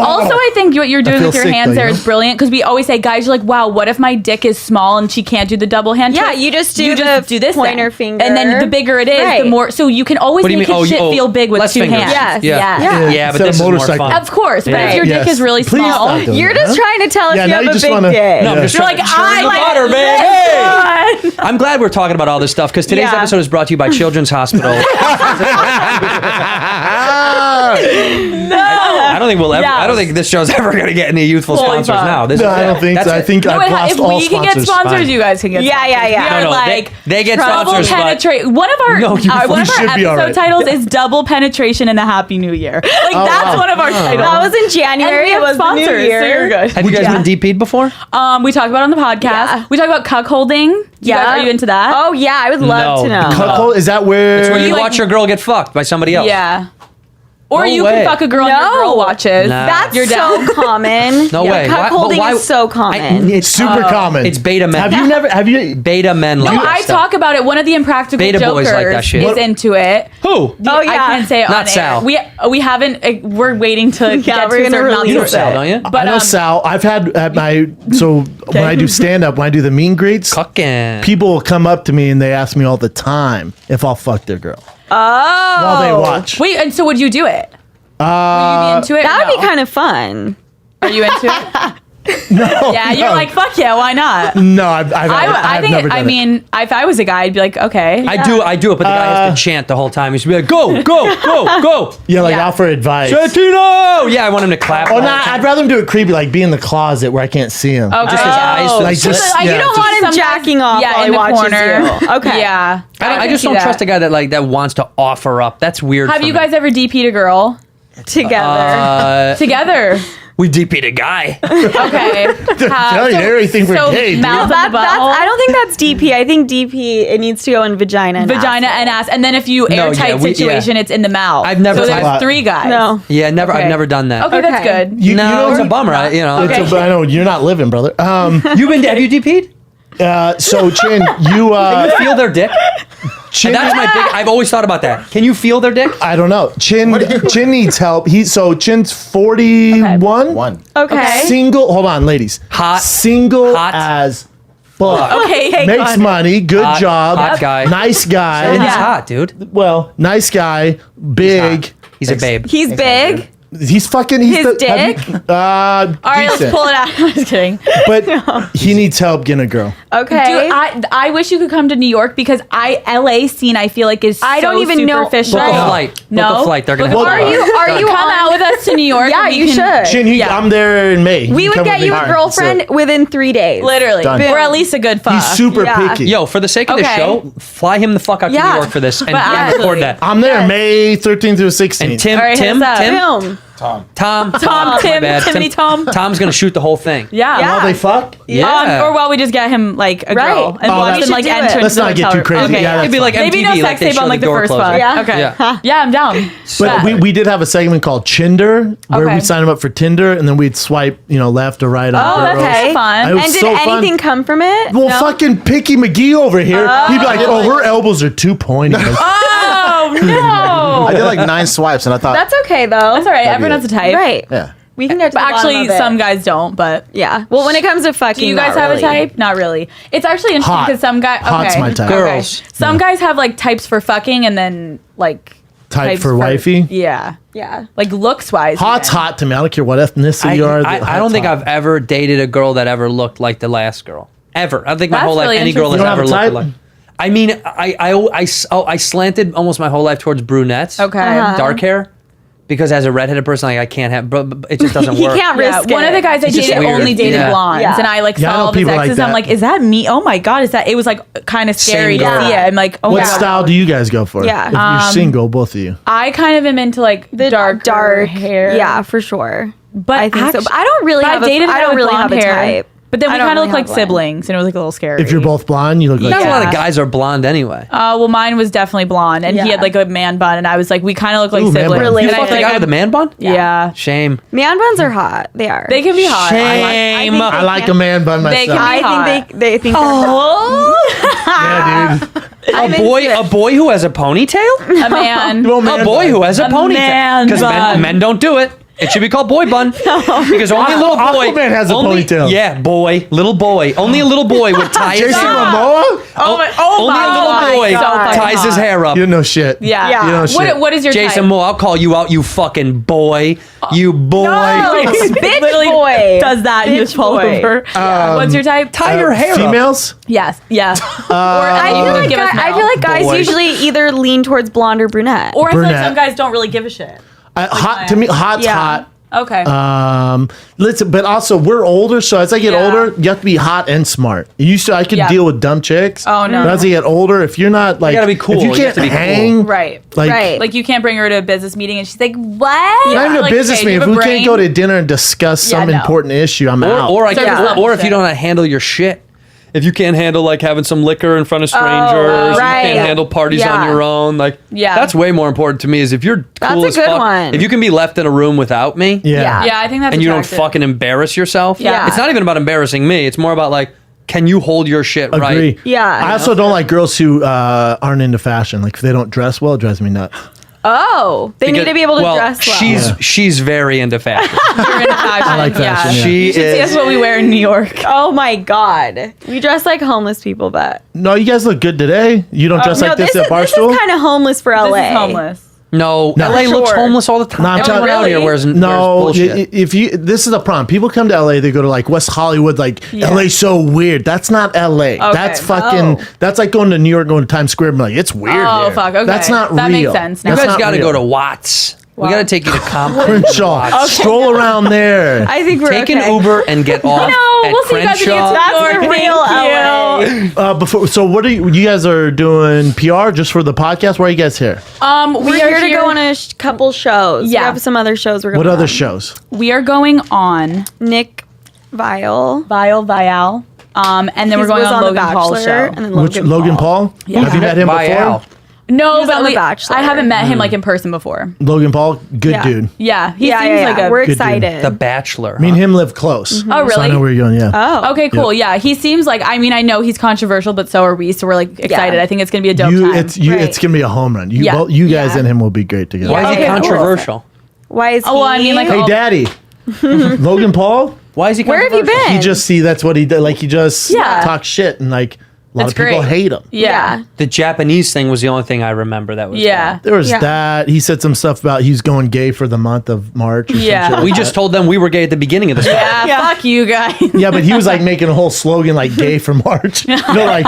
Also, I think what you're doing feel with your sick, hands though, there you is know? brilliant because we always say, guys, you're like, wow, what if my dick is small and she can't do the double hand Yeah, twist? you just do the this pointer thing. finger. And then the bigger it is, Right. the more. So you can always What do you make mean? his shit feel big with less two fingers. hands. Yes. Yeah. Yeah. Yeah, but Instead of this is more motorcycle. fun. Of course, but if your Yes. dick is really Please small, stop doing You're that. just trying to tell us Yeah, you now have you a just big wanna- dick. No, I'm just you're trying like, to churn I the like butter, man. Hey! this one. I'm glad we're talking about all this stuff because today's Yeah. episode is brought to you by Children's Hospital. I don't think we'll ever. I don't think this show's ever going to get any youthful Holy sponsors fuck. now. This No, is I it. don't think That's so. I it. think No, I've lost if all we can get sponsors. sponsors, Fine. you guys can get Yeah, sponsors. yeah, yeah. We No, are no, like they get double sponsors, but penetrate. One of our No, you- one we of our should be all episode right. titles is double penetration and a happy new year. Like that's wow. one of our titles. That was in and January. we It have was sponsors, the new year. so you're good. have you guys been DP'd before? We talk about it on the podcast. Yeah. We talk about cuck holding. Are you into that? Oh yeah, I would love No. to know. Cuckold, is that where? It's where you like- watch your girl get fucked by somebody else. yeah. Or No you way. can fuck a girl and your No. girl watches. Nah. That's You're down. so common. No way. Why- Cuckolding but why- is so common. It's Super common. It's beta men. Have you never? Have you? Beta men like No, that I stuff. talk about it. One of the Impractical Beta boys Jokers like that shit. is What- into it. Who? Oh, I yeah. can't say it Not on air. Sal. We haven't. We're waiting to get we're to gonna certain release You know amounts. Sal, don't you? But, I know Sal. I've had at my when I do stand up, when I do the mean greets, Cucking. people will come up to me and they ask me all the time if I'll fuck their girl while they watch. Wait, and so would you do it? Would you be into it? That would be kind of fun. Are you into it? No, Yeah, you're no. like fuck yeah, why not? No, I've I think. never done I it. mean, if I was a guy, I'd be like, okay. I do it, but the guy has to chant the whole time. He should be like, go, go, go, go. Yeah, like Yeah. offer advice. Santino! Yeah, I want him to clap. Oh, all no, the time. I'd rather him do it creepy, like be in the closet where I can't see him. Okay. Just his eyes. Like, Just, just- You yeah, don't just- want him Sometimes- jacking off yeah, while in he the watches corner. you. Okay. Yeah. I can just see don't that. trust a guy that wants to offer up. That's weird. Have for you me. guys ever DP'd a girl Together. together? We DP'd a guy. Okay. Tell you everything for gay, dude. mouth That, in the that's, butthole. I don't think that's DP. I think DP, it needs to go in vagina. And Vagina and ass, and then if you No, airtight yeah, we- situation, it's in the mouth. I've never- So there's I've- 3 guys. No. Yeah, never. Okay. I've never done that. Okay, that's Okay. good. You No, know, it's a bummer. I Okay. I know you're not living, brother. You've been. Have you DP'd? So Chin, you Can you feel their dick? Chin, That's my big. I've always thought about that. Can you feel their dick? I don't know. Chin needs help. Chin's 41. One. Okay. Single. Hold on, ladies. Hot. Single Hot. as fuck. Okay. Makes money. Good Hot- job. hot guy. Nice guy. He's Yeah. hot, dude. Well, nice guy. Big. He's a babe. He's big. He's fucking. He's His the, dick? All right, let's decent. pull it out. I'm just kidding. But he needs help getting a girl. Okay. Dude, I wish you could come to New York because LA scene I feel like is I don't so even know- superficial. Book a Right. flight. No. Book a flight. They're gonna. Well, have are you Come on- out with us to New York. Yeah, and we you can- should. Chin, Yeah. I'm there in May. We You would come get with you me. a girlfriend within 3 days. Literally, Done. or at least a good fuck. He's super Yeah. picky. Yo, for the sake of the Okay. show, fly him the fuck out to Yeah. New York for this and But record actually- that. I'm there May 13th through 16th. And Tim, All right, Tim, hit us up. Film. Tom. Tom, my Tim, bad. Timothy, Tom. Tom's gonna shoot the whole thing. Yeah. Yeah. While they fuck? Yeah. Or while we just get him like a Right. girl and Oh, watch we him should like do it. enter. Let's into not the get too hotel. crazy. Okay. Yeah, It'd be like Maybe MTV, no like sex they tape show on like the door first closers. fuck. Yeah. Okay. Yeah. Yeah, I'm down. But Bet. we did have a segment called Chinder where Okay. we'd sign them up for Tinder and then we'd swipe, left or right on Oh, girls. that's Okay. fun. It was And did so fun. anything come from it? Well, fucking Picky McGee over here. He'd be like, "Oh, her elbows are too pointy." Oh no. I did like 9 swipes and I thought, That's okay though. That's all right. That'd be Everyone has a it. type. Right. yeah. We can get to But the bottom actually, of it. some guys don't. But Yeah. Well, when it comes to fucking, do you guys not have really. a type? Not really. It's actually interesting Hot. because some guys. Hot's Okay. my type. Okay. Girls. Some guys have like types for fucking and then like Type types for wifey? Yeah. Yeah. Like looks wise. Hot's hot to me. I don't care what ethnicity you are. I don't think I've ever dated a girl that ever looked like the last girl. Ever. I don't think my That's whole life really any girl has interesting. ever You don't have looked a like. I mean, I slanted almost my whole life towards brunettes. Okay. Uh-huh. Dark hair. because as a redheaded person, like I can't have, but it just doesn't He work. can't risk One it. of the guys I It's just dated weird. only dated Yeah. blondes, Yeah. and I like Yeah, I saw know all of his people like exes. I'm that. like, is that me? Oh my god, is that? It was like kind of scary to girl. see it. I'm like, oh What my god. style do you guys go for? Yeah. If you're single, both of you. I kind of am into like The dark hair. Yeah, for sure. but I think so. actually- But I don't really but have I've dated a I guy don't with really have blonde a hair. type. But then we I don't kind of really look like have one. siblings, and it was like a little scary. If you're both blonde, you look like Not a lot of Yeah. guys are blonde anyway. well, mine was definitely blonde, and he Yeah. had like a man bun, and I was like, we kind of look like Ooh, man siblings. bun. Really? You And I fucked feel the like guy with the man bun? Yeah, Shame. Man buns are hot. They are. they can be hot. Shame. I like a man bun They myself. can be I think they think. Yeah, dude. A boy who has a ponytail? A man. Well, man A boy bun. who has a ponytail. man Because bun. men don't do it. It should be called boy bun. Because only a little boy. Aquaman has a ponytail. Yeah, boy. Little boy. Only a little boy would tie his Jason hair up. Momoa? Only a little boy So fucking ties his hot. hair up. You know shit. Yeah. Yeah. You know shit. What is your Jason type? Moore, I'll call you out, you fucking boy. You boy. Bitch Literally boy. does that and you just fall boy. over. What's your type? Tie your hair up. Females? Yes. Yeah. I feel like give us I no. feel like guys Boy. usually either lean towards blonde or brunette. Or I feel like Brunette. some guys don't really give a shit. Hot to me. Hot's Yeah. hot. Okay. Listen, but also we're older, so as I get Yeah. older, you have to be hot and smart. I could Yeah. deal with dumb chicks. Oh, no. But as I get older, if you're not like, gotta be cool. if you You can't have to be cool. hang, right. like, Right. Like you can't bring her to a business meeting and she's like, what? not even a Like, business okay, meeting. do If you we have a can't go brain? to dinner and discuss some no. important issue, I'm out. Or Service level if you shit. don't know how to handle your shit. If you can't handle like having some liquor in front of strangers, right. you can't handle parties Yeah. on your own. Like, Yeah. that's way more important to me. Is if you're That's cool a as good fuck. one. If you can be left in a room without me, yeah. Yeah, I think that's and you don't attractive. fucking embarrass yourself. Yeah. It's not even about embarrassing me. It's more about like, can you hold your shit Agree. right? Yeah. I also don't like girls who aren't into fashion. Like if they don't dress well, it drives me nuts. Oh, they need to be able to dress well. She's very into fashion. You're into fashion. I like fashion, yeah. She You should see us is. what we wear in New York. Oh my god, we dress like homeless people, but No, you guys look good today. You don't dress no, like this at This Barstool? is kind of homeless for LA. This is homeless. No, No. LA looks Sure. homeless all the time. No, I'm Everyone telling- out here Really? wears No, bullshit. if you this is a problem. People come to LA, they go to like West Hollywood, like LA's so weird. That's not LA. That's fucking. Oh. That's like going to New York, going to Times Square, and be like it's weird. Oh, here. fuck, okay. That's not That real. makes sense now. You That's guys not got to real. go to Watts. We got to take you to Compton. Crenshaw. Stroll around there. I think we're Take okay. an Uber and get off No, at we'll see you guys when you Crenshaw. get to That's New the York. real Thank LA. Before, so what are you guys are doing PR just for the podcast? Why are you guys here? We We're are here to go on a couple shows. Yeah. We have some other shows we're going What on. other shows? We are going on Nick Vial. Vial. And then we're He going was on The Logan Paul's Bachelor, show. And then Which Logan Paul? Yeah. Have you met him Vial. before? No, was but on The Bachelor. I haven't met him like in person before. Logan Paul, good Yeah. dude. Yeah, he Yeah, seems like a. we're good dude. excited. The Bachelor. Me and him live close. Oh, really? So I know where you're going. Yeah. Oh. Okay, cool. Yeah, he seems like. I mean, I know he's controversial, but so are we. So we're like excited. Yeah. I think it's gonna be a dope You, time. Right. it's gonna be a home run. You, Yeah. both, you guys Yeah. and him will be great together. Why is Okay, he cool. controversial? Why is he? Oh, well, I mean, like, Hey, Oh. Daddy, Logan Paul. Why is he Where have you controversial? been? He just see that's what he did. Like he just Yeah. talks shit and like a lot That's of people great. hate him. yeah. The Japanese thing was the only thing I remember that was Yeah. There was Yeah. that. He said some stuff about he's going gay for the month of March. Or some Yeah. shit like We that. just told them we were gay at the beginning of this. Fuck you guys. Yeah, but he was like making a whole slogan like "gay for March." Like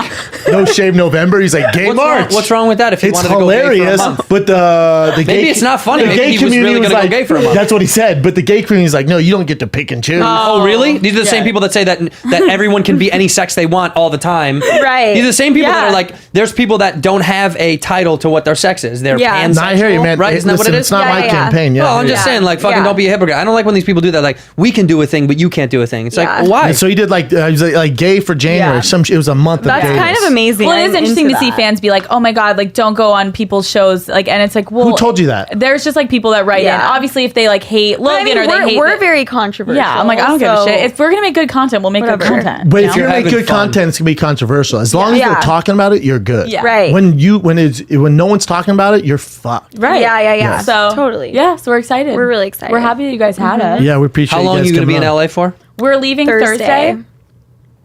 no shave November. He's like gay March. What's wrong with that? If he It's wanted to go gay for a hilarious, month? but the Maybe gay, it's not funny. the Maybe gay he was really community gonna go like, gay for a month. That's what he said. But the gay community is like, no, you don't get to pick and choose. Oh, really? These are the same Yeah. people that say that everyone can be any sex they want all the time. Right. These are the same people that Yeah. are like, there's people that don't have a title to what their sex is. They're Yeah. pansexual. Nah, I hear you, man. Right? Hey, Isn't that what listen, it is? It's not Yeah, my yeah. campaign. Yeah. Well, I'm yeah. just saying, like, fucking Yeah. don't be a hypocrite. I don't like when these people do that. Like, we can do a thing, but you can't do a thing. It's Yeah. like, why? And so he did like he was like gay for January. Yeah. It was a month That's of gayness. kind of amazing. Well, it is I'm interesting into to see that. fans be like, "Oh my god, like don't go on people's shows." Like, and it's like, well, Who told you that? There's just like people that write Yeah. in. Obviously, if they like hate But I Logan mean, or they hate, we're very controversial. yeah. I'm like, I don't give a so- shit. If we're gonna make good content, we'll make good Whatever. content. But you if know? you're gonna make having good fun. content, it's gonna be controversial. As long as Yeah. they're talking about it, you're good. Yeah. Right. When no one's talking about it, you're fucked. right, Yeah. So Totally. yeah. So we're excited. We're really excited. We're happy that you guys had us. Yeah, we appreciate. How long are guys you going to be in coming on. LA for? We're leaving Thursday.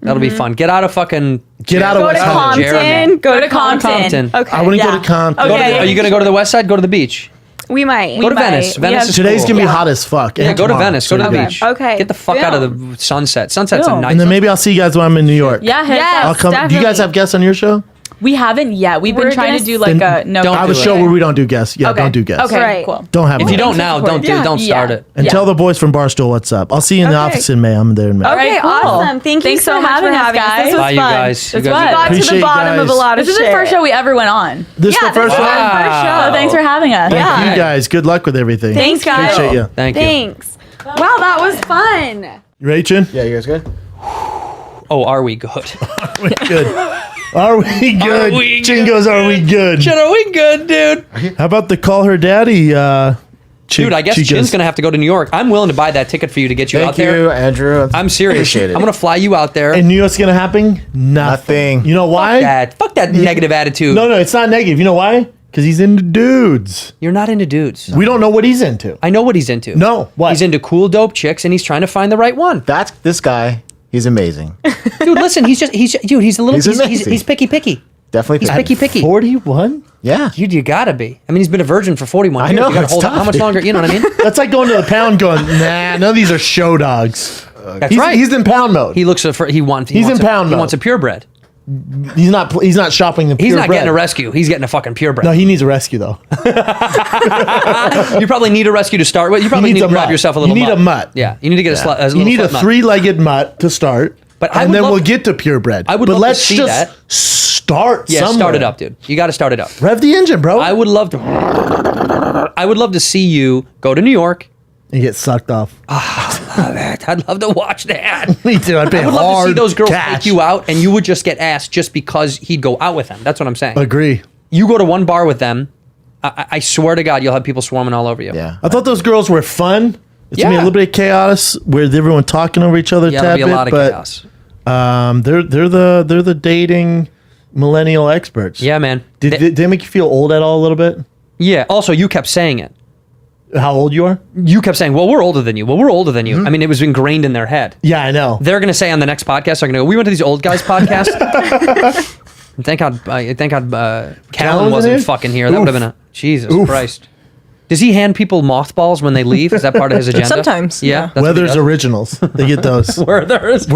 That'll be fun. Get out of fucking. Get out of Go West to Hollywood. Compton. Go to Compton. Okay. I want to Yeah. go to Compton. Okay. Go to the- are you going to go to the west side? Go to the beach. We might. Go to might. Venice. We Venice have- is Today's cool. gonna be Yeah. hot as fuck. Yeah, and go to tomorrow. Venice. Go to the Okay. beach. Okay. Get the fuck out of the sunset. Sunset's a Boom. nice. And then maybe I'll see you guys when I'm in New York. Yeah. hit us Yes. up. I'll come. Do you guys definitely. have guests on your show? We haven't yet. We've been We're trying gonna to do like a no. Don't I have do a it. show where we don't do guests. Yeah, Okay. don't do guests. Okay, Right. cool. Don't have If one. you don't now, don't start it. And tell the boys from Barstool what's up. I'll see you in the Okay. office in May. I'm there in May. All right, Okay, cool. awesome. Thank you Thanks so for much having for us, having us. guys. This was Bye, you fun. guys. You That's guys fun. are We got to Appreciate the you bottom of a guys. lot of This shit. is the first show we ever went on. This is the first one. So thanks for having us. Thank you guys. Good luck with everything. Thanks, guys. Appreciate you. Thank you. Thanks. Wow, that was fun. You ready, Chin? Yeah, you guys good? Oh, are we good? Good. Are we good? we Chin good? goes, are we good? Chin, are we good, dude? How about the call her daddy? Dude, I guess Chin's going to have to go to New York. I'm willing to buy that ticket for you to get you out Thank you, there. Andrew. I'm serious. Appreciate it. I'm going to fly you out there. And you know what's gonna happen? Nothing. You know why? Fuck that negative attitude. No, it's not negative. You know why? Because he's into dudes. You're not into dudes. We don't know what he's into. I know what he's into. No, what? He's into cool, dope chicks, and he's trying to find the right one. That's this guy. He's amazing. Dude, listen, he's a little, He's amazing. he's picky. Definitely. He's picky. 41? Yeah. Dude, you gotta be. I mean, he's been a virgin for 41 I years. know, You gotta it's hold on. tough, How much dude. longer? You know what I mean? That's like going to the pound going, nah, none of these are show dogs. That's right. He's in pound mode. He looks for. He wants. He's in pound He mode. wants a purebred. He's not shopping the He's purebred. not getting a rescue. He's getting a fucking purebred. No, he needs a rescue though. You probably need a rescue to start with. You probably need needs to a grab mutt. yourself a little. You need a mutt. Yeah, you need to get a You little need a foot mutt. three-legged mutt to start. But I and would then love we'll to- get to purebred. I would but love to let's see just that. start Yeah, somewhere. start it up, dude. You got to start it up. Rev the engine, bro. I would love to. I would love to see you go to New York. and get sucked off. I'd love to watch that. Me too. I'd pay I would love to hard see those girls cash. take you out, and you would just get asked just because he'd go out with them. That's what I'm saying. Agree. You go to one bar with them, I swear to God, you'll have people swarming all over you. Yeah. I thought those girls were fun. It's gonna be a Yeah. little bit of chaos where everyone talking over each other. Yeah, a there'll tad be a bit, lot of but, chaos. They're the dating millennial experts. Yeah, man. Did they make you feel old at all a little bit? Yeah. Also, you kept saying it. How old you are? You kept saying, "Well, we're older than you. Well, we're older than you." Mm-hmm. I mean, it was ingrained in their head. Yeah, I know. They're going to say on the next podcast, they're going to go, "We went to these old guys podcast." Thank God, Callan was wasn't in it? fucking here. That would have been a Jesus Oof. Christ. Does he hand people mothballs when they leave? Is that part of his agenda? Sometimes, Yeah. yeah. that's what he Weather's does. originals. They get those. Werther's.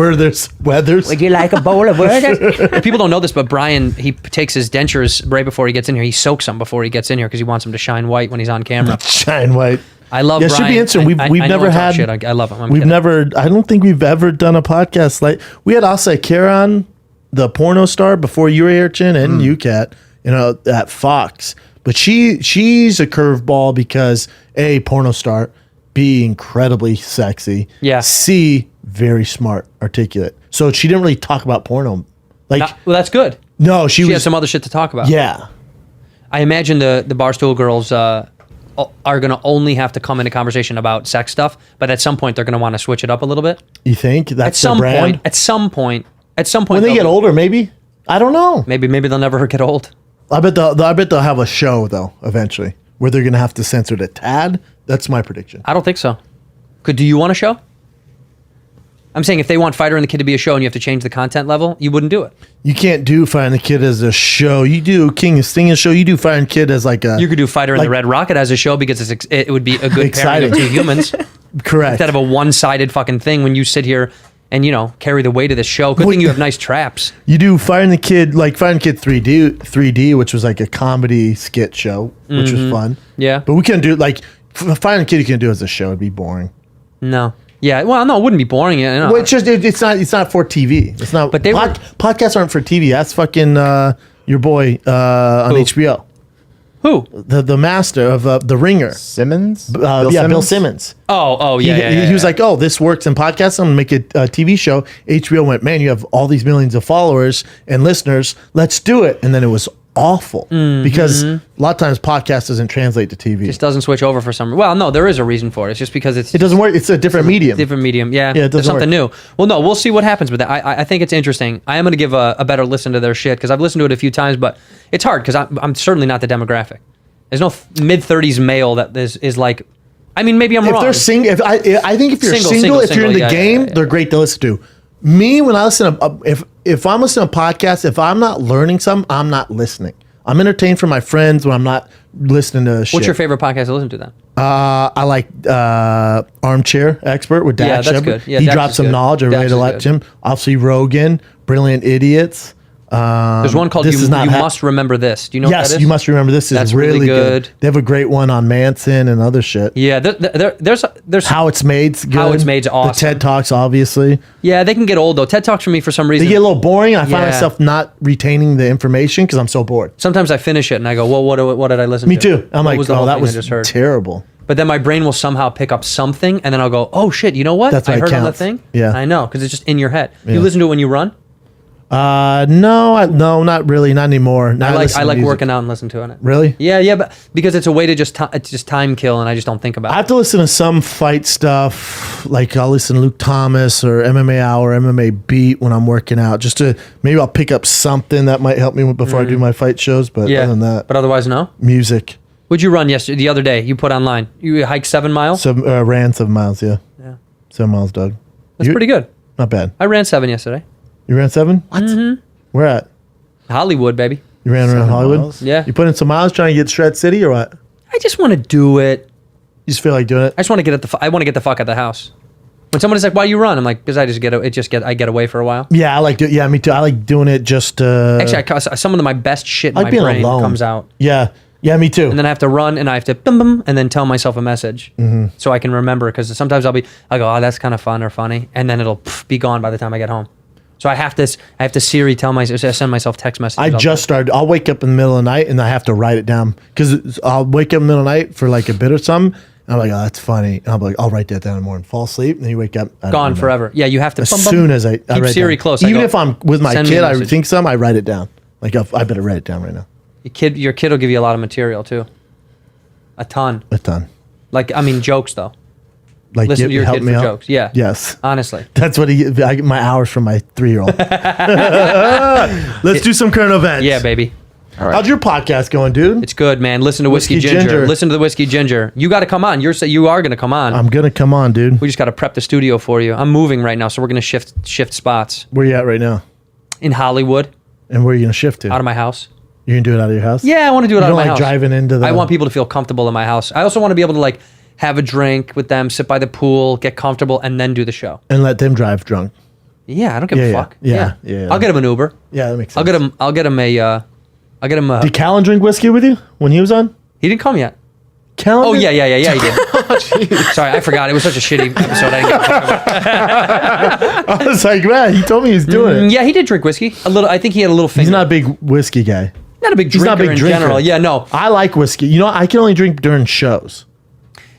Weathers. Would you like a bowl of Werther's? People don't know this, but Brian, he takes his dentures right before he gets in here. He soaks them before he gets in here because he wants them to shine white when he's on camera. Shine white. I love Yeah, it Brian. should be interesting. We've I know never I talk had. shit. I love him. I'm we've kidding. never. I don't think we've ever done a podcast like we had Asa Karan, the porno star, before you were here, Chin, and you, Kat, at Fox. But she's a curveball because A, porno star, B, incredibly sexy, Yeah. C, very smart, articulate. So she didn't really talk about porno. Like Well, that's good. no, she She was has some other shit to talk about. yeah. I imagine the Barstool girls are going to only have to come into conversation about sex stuff, but at some point they're going to want to switch it up a little bit. You think that's At some the brand? point, at some point, When they get older, maybe. I don't know. maybe they'll never get old. I bet they'll have a show though eventually where they're gonna have to censor it a tad. That's my prediction. I don't think so. Do you want a show? I'm saying if they want Fighter and the Kid to be a show and you have to change the content level, you wouldn't do it. You can't do Fire and the Kid as a show. You do King of Sting as a show. You do Fire and Kid as like a. You could do Fighter and like- the Red Rocket as a show because it would be a good pairing Exciting. of two humans correct. instead of a one-sided fucking thing when you sit here and carry the weight of the show. Good Wait. thing you have nice traps. You do Fire and the Kid like Fire and the Kid 3D, which was like a comedy skit show, which was fun. Yeah. But we couldn't do like Fire and the Kid. You can't do as a show. It'd be boring. No. Yeah. Well, no, it wouldn't be boring. Well, it's just it's not for TV. It's not. But they were- podcasts aren't for TV. That's fucking your boy on Who? HBO. Who? The master of The Ringer. Simmons? Bill Simmons. Oh, yeah. He was like, "Oh, this works in podcasts. I'm gonna make it a TV show." HBO went, "Man, you have all these millions of followers and listeners. Let's do it." And then it was awful because a lot of times podcast doesn't translate to TV. Just doesn't switch over for some. Well, no, there is a reason for it. It's just because it's It doesn't work. It's a different medium. different medium. Yeah, Yeah, it there's doesn't something new. Well, no, we'll see what happens with that. I think it's interesting. I am going to give a better listen to their shit because I've listened to it a few times, but it's hard because I'm certainly not the demographic. There's no mid-30s male that is like. I mean, maybe I'm If wrong. they're single, I think if you're single, if you're in the yeah, game, yeah. they're great to listen to. Me, when I listen to if I'm listening to podcasts, if I'm not learning something, I'm not listening. I'm entertained for my friends when I'm not listening to shit. What's your favorite podcast to listen to then? I like Armchair Expert with Dak Yeah, that's Shepard. good. Yeah, he Dax dropped is some good. knowledge. I Dax read is a lot. good. Jim, obviously Rogan, Brilliant Idiots. There's one called This You Is Not Must Remember This. Do you know what that Yes, is? You Must Remember This is That's really, really good. good. They have a great one on Manson and other shit. Yeah, there's How It's Made's good. How It's Made's awesome. The TED Talks, obviously. Yeah, they can get old though. TED Talks for me for some reason. They get a little boring. I find Yeah. myself not retaining the information because I'm so bored. Sometimes I finish it and I go, well, what did I listen to? Me too. I'm What like, was the oh, whole that thing I was just heard? terrible. But then my brain will somehow pick up something, and then I'll go, "Oh shit! You know what? That's why I it heard on the counts. thing." Yeah. I know because it's just in your head. Yeah. You listen to it when you run. No, not really, not anymore. Now I like working out and listening to it. Really? Yeah, but because it's a way to it's just time kill, and I just don't think about I it. have to listen to some fight stuff. Like I'll listen to Luke Thomas or MMA Hour, MMA Beat when I'm working out. Just to maybe I'll pick up something that might help me before I do my fight shows. But Yeah, other than that, but otherwise, no. music. What'd you run the other day? You put online. You hiked 7 miles. So ran 7 miles. Yeah, Yeah, 7 miles, Doug. that's You- pretty good. Not bad. I ran 7 yesterday. You ran 7? What? Mm-hmm. Where at? Hollywood, baby. You ran around 7 Hollywood? miles? Yeah. You put in some miles trying to get Shred City or what? I just want to do it. You just feel like doing it? I just want to get I want to get the fuck out of the house. When somebody's like, "Why you run?" I'm like, "Because I get away for a while." Yeah, I like do. Yeah, me too. I like doing it just. Actually, some of my best shit in I like my being brain alone. comes out. Yeah, me too. And then I have to run and I have to bum, bum, and then tell myself a message so I can remember, because sometimes I go, oh, that's kind of fun or funny, and then it'll be gone by the time I get home. So I have to Siri send myself text messages. I just started. I'll wake up in the middle of the night and I have to write it down because I'll wake up in the middle of the night for like a bit or something. And I'm like, oh, that's funny. And I'm like, I'll write that down in the morning. Fall asleep, and then you wake up. I don't gone remember. forever. Yeah, you have to. As bum, bum, soon as I keep write Siri down. close. I Even go, if I'm with my "Send me kid, a I message." think something, I write it down. Like I better write it down right now. Your kid will give you a lot of material too. A ton. A ton. Like, I mean, jokes though. Like Listen to your help kid me for out. jokes. Yeah. Yes. Honestly. That's what I get my hours from my 3-year-old. Let's do some current events. Yeah, baby. How's your podcast going, dude? It's good, man. Listen to Whiskey Whiskey Ginger. Ginger. Listen to the Whiskey Ginger. You got to come on. You are going to come on. I'm gonna come on, dude. We just got to prep the studio for you. I'm moving right now, so we're going to shift spots Where you at right now? in Hollywood, And where are you gonna shift to? out of my house. You're gonna do it out of your house? Yeah, I want to do it You out of don't my like house. driving into the. I want people to feel comfortable in my house. I also want to be able to like have a drink with them, sit by the pool, get comfortable, and then do the show. and let them drive drunk. Yeah, I don't give Yeah, a yeah. fuck. Yeah. I'll get him an Uber. Yeah, that makes sense. I'll get him a. Did Callan drink whiskey with you when he was on? He didn't come yet. Callan? Oh did? yeah, he did. Sorry, I forgot. It was such a shitty episode. I didn't get to talk about. I was like, man, he told me he was doing it. Yeah, he did drink whiskey. A little. I think he had a little finger. He's not a big whiskey guy. Not a big He's drinker not a big in drinker. general. Yeah, no. I like whiskey. You know, I can only drink during shows.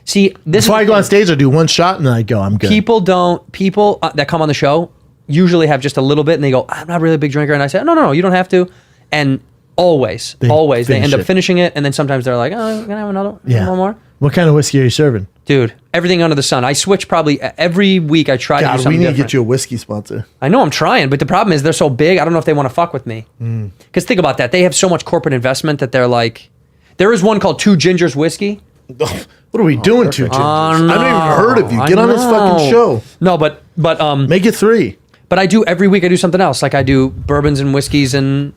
See, this Before is I the go on thing. stage, I do one shot and then I go, I'm good. People that come on the show usually have just a little bit, and they go, I'm not really a big drinker, and I say, no, you don't have to. And always they finish end up it. finishing it, and then sometimes they're like, oh, can I have another Yeah. one more? What kind of whiskey are you serving? Dude, everything under the sun. I switch probably every week. I try to do God, we something need to different. get you a whiskey sponsor. I know I'm trying, but the problem is they're so big. I don't know if they want to fuck with me. Mm. Because think about that. They have so much corporate investment that they're like, there is one called Two Gingers Whiskey. What are we doing, two gingers? I no. haven't even heard of you. I Get on this fucking know. show. No, but Make it 3. But I do every week. I do something else. Like I do bourbons and whiskeys and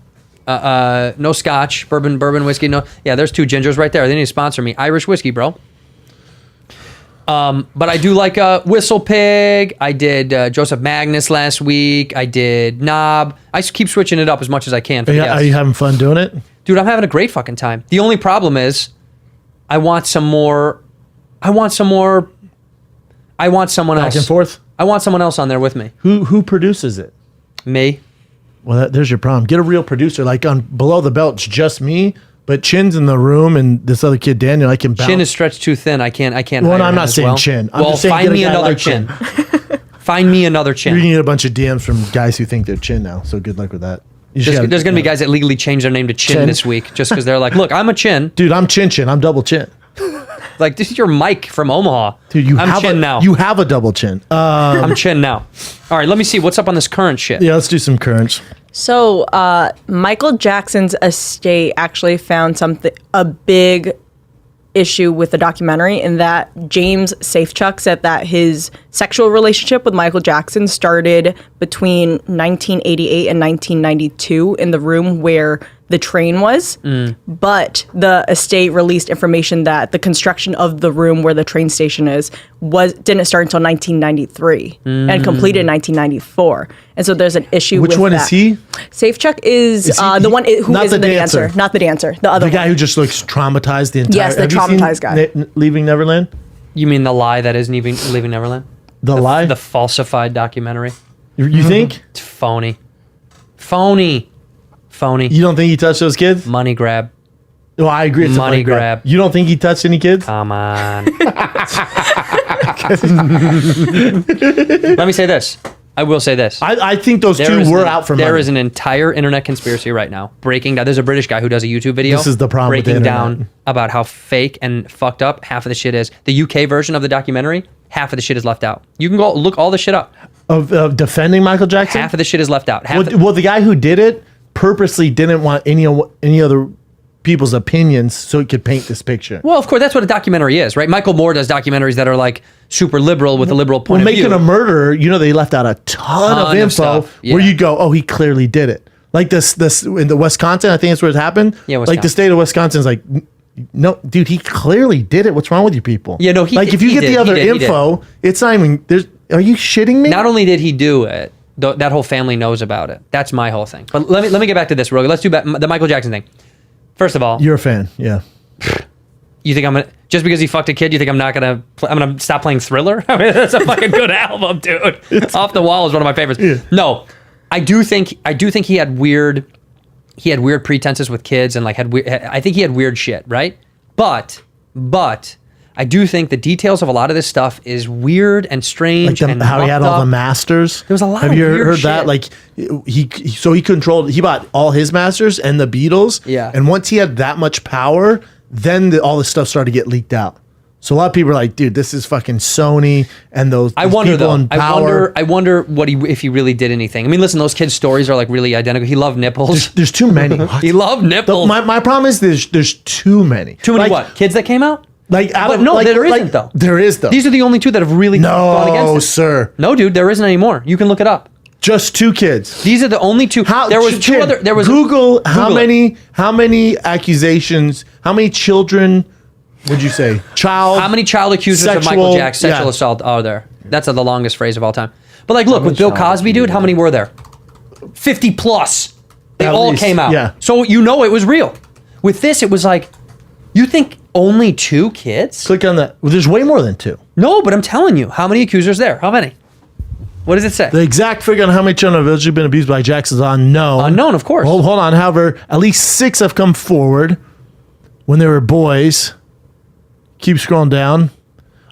no scotch, bourbon, whiskey. No, yeah. There's Two Gingers right there. They need to sponsor me. Irish whiskey, bro. But I do like Whistle Pig. I did Joseph Magnus last week. I did Knob. I keep switching it up as much as I can. For the Are guests. you having fun doing it? Dude, I'm having a great fucking time. The only problem is, I want some more. I want someone else. Back and forth? I want someone else on there with me. Who produces it? Me. Well, there's your problem. Get a real producer. Like on Below the Belt, it's just me, but Chin's in the room and this other kid, Daniel, I can bounce. Chin is stretched too thin. I can't. Well, hire no, I'm him not as saying well. Chin. I'm well, just saying find get a me guy another like Chin. Chin. Find me another You're Chin. going to get a bunch of DMs from guys who think they're Chin now, so good luck with that. You just There's gotta- going to be guys that legally change their name to Chin, Chin. this week just because they're like, look, I'm a Chin. Dude, I'm Chin. I'm double chin. Like, this is your Mike from Omaha. Dude, I'm have Chin a, now. You have a double chin. I'm Chin now. All right, let me see. What's up on this current shit? Yeah, let's do some currents. So, Michael Jackson's estate actually found a big issue with the documentary, in that James Safechuck said that his sexual relationship with Michael Jackson started between 1988 and 1992 in the room where the train was, but the estate released information that the construction of the room where the train station didn't start until 1993 and completed in 1994. And so there's an issue with Which one that. is he? Safechuck is, he- the one who not isn't the the dancer. dancer. Not the dancer. The other The guy one. who just looks traumatized the entire. Yes, the Have you seen traumatized guy. Leaving Neverland. You mean the lie that isn't even Leaving Neverland? The lie. The falsified documentary? You think? It's phony. Phony. You don't think he touched those kids? Money grab. Well, I agree. It's a Money grab. You don't think he touched any kids? Come on. Let me say this. I will say this. I think those There two is were an- out for There money. is an entire internet conspiracy right now breaking down. There's a British guy who does a YouTube video. This is the problem with the breaking internet. down about how fake and fucked up half of the shit is. The UK version of the documentary, half of the shit is left out. You can go look all the shit up. of defending Michael Jackson. Half of the shit is left out. Half Well, the guy who did it purposely didn't want any other people's opinions, so he could paint this picture. well, of course, that's what a documentary is, right? Michael Moore does documentaries that are like super liberal with a liberal point of Making view. a murderer, they left out a ton of Ton of info stuff, where yeah. you go, oh, he clearly did it. Like this in the Wisconsin, I think that's where it happened. Yeah, like the Wisconsin. state of Wisconsin's like, no, dude, he clearly did it. What's wrong with you people? Yeah, no, he like did- if you he get did, the other he did, he did. info, it's not even there's. Are you shitting me? Not only did he do it, that whole family knows about it. That's my whole thing. But let me get back to this, Rogan. Let's do the Michael Jackson thing. First of all, You're a fan, yeah. you think I'm gonna just because he fucked a kid? You think I'm gonna stop playing Thriller? I mean, that's a fucking good album, dude. Off the Wall is one of my favorites. Yeah. No, I do think he had weird pretenses with kids and like I think he had weird shit, right? But I do think the details of a lot of this stuff is weird and strange. Like and how he had mucked all the up. masters. There was a lot Have of you weird heard that? shit. Like he bought all his masters and the Beatles. Yeah. And once he had that much power, then all this stuff started to get leaked out. So a lot of people are like, dude, this is fucking Sony and those I these wonder people though. in power. I wonder if he really did anything. I mean, listen, those kids' stories are like really identical. He loved nipples. There's too many. What? He loved nipples. My problem is there's too many. Too many Like- what? Kids that came out? Like I But don't no, like, there like, isn't, though. There is though. These are the only two that have really gone against no, it. sir. No, dude, there isn't anymore. You can look it up. Just two kids. These are the only two. There was two Chin, other. There was Google how Google it. many accusations, how many children would you say? How many child accusers of Michael sexual- Jackson sexual yeah. assault are there? That's the longest phrase of all time. But like, look, with Bill Cosby, dude, how many were there? 50 plus. They At all least, came out. yeah. So it was real. With this, it was like, you think only 2 kids? Click on that. Well, there's way more than 2. No, but I'm telling you, how many accusers there? How many? What does it say? The exact figure on how many children have allegedly been abused by Jackson is unknown. Unknown, of course. Hold on. However, at least 6 have come forward when they were boys. Keep scrolling down.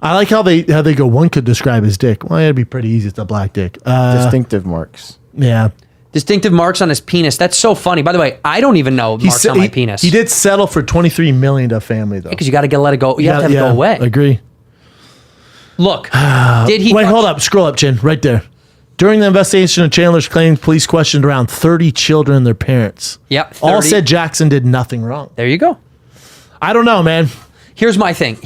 I like how they go. One could describe his dick. Well, it'd be pretty easy. It's a black dick. Distinctive marks. Yeah. Distinctive marks on his penis. That's so funny. By the way, I don't even know marks on my penis. He did settle for $23 million to family though. Because you got to let it go. You have to have it go away. Agree. Look, did he? Wait, hold up. Scroll up, Chin. Right there. During the investigation of Chandler's claims, police questioned around 30 children and their parents. Yep, All 30. said Jackson did nothing wrong. There you go. I don't know, man. Here's my thing.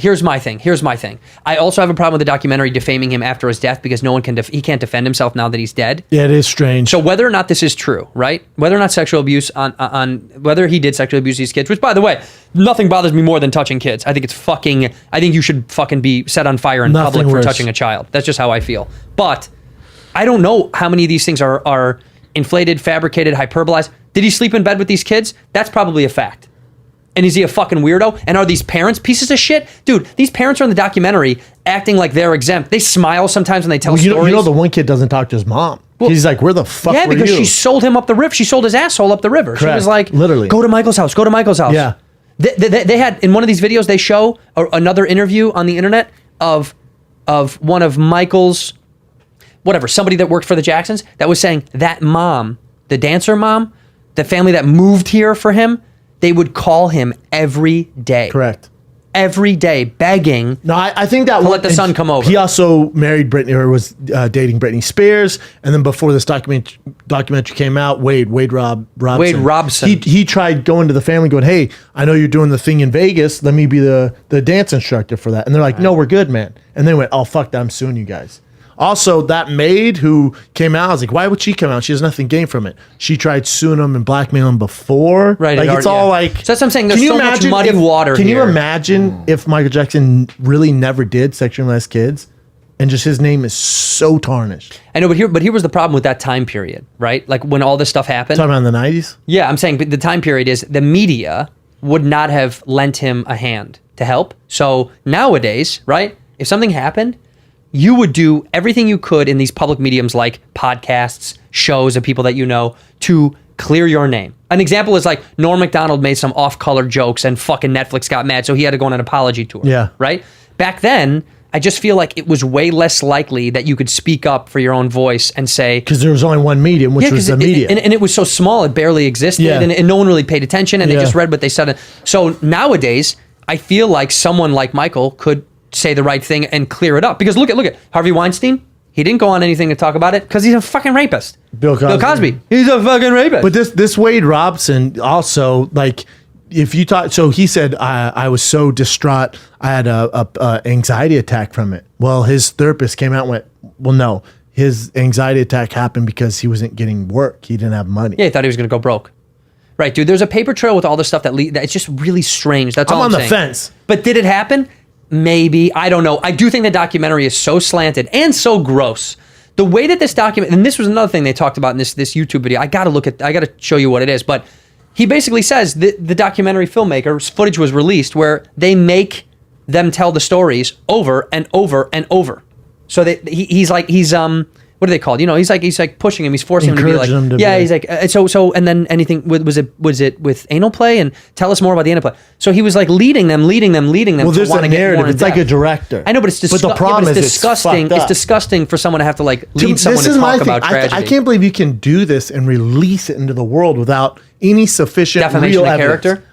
I also have a problem with the documentary defaming him after his death because no one can. He can't defend himself now that he's dead. Yeah, it is strange. So whether or not this is true, right? Whether or not sexual abuse on whether he did sexually abuse these kids, which by the way, nothing bothers me more than touching kids. I think you should fucking be set on fire in Nothing public for worse. touching a child. That's just how I feel. But I don't know how many of these things are inflated, fabricated, hyperbolized. Did he sleep in bed with these kids? That's probably a fact. And is he a fucking weirdo? And are these parents pieces of shit? Dude, these parents are in the documentary acting like they're exempt. They smile sometimes when they tell Well, you stories. know the one kid doesn't talk to his mom. He's like, where the fuck Yeah, were because you? she sold him up the river. She sold his asshole up the river. She Correct. was like, Literally. go to Michael's house. Go to Michael's house. Yeah. They had, in one of these videos, they show another interview on the internet of one of Michael's, somebody that worked for the Jacksons that was saying that mom, the dancer mom, the family that moved here for him, they would call him every day. Correct. Every day, begging. No, I think that To let the sun come over. He also married Britney, or was dating Britney Spears, and then before this documentary came out, Wade Robson. Wade Robson. He tried going to the family, going, "Hey, I know you're doing the thing in Vegas. Let me be the dance instructor for that." And they're like, "No, we're good, man." And they went, "Oh fuck that, I'm suing you guys." Also, that maid who came out, I was like, why would she come out? She has nothing gained from it. She tried suing him and blackmailing him before. Right, Like, it it's already- all yeah. like. So that's what I'm saying. There's Can you so much imagine muddy water Can you here. imagine if Michael Jackson really never did sexually molest kids, and just his name is so tarnished? I know, but here was the problem with that time period, right? Like when all this stuff happened. Talking about in the 90s. Yeah, I'm saying but the time period is the media would not have lent him a hand to help. So nowadays, right, if something happened, you would do everything you could in these public mediums like podcasts, shows of people that you know to clear your name. An example is like Norm Macdonald made some off-color jokes and fucking Netflix got mad, so he had to go on an apology tour. Yeah. Right? Back then, I just feel like it was way less likely that you could speak up for your own voice and say, Because there was only one medium, which was 'cause the media. and it was so small, it barely existed, Yeah. and no one really paid attention, and they Yeah. just read what they said. So nowadays, I feel like someone like Michael could say the right thing and clear it up. Because look at Harvey Weinstein. He didn't go on anything to talk about it because he's a fucking rapist. Bill Cosby. He's a fucking rapist. But this Wade Robson also, like, if you thought, so he said, I was so distraught, I had a anxiety attack from it. Well, his therapist came out and went, well, no, his anxiety attack happened because he wasn't getting work. He didn't have money. Yeah, he thought he was going to go broke. Right, dude. There's a paper trail with all this stuff that it's just really strange. That's all I'm I'm on the saying. fence. But did it happen? Maybe. I don't know. I do think the documentary is so slanted and so gross. The way that this document, and this was another thing they talked about in this YouTube video. I got to show you what it is. But he basically says that the documentary filmmaker's footage was released where they make them tell the stories over and over and over. So that he's what are they called? You know, he's like pushing him. He's forcing him to be like, Encouraging him to yeah. be- He's like, so, and then anything was it with anal play? And tell us more about the anal play. So he was like leading them. Well, to there's want a to get narrative. more in It's like a depth. director. I know, but it's But the problem is it's disgusting. fucked up. It's disgusting for someone to have to like Dude, lead someone to talk about tragedy. I can't believe you can do this and release it into the world without any sufficient defamation real of evidence. character.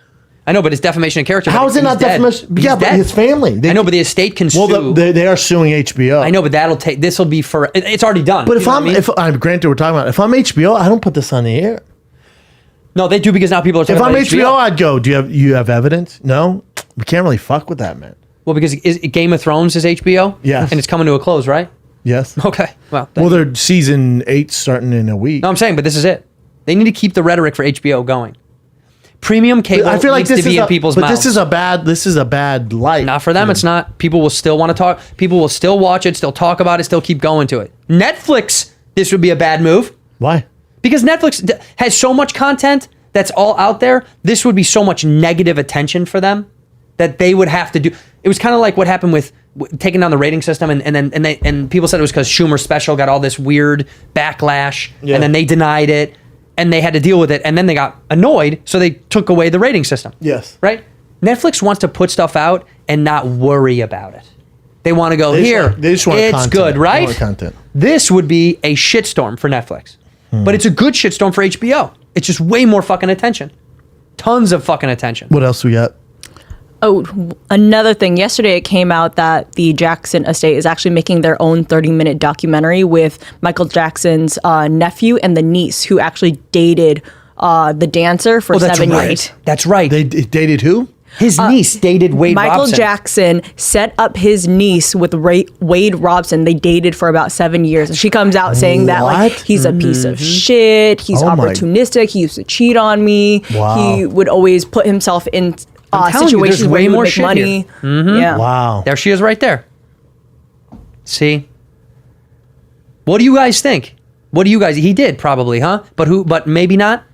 I know, but it's defamation of character. How but is it he's not dead. defamation? He's Yeah, but dead. his family. I know, but the estate can sue. Well, they are suing HBO. I know, but this will be for. It's already done. But You know what I mean? if I'm granted, we're talking about, if I'm HBO, I don't put this on the air. no, they do because now people are talking If I'm about HBO, I'd go, do you have evidence? No, we can't really fuck with that, man. Well, because Game of Thrones is HBO. Yes. and it's coming to a close, right? Yes. Okay. Well, Well, they're season 8 starting in a week. no, I'm saying, but this is it. They need to keep the rhetoric for HBO going. Premium cable I feel like needs this to be is in people's but mouths. this is a bad light. Not for them. It's not. People will still want to talk. People will still watch it, still talk about it, still keep going to it. Netflix, this would be a bad move Why? because Netflix has so much content that's all out there. This would be so much negative attention for them that they would have to do. It was kind of like what happened with taking down the rating system, and people said it was because Schumer's special got all this weird backlash, Yeah. and then they denied it, and they had to deal with it, and then they got annoyed, so they took away the rating system. Yes. Right? Netflix wants to put stuff out and not worry about it. They want to go, They just want it's content. good, They right? want content. This would be a shitstorm for Netflix. But it's a good shitstorm for HBO. It's just way more fucking attention. Tons of fucking attention. What else we got? Oh, another thing. Yesterday it came out that the Jackson estate is actually making their own 30-minute documentary with Michael Jackson's nephew and the niece who actually dated the dancer for 7 years. That's right. They dated who? His niece dated Wade Michael Robson. Jackson set up his niece with Wade Robson. They dated for about 7 years. And she comes out saying that like What? he's a piece of shit. He's Oh my- opportunistic. He used to cheat on me. Wow. He would always put himself in I'm telling you, situations there's where way he would more make shit money. here. Yeah. Wow. There she is right there. See? What do you guys think? He did probably, huh? But maybe not?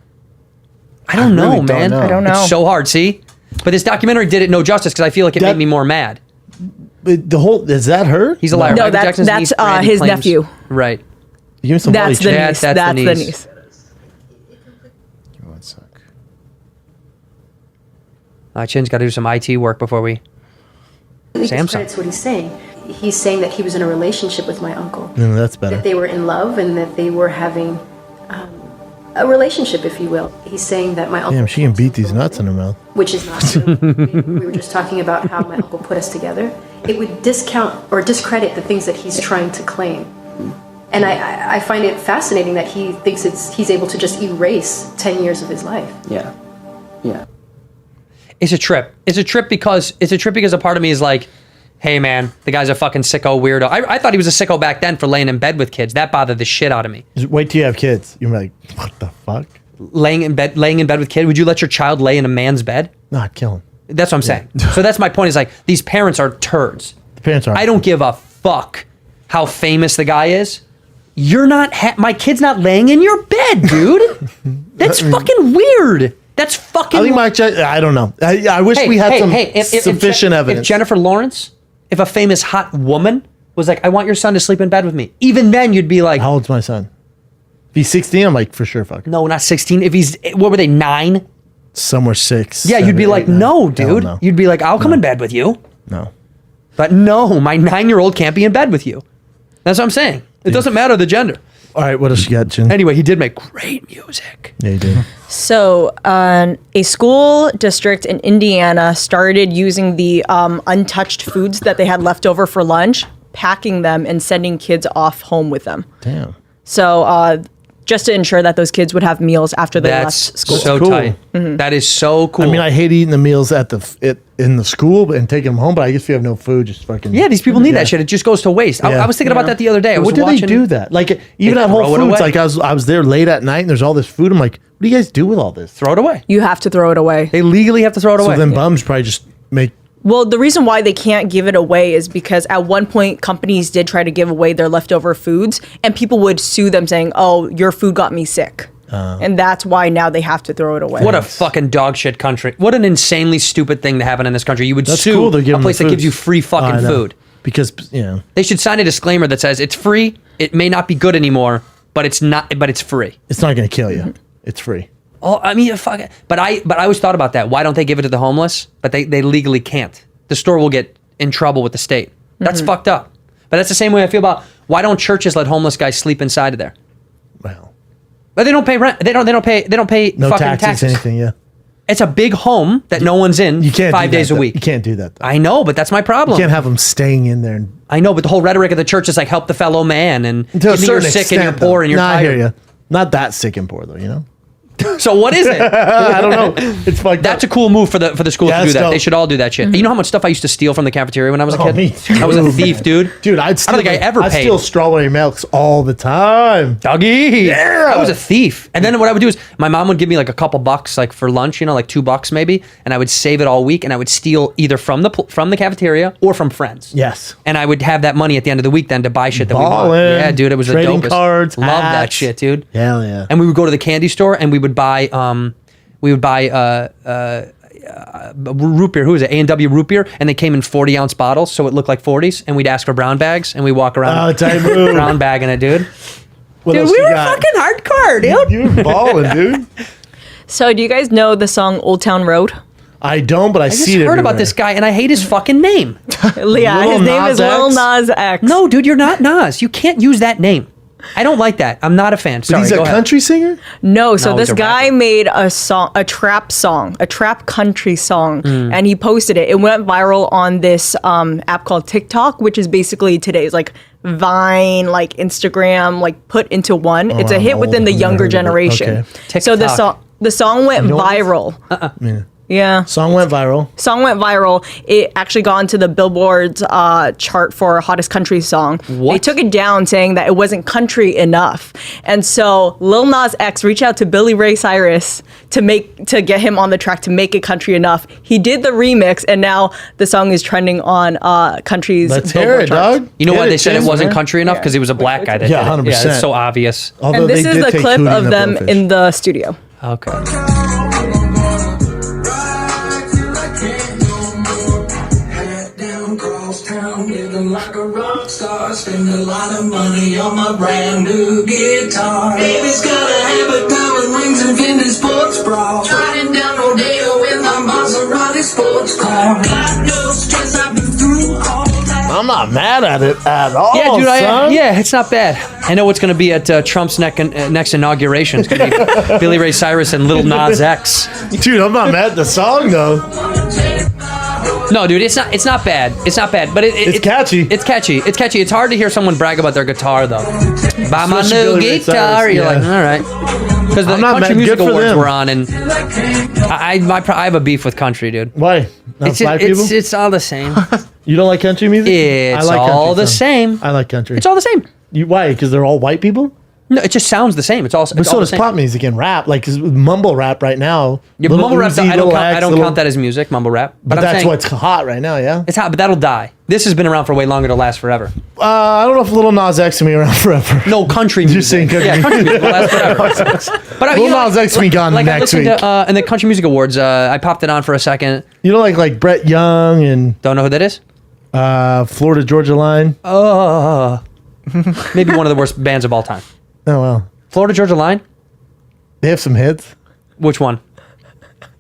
I don't know, really don't man. know. I don't know. It's so hard, see? But this documentary did it no justice because I feel like it That- made me more mad. But the whole, is that her? He's a liar. No, Michael that's- Jackson's that's, niece, Brandy his claims- nephew. Right. Give me some That's the body check. niece. That's the That's the niece. niece. Give me one sec. Chin's got to do some IT work before we... He Samsung. discredits what he's saying. He's saying that he was in a relationship with my uncle, That's better. that they were in love, and that they were having a relationship, if you will. He's saying that my uncle, Damn, she can beat these nuts in her mouth. which is not true. We were just talking about how my uncle put us together. It would discount or discredit the things that he's trying to claim. And I find it fascinating that he thinks he's able to just erase 10 years of his life. Yeah. Yeah. It's a trip. It's a trip because a part of me is like, hey man, the guy's a fucking sicko weirdo. I thought he was a sicko back then for laying in bed with kids. That bothered the shit out of me. Just wait till you have kids. You're like, what the fuck? Laying in bed with kid. Would you let your child lay in a man's bed? No, I'd kill him. That's what I'm saying. So that's my point. Is like these parents are turds. The parents are. I don't give a fuck how famous the guy is. You're not. My kid's not laying in your bed, dude. That's fucking weird. That's fucking. I think I don't know. I wish we had sufficient evidence. If Jennifer Lawrence, if a famous hot woman was like, I want your son to sleep in bed with me, even then you'd be like, how old's my son? If he's 16, I'm like, for sure, fuck. No, not 16. If he's, what were they, 9? Somewhere 6. Yeah, 7, you'd be 8, like, 9. no, dude. Hell no. You'd be like, I'll come in bed with you. No. But no, my 9-year-old can't be in bed with you. That's what I'm saying. It doesn't matter the gender. All right, what else you got, Jen? Anyway, he did make great music. Yeah, he did. So, a school district in Indiana started using the untouched foods that they had left over for lunch, packing them, and sending kids off home with them. Damn. So, just to ensure that those kids would have meals after they left school. So cool. tight. That is so cool. I mean, I hate eating the meals at in the school and taking them home, but I guess if you have no food, just fucking. Yeah, these people need that shit. It just goes to waste. I was thinking about that the other day. I was What do watching, they do that? Like even They at Whole throw it Foods, away. like I was there late at night and there's all this food. I'm like, what do you guys do with all this? Throw it away. You have to throw it away. They legally have to throw it away. So then bums probably just make. Well, the reason why they can't give it away is because at one point companies did try to give away their leftover foods and people would sue them saying, oh, your food got me sick. And that's why now they have to throw it away. What a fucking dog shit country. What an insanely stupid thing to happen in this country. You would That's sue cool. They're a giving place them that gives food. you free fucking I know. food. Because They should sign a disclaimer that says it's free. It may not be good anymore, but it's not. But it's free. it's not going to kill you. It's free. Oh, I mean, fuck it. But I always thought about that. Why don't they give it to the homeless? But they legally can't. The store will get in trouble with the state. That's fucked up. But that's the same way I feel about why don't churches let homeless guys sleep inside of there? Well, But they don't pay rent. They don't pay no fucking taxes, anything. Yeah, It's a big home that no one's in. you can't 5 do that, days a though. week. You can't do that. Though. I know, but that's my problem. You can't have them staying in there. And, I know, but the whole rhetoric of the church is like help the fellow man and to a you're certain sick extent, and you're poor though. and you're I hear tired. you. Not that sick and poor though. You know. So what is it? I don't know. It's fucked That's a up. cool move for the schools Yeah, to do that's that. They dope. should all do that shit. You know how much stuff I used to steal from the cafeteria when I was a Oh, kid? me too. I was a thief, dude. Dude, I don't think I ever I paid. steal strawberry milks all the time. Doggy. Yeah. I was a thief. And then what I would do is my mom would give me like a couple bucks like for lunch, like $2 maybe, and I would save it all week and I would steal either from the cafeteria or from friends. Yes. And I would have that money at the end of the week then to buy shit that we want. Ballin'. Yeah, dude, it was Trading the dopest. cards, Love that hats. shit, dude. Hell yeah. And we would go to the candy store and we would buy root beer. Who is it? A&W root beer, and they came in 40-ounce bottles, so it looked like 40s. And we'd ask for brown bags, and we walk around Oh, tight move. brown bagging it, dude. What Dude, else we you were got? fucking hardcore, dude. You're balling, dude. So, do you guys know the song Old Town Road? I don't, but I, I just see it heard about everywhere. this guy, and I hate his fucking name. Yeah, Lil his name Nas is Lil X? Nas X. No, dude, you're not Nas. You can't use that name. I don't like that. I'm not a fan. But Sorry, he's go a ahead. country singer? No, so No, this he's a guy rapper. made a trap country song, and he posted it. It went viral on this app called TikTok, which is basically today's like Vine, like Instagram, like put into one. It's a hit within the younger generation. Okay. So TikTok. the song went know what? viral. Yeah. Song went viral. Song went viral. It actually got into the Billboard's chart for hottest country song. What? They took it down saying that it wasn't country enough. And so Lil Nas X reached out to Billy Ray Cyrus to get him on the track to make it country enough. He did the remix and now the song is trending on country's Let's Billboard hear it, charts. dog. You know Get why they said it Jen, wasn't man. country enough? Because he was a black guy that Yeah, did it. 100%. Yeah, it's so obvious. Although And this they is did the take clip Hootie of and the them Blowfish. in the studio. Okay. Like a rock star, spend a lot of money on my brand new guitar. Baby's gotta have a diamond rings and vintage sports bra. Riding down Rodeo in my Maserati sports car. Got no stress, I've been through all that. I'm not mad at it at all, Yeah, dude. son. Yeah, it's not bad. I know what's going to be at Trump's next inauguration. It's going to be Billy Ray Cyrus and Lil Nas X. Dude, I'm not mad at the song, though. No, dude, it's not bad. It's not bad, but It's catchy. It's catchy. It's catchy. It's hard to hear someone brag about their guitar though. Buy my Especially new Billy Ray guitar. Cyrus, You're yeah. like, all right. Because the I'm not country mad. music Good for awards them. were on, and I have a beef with country, dude. Why? Not It's black people? it's all the same. You don't like country music? It's I like all country the songs. same. I like country. It's all the same. Why? Because they're all white people? No, it just sounds the same. It's all. But It's so all the does same. pop music and rap. Like 'cause mumble rap right now. Yeah, Little mumble rap. Uzi, I don't Lil count. I X, don't Little- count that as music. Mumble rap. But I'm that's saying what's hot right now, yeah? it's hot, but that'll die. This has been around for way longer to last forever. I don't know if Lil Nas X will be around forever. No, country music. You're saying country Yeah, country music will last forever. But Lil Nas X will be gone I next listened week. to in the Country Music Awards. I popped it on for a second. You know, like Brett Young and Don't know who that is? Florida Georgia Line. Maybe one of the worst bands of all time. Oh well, Florida Georgia Line. they have some hits, Which one?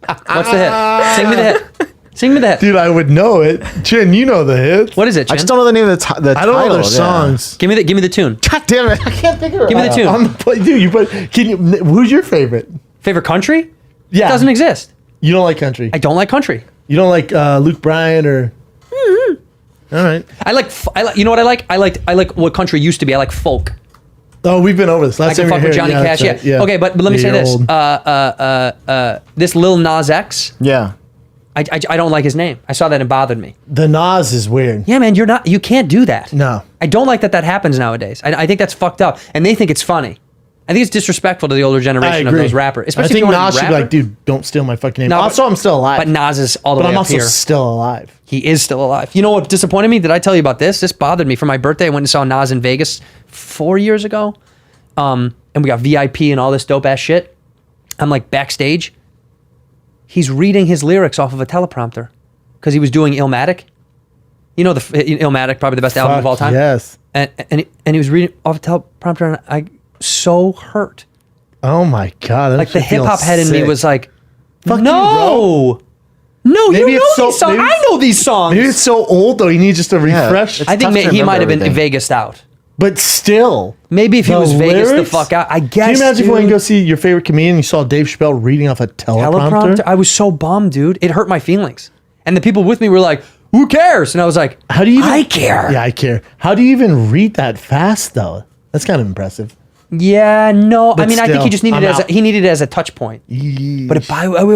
What's the hit? Sing me the hit. Sing me the hit. dude. I would know it. Chin, you know the hits. What is it, I Chin? just don't know the name of the title. I don't know their songs. Give me the tune. God damn it! I can't think of it. Give me the tune. On the play, dude. You put. Can you? Who's your favorite? Favorite country? Yeah, It doesn't exist. You don't like country. I don't like country. You don't like Luke Bryan or. All right. I like. You know what I like? I like what country used to be. I like folk. Oh, we've been over this. I Last can time fuck you were with here. Johnny Cash. that's Yeah. right, Okay, but let me Yeah, say you're this. old. This Lil Nas X. Yeah. I don't like his name. I saw that and it bothered me. The Nas is weird. Yeah, man, you can't do that. No. I don't like that happens nowadays. I think that's fucked up. And they think it's funny. I think it's disrespectful to the older I generation of agree. those rappers. I Especially think if you want Nas to should be be rapper. like, dude, don't steal my fucking name. No, also, I'm still alive. But Nas is all the But way I'm up also here. still alive. He is still alive. You know what disappointed me? Did I tell you about this? This bothered me. For my birthday, I went and saw Nas in Vegas 4 years ago. And we got VIP and all this dope ass shit. I'm like backstage. He's reading his lyrics off of a teleprompter because he was doing Illmatic. You know Illmatic, probably the best album of all time. Yes. And he was reading off a teleprompter, and I so hurt. Oh my god. That Like the should feel hip hop head in me sick. was like, Fuck you, no, no, Maybe you it's know so- these songs. maybe I it's- know these songs. Maybe it's so old though. He needs just a refresh. it's I think tough to he might have remember been everything. Vegased out. But still, Maybe if he the was Vegas the lyrics? fuck out, I guess. Can you imagine if you went and dude. go see your favorite comedian and you saw Dave Chappelle reading off a teleprompter? I was so bummed, dude. It hurt my feelings. And the people with me were like, "Who cares?" And I was like, How do you even, I care. Yeah, I care. How do you even read that fast though? That's kind of impressive. Yeah, no. But I mean, I think still, he just needed I'm it as out. he needed it as a touch point. But it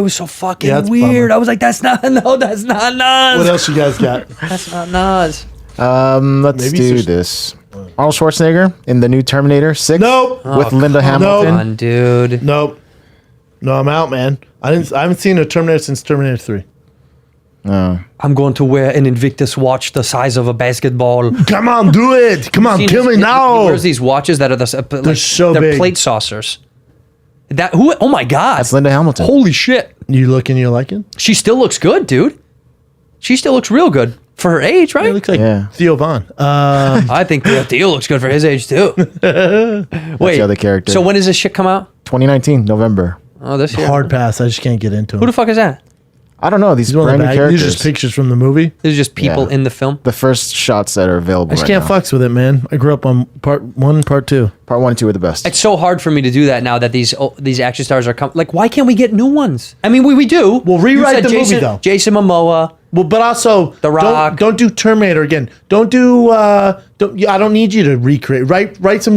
was so fucking Yeah, that's a weird. bummer. I was like, that's not Nas. What else you guys got? That's not Nas. Let's Maybe do it's just- this. Arnold Schwarzenegger in the new Terminator 6. Nope. With Linda Come Hamilton. on, dude. Nope. No, I'm out, man. I haven't seen a Terminator since Terminator 3. I'm going to wear an Invictus watch the size of a basketball. Come on, do it. Come on, Seen kill his- me now. He wears these watches that are they're so they're big. plate saucers. Oh my god. That's Linda Hamilton. Holy shit. You looking, you liking? She still looks good, dude. She still looks real good for her age, right? It looks like Yeah. Theo Vaughn. I think Theo looks good for his age too. Wait, the other character. So when does this shit come out? 2019, November. Oh, this year. Hard pass. I just can't get into him. Who the fuck is that? I don't know. These He's one of brand the new bag. These are characters. just pictures from the movie. This is just people Yeah. in the film. The first shots that are available I just right can't now. fucks with it, man. I grew up on part 1, part 2. Part 1 and 2 are the best. It's so hard for me to do that now that these action stars are coming. Like, why can't we get new ones? I mean, we do. Well, rewrite You said the movie, Jason, though. Jason Momoa. Well, but also The Rock. Don't do Terminator again. Don't do. I don't need you to recreate. Write a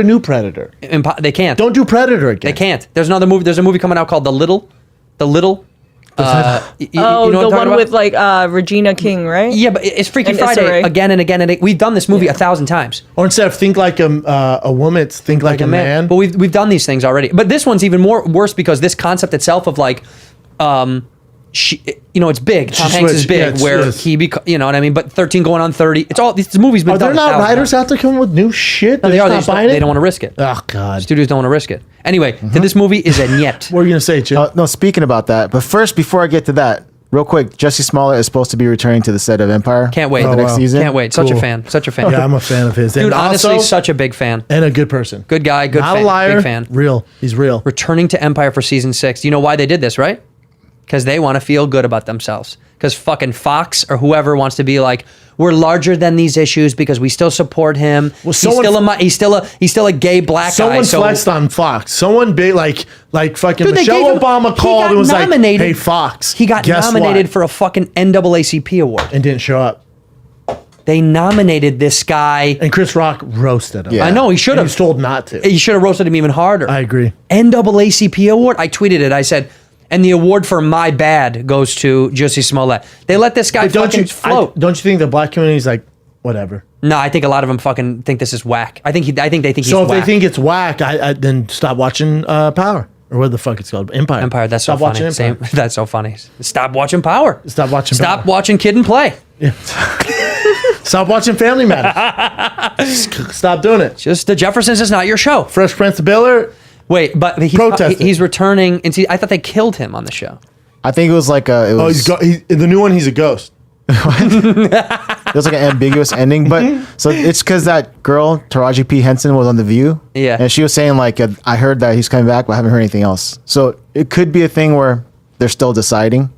new Predator. They can't. Don't do Predator again. They can't. There's another movie. There's a movie coming out called The Little. You know Oh, what I'm the talking one about? with like Regina King, right? Yeah, but it's Freaky And Friday Issa Rae. again and again and again. We've done this movie 1,000 times. Or instead of think like a woman, it's think like a man. But we've done these things already. But this one's even worse because this concept itself of like, it's big. Tom Hanks is switched. big, Yeah, it's- where yes. you know what I mean. But 13 going on 30. It's all this movie's been Are done. there not 1,000 writers times. out there coming with new shit? No, they They're are. just They not buying it? don't want to risk it. Oh God. Studios don't want to risk it. Anyway, this movie is a niet. What are you gonna say, Chip? No, speaking about that, but first, before I get to that, real quick, Jussie Smollett is supposed to be returning to the set of Empire. Can't wait. For the next wow. season. Can't wait. Such a Cool. fan. Such a fan. Yeah, I'm a fan of his. Dude, And honestly, also- such a big fan. and a good person. Good guy. Good Not fan. a liar. Big fan. Real. He's real. Returning to Empire for season 6. You know why they did this, right? Because they want to feel good about themselves. Because fucking Fox or whoever wants to be like, we're larger than these issues because we still support him. Well, He's still a gay black guy. Someone So flexed on Fox. Someone big like fucking Dude, they Michelle gave him- Obama he called got and was nominated. like, "Hey Fox, he got guess nominated what?" for a fucking NAACP award. and didn't show up. They nominated this guy. And Chris Rock roasted him. Yeah. I know he should And have. he's told not to. He should have roasted him even harder. I agree. NAACP award. I tweeted it. I said, And the award for my bad goes to Jussie Smollett. They let this guy fucking float. Don't you think the black community is like, whatever? No, I think a lot of them fucking think this is whack. I think they think he's So if whack. they think it's whack, I then stop watching Power. Or what the fuck it's called? Empire. Empire, that's so Stop funny. watching Empire. That's so funny. Stop watching Power. Stop watching Stop Power. watching Kid and Play. Stop watching Family Matters. Stop doing it. Just the Jeffersons is not your show. Fresh Prince of Bel-Air. Wait, but Protesting. he's returning. And see, I thought they killed him on the show. I think it was like a. It Oh, was, the new one. He's a ghost. it was like an ambiguous ending, but so it's because that girl Taraji P Henson was on The View, Yeah. and she was saying like, I heard that he's coming back, but I haven't heard anything else. So it could be a thing where they're still deciding.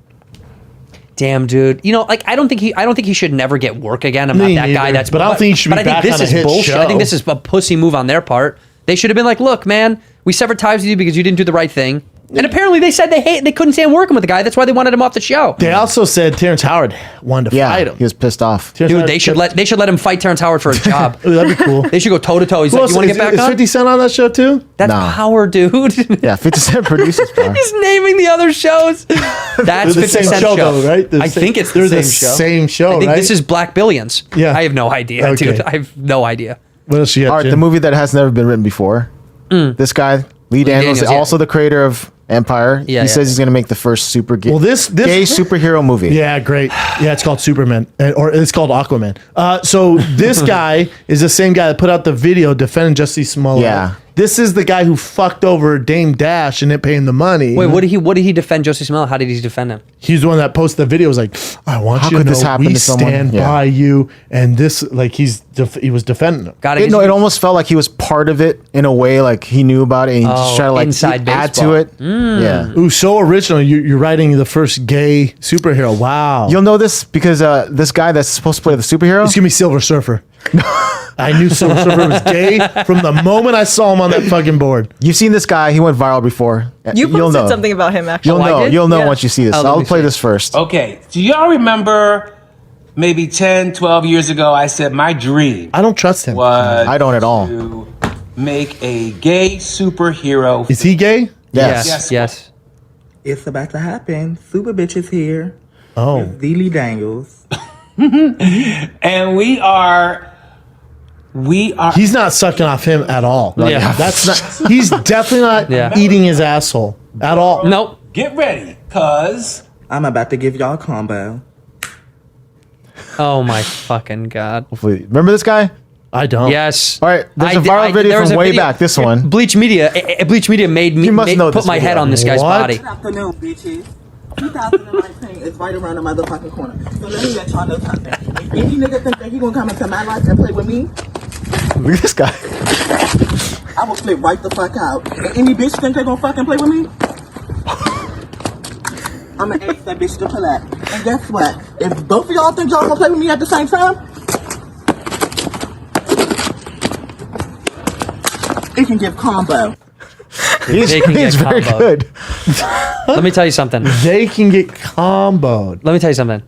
Damn, dude. You know, like I don't think he should never get work again. I'm Me not that guy. neither. That's But I don't think he should be But I think back this on a is hit bullshit. I show. think this is a pussy move on their part. They should have been like, look, man, we severed ties with you because you didn't do the right thing. And apparently they said they couldn't stand working with the guy. That's why they wanted him off the show. They also said Terrence Howard wanted to fight Yeah, him. he was pissed off. Terrence Dude, Howard they should let him fight Terrence Howard for a job. Ooh, that'd be cool. They should go toe to toe. He's Who like, else you want to is- get back is on? 50 Cent on that show too? That's No. Power, dude. Yeah, 50 Cent produces Power. He's naming the other shows. That's They're the 50 same Cent show, show. though, right? I think it's they're the same show. Same show, I think right? this is Black Billions. Yeah. I have no idea, Okay. dude. I have no idea. What else you got? All right, Jim? the movie that has never been written before. This guy, Lee Daniels, Daniels, yeah. also the creator of Empire. Yeah, he yeah. says he's going to make the first Well, this gay superhero movie. Yeah, great. Yeah, it's called Superman, or it's called Aquaman. So this guy is the same guy that put out the video defending Jussie Smollett. Yeah. This is the guy who fucked over Dame Dash and didn't pay him the money. Wait, what did he defend Jussie Smollett? How did he defend him? He's the one that posted the video. Was like, I want How you to could know this happen we to someone? stand Yeah. by you, and this like he was defending him. Got It almost felt like he was part of it in a way, like he knew about it and he just tried to like inside add baseball. to it. Yeah. Ooh, so original. You're writing the first gay superhero. Wow. You'll know this because this guy that's supposed to play the superhero. Just give me Silver Surfer. I knew Silver Surfer was gay from the moment I saw him on that fucking board. You've seen this guy. He went viral before. You You'll posted know. something about him, actually. You'll I know. did? You'll know Yeah. once you see this. Oh, let I'll me play see. this first. Okay, do y'all remember maybe 10, 12 years ago I said my dream I don't trust him. was I don't at all. to make a gay superhero. Is he gay? Yes. Yes. Yes. It's about to happen. Super bitch is here. Oh. Lee Daniels. And we are He's not sucking off him at all. Yeah. That's not. He's definitely not Yeah. eating his asshole at all. Nope. get ready, cuz I'm about to give y'all a combo. Oh my fucking god. Hopefully. Remember this guy? I don't. Yes. All right. There's a I did- viral video there was from a way video- back. This one. Bleach Media made me You must know put this my video. head on this guy's What? body. Good afternoon, bitches. 2019 is right around the motherfucking corner. So let me let y'all know something. If any nigga think that he gonna come into my life and play with me, Look at this guy. I will flip right the fuck out. And any bitch think they gonna fucking play with me, I'ma ask that bitch to pull up. And guess what? If both of y'all think y'all gonna play with me at the same time, it can give combo. He's They can get very comboed. good. Let me tell you something. They can get comboed. Let me tell you something.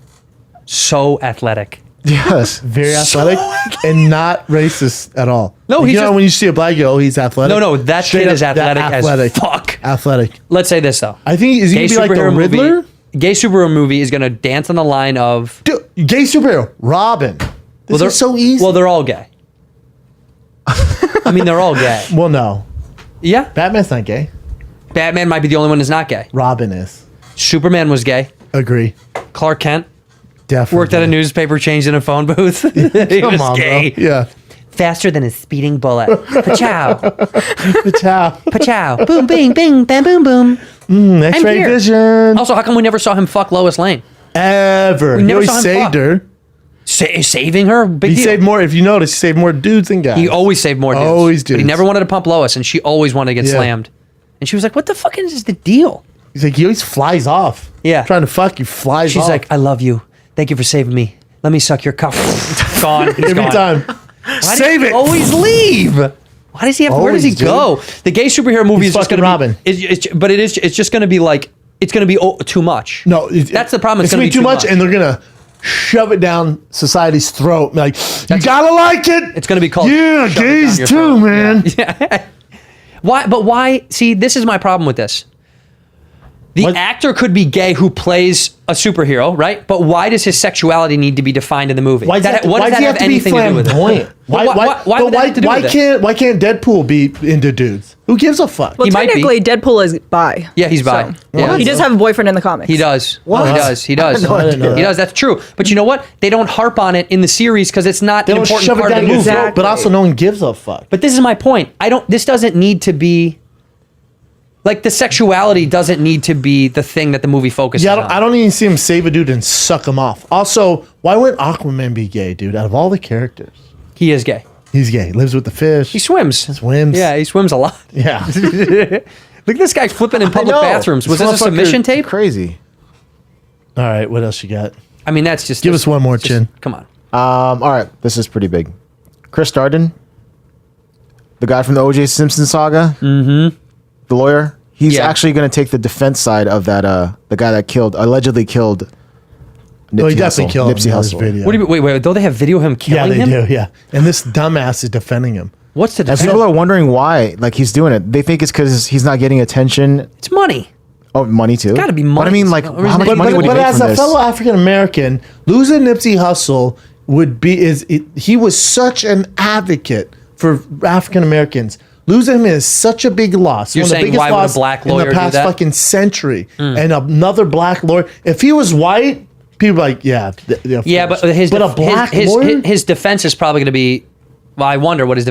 So athletic. Yes. Very athletic and not racist at all. No, Like, he's you know just- when you see a black girl, he's athletic. No, that Straight kid up, is athletic as fuck. Athletic. Let's say this though. I think is he gonna be like the superhero Riddler? Movie, gay superhero movie is gonna dance on the line of. Dude, gay superhero Robin. This they're is so easy. Well, they're all gay. I mean, they're all gay. Well, no, Yeah. Batman's not gay. Batman might be the only one that's not gay. Robin is. Superman was gay. Agree. Clark Kent Definitely. worked at a newspaper, changed in a phone booth. he Come was on, gay. bro. Yeah. Faster than a speeding bullet. Pachow. Ciao. Pachow. Boom, bing, bing, bam, boom, boom. X-ray here. vision. Also, how come we never saw him fuck Lois Lane? Ever. We He never always saw him saved fuck. her. Saving her? Big He deal. saved more. If you notice, he saved more dudes than guys. He always saved more dudes. Always But he dudes. never wanted to pump Lois, and she always wanted to get Yeah. slammed. And she was like, what the fuck is the deal? He's like, he always flies off. Yeah. Trying to fuck you, flies She's off. like, I love you. Thank you for saving me. Let me suck your cock. Gone. He's every gone. time. Why Save does he it. always leave? Why does he have? Where does he Always, dude. go? The gay superhero movie He's is just fucking going to Robin. be. It's just going to be like. It's going to be too much. No, that's the problem. It's gonna be too much, and they're gonna shove it down society's throat. Like, you gotta like it. It's going to be called. Yeah, Shove It Down gays Your too, Throat. man. Yeah. Why? But why? See, this is my problem with this. The actor could be gay who plays a superhero, right? But why does his sexuality need to be defined in the movie? Why does that have anything to do with it? Why can't Deadpool be into dudes? Who gives a fuck? Well, He might be. technically, Deadpool is bi. Yeah, he's bi. Yeah. He does have a boyfriend in the comics. He does. What? He does. He does. I didn't know He that. does. That's true. But you know what? They don't harp on it in the series because it's not They an don't important shove it part of down the your movie. throat, but also no one gives a fuck. But this is my point. This doesn't need to be like the sexuality doesn't need to be the thing that the movie focuses on. I don't even see him save a dude and suck him off. Also, why wouldn't Aquaman be gay, dude? Out of all the characters, He is gay. he's gay. Lives with the fish. He swims. Swims. Yeah, he swims a lot. Yeah. Look at this guy flipping in public bathrooms. Was this a submission tape? Crazy. All right. What else you got? I mean, that's just Give us one more, Chin. Come on. All right, this is pretty big. Chris Darden, the guy from the O.J. Simpson saga, the lawyer. He's actually going to take the defense side of that. The guy that allegedly killed. Well, he definitely killed him. Nipsey There's Hussle. video. What do you wait? Don't they have video of him killing Yeah, him? they do. Yeah, and this dumbass is defending him. What's the And defense? people are wondering why, like he's doing it. They think it's because he's not getting attention. It's money. Oh, money too. gotta be But I money. mean, like, But- how much money would he But make as from a this? fellow African American, losing Nipsey Hussle would be he was such an advocate for African Americans. Losing him is such a big loss. You're One of the saying biggest why would a loss black in lawyer the do past that? fucking century, and another black lawyer. If he was white, people are like, yeah, Yeah, but his a black lawyer. his defense is probably going to be. Well, I wonder what his.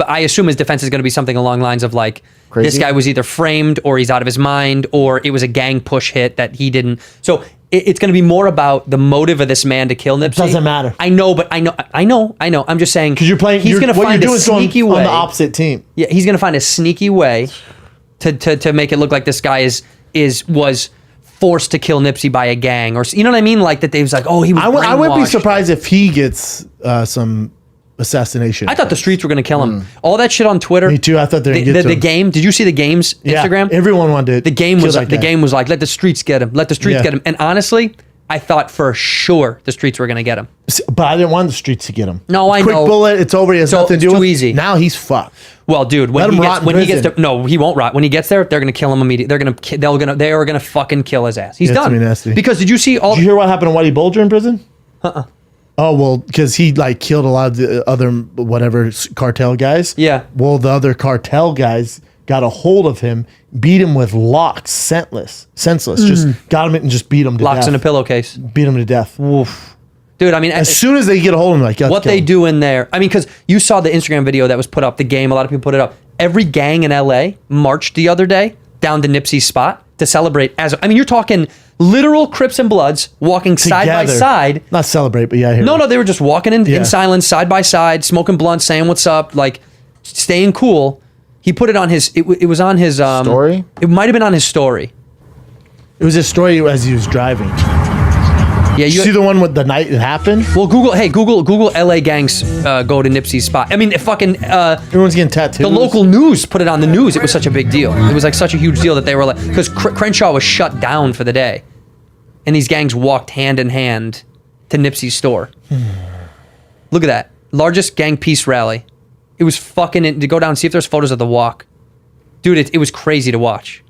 I assume his defense is going to be something along the lines of like, Crazy? this guy was either framed or he's out of his mind or it was a gang push hit that he didn't. So it's going to be more about the motive of this man to kill Nipsey. Doesn't matter. I know, but I know. I'm just saying because you're playing. He's going to what find you're a doing is going sneaky way on the opposite team. Yeah, he's going to find a sneaky way to make it look like this guy was forced to kill Nipsey by a gang or you know what I mean? Like that they was like, oh, he was. I wouldn't be brainwashed. surprised if he gets some assassination. I thought the streets were going to kill him. All that shit on Twitter. Me too. I thought they were the, gonna get the, to the him. game. Did you see the game's Yeah, Instagram? everyone wanted The game kill was that the guy. game was like, let the streets get him. Let the streets Yeah. get him. And honestly, I thought for sure the streets were going to get him. But I didn't want the streets to get him. No, I Quick know. bullet. It's over. He has So nothing to it's do too with. easy. Now he's fucked. Well, dude, Let him rot in he gets prison. to, no, he won't rot. When he gets there, they're going to kill him immediately. They are going to fucking kill his ass. He's Yeah, it's done. gonna be nasty. Because did you see all? Did you hear what happened to Whitey Bulger in prison? Oh well, because he like killed a lot of the other whatever cartel guys. Yeah. Well, the other cartel guys got a hold of him, beat him with locks, senseless. Just got him and just beat him to Locks death. in a pillowcase. Beat him to death. Oof. Dude, I mean, As soon as they get a hold of him, like let's what kill they him. do in there. I mean, because you saw the Instagram video that was put up, the game, a lot of people put it up. Every gang in LA marched the other day down to Nipsey's spot to celebrate you're talking literal Crips and Bloods walking side by Together. side. Not celebrate, but yeah. I hear No, you. no, they were just walking Yeah. in silence, side by side, smoking blunts, saying what's up, like staying cool. He put it on his, it was on his Story? It might have been on his story. It was his story as he was driving. Yeah, You see the one with the night it happened? well, Google LA gangs go to Nipsey's spot. I mean, fucking Everyone's getting tattoos. the local news put it on the news. It was such a big deal. It was like such a huge deal that they were like, because Crenshaw was shut down for the day, and these gangs walked hand in hand to Nipsey's store. Look at that, largest gang peace rally. It was fucking to go down and see if there's photos of the walk, dude. It was crazy to watch.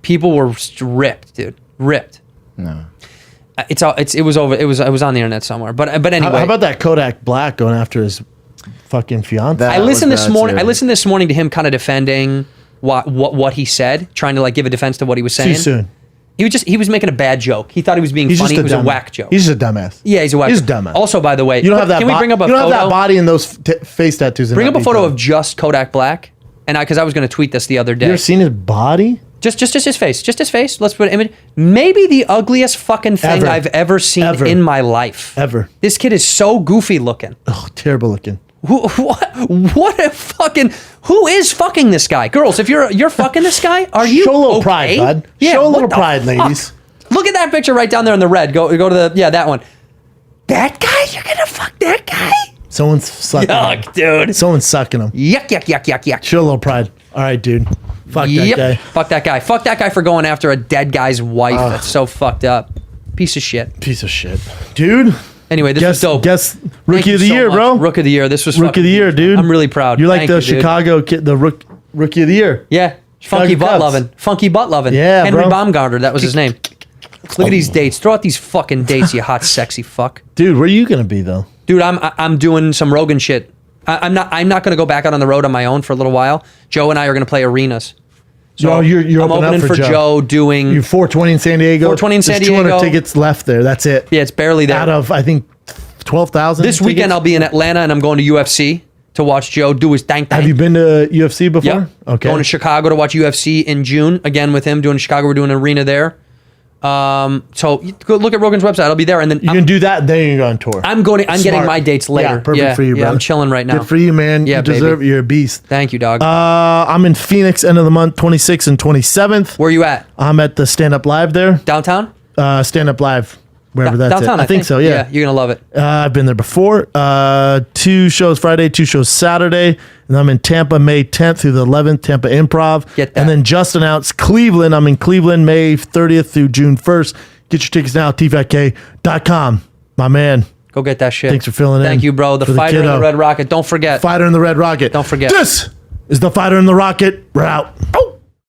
People were ripped, dude, ripped. No. It was over. It was on the internet somewhere. But anyway, How about that Kodak Black going after his fucking fiance? That- I listened was this bad, morning. too. I listened this morning to him kind of defending what he said, trying to like give a defense to what he was saying. Too soon. He was making a bad joke. He thought he was being He's funny. just It was a dumb- whack joke. He's just a dumbass. Yeah, he's a whack. He's a dumbass. Also, by the way, You don't have that. Can we bring up a you don't photo? have that body and those face tattoos. Bring up a photo of just Kodak Black, and because I was going to tweet this the other You day. ever seen his body? Just his face. Just his face. Let's put an image. Maybe the ugliest fucking thing Ever. I've ever seen Ever. in my life. Ever. This kid is so goofy looking. Oh, terrible looking. What a fucking, who is fucking this guy? Girls, if you're fucking this guy, are you Show a little okay? pride, bud. Yeah, Show a what little the pride, fuck? ladies. Look at that picture right down there in the red. Go to that one. That guy? You're gonna fuck that guy? Someone's sucking him. Yuck, dude. Someone's sucking him. Yuck. Show a little pride. All right, dude. Fuck that Yep. guy. Fuck that guy. Fuck that guy for going after a dead guy's wife. That's so fucked up. Piece of shit. Piece of shit. Dude. Anyway, this was dope. Guess Thank Rookie you of the so year, much. bro. Rookie of the year. This was Rookie fucking of the year, beautiful. dude. I'm really proud. You're like Thank the you, dude. Chicago kid, the Rookie of the year. Yeah. Funky butt cuts. loving. Funky butt loving. Yeah, Henry bro. Baumgartner, that was his name. Look at these dates. Throw out these fucking dates, you hot, sexy fuck. Dude, where are you gonna be though? Dude, I'm doing some Rogan shit. I'm not gonna go back out on the road on my own for a little while. Joe and I are gonna play arenas. So you're I'm opening up opening for Joe doing You're 420 in San Diego. 420 in San There's 200 Diego. tickets left there. That's it. Yeah, it's barely there. Out of I think 12,000. This weekend I'll be in Atlanta and I'm going to UFC to watch Joe do his dang thing. Have you been to UFC before? Yep. Okay. Going to Chicago to watch UFC in June again with him doing Chicago. We're doing an arena there. So you go look at Rogan's website. I'll be there, and then You can do that. Then you go on tour. I'm getting Smart. my dates later. Yeah, perfect for you, bro. Yeah, I'm chilling right now. Good for you, man. Yeah, you deserve it. You're a beast. Thank you, dog. I'm in Phoenix, end of the month, 26th and 27th. Where you at? I'm at the Stand Up Live there. Downtown? Stand Up Live, wherever that's Downtown, at. I think so, yeah. you're gonna love it. I've been there before. 2 shows Friday, 2 shows Saturday. And I'm in Tampa May 10th through the 11th, Tampa Improv. Get that. And then just announced Cleveland. I'm in Cleveland May 30th through June 1st. Get your tickets now at tfatk.com. My man. Go get that shit. Thanks for filling in. Thank you, bro. The for Fighter in the kiddo. Red Rocket. Don't forget. Fighter in the Red Rocket. Don't forget. This is the Fighter in the Rocket. We're out.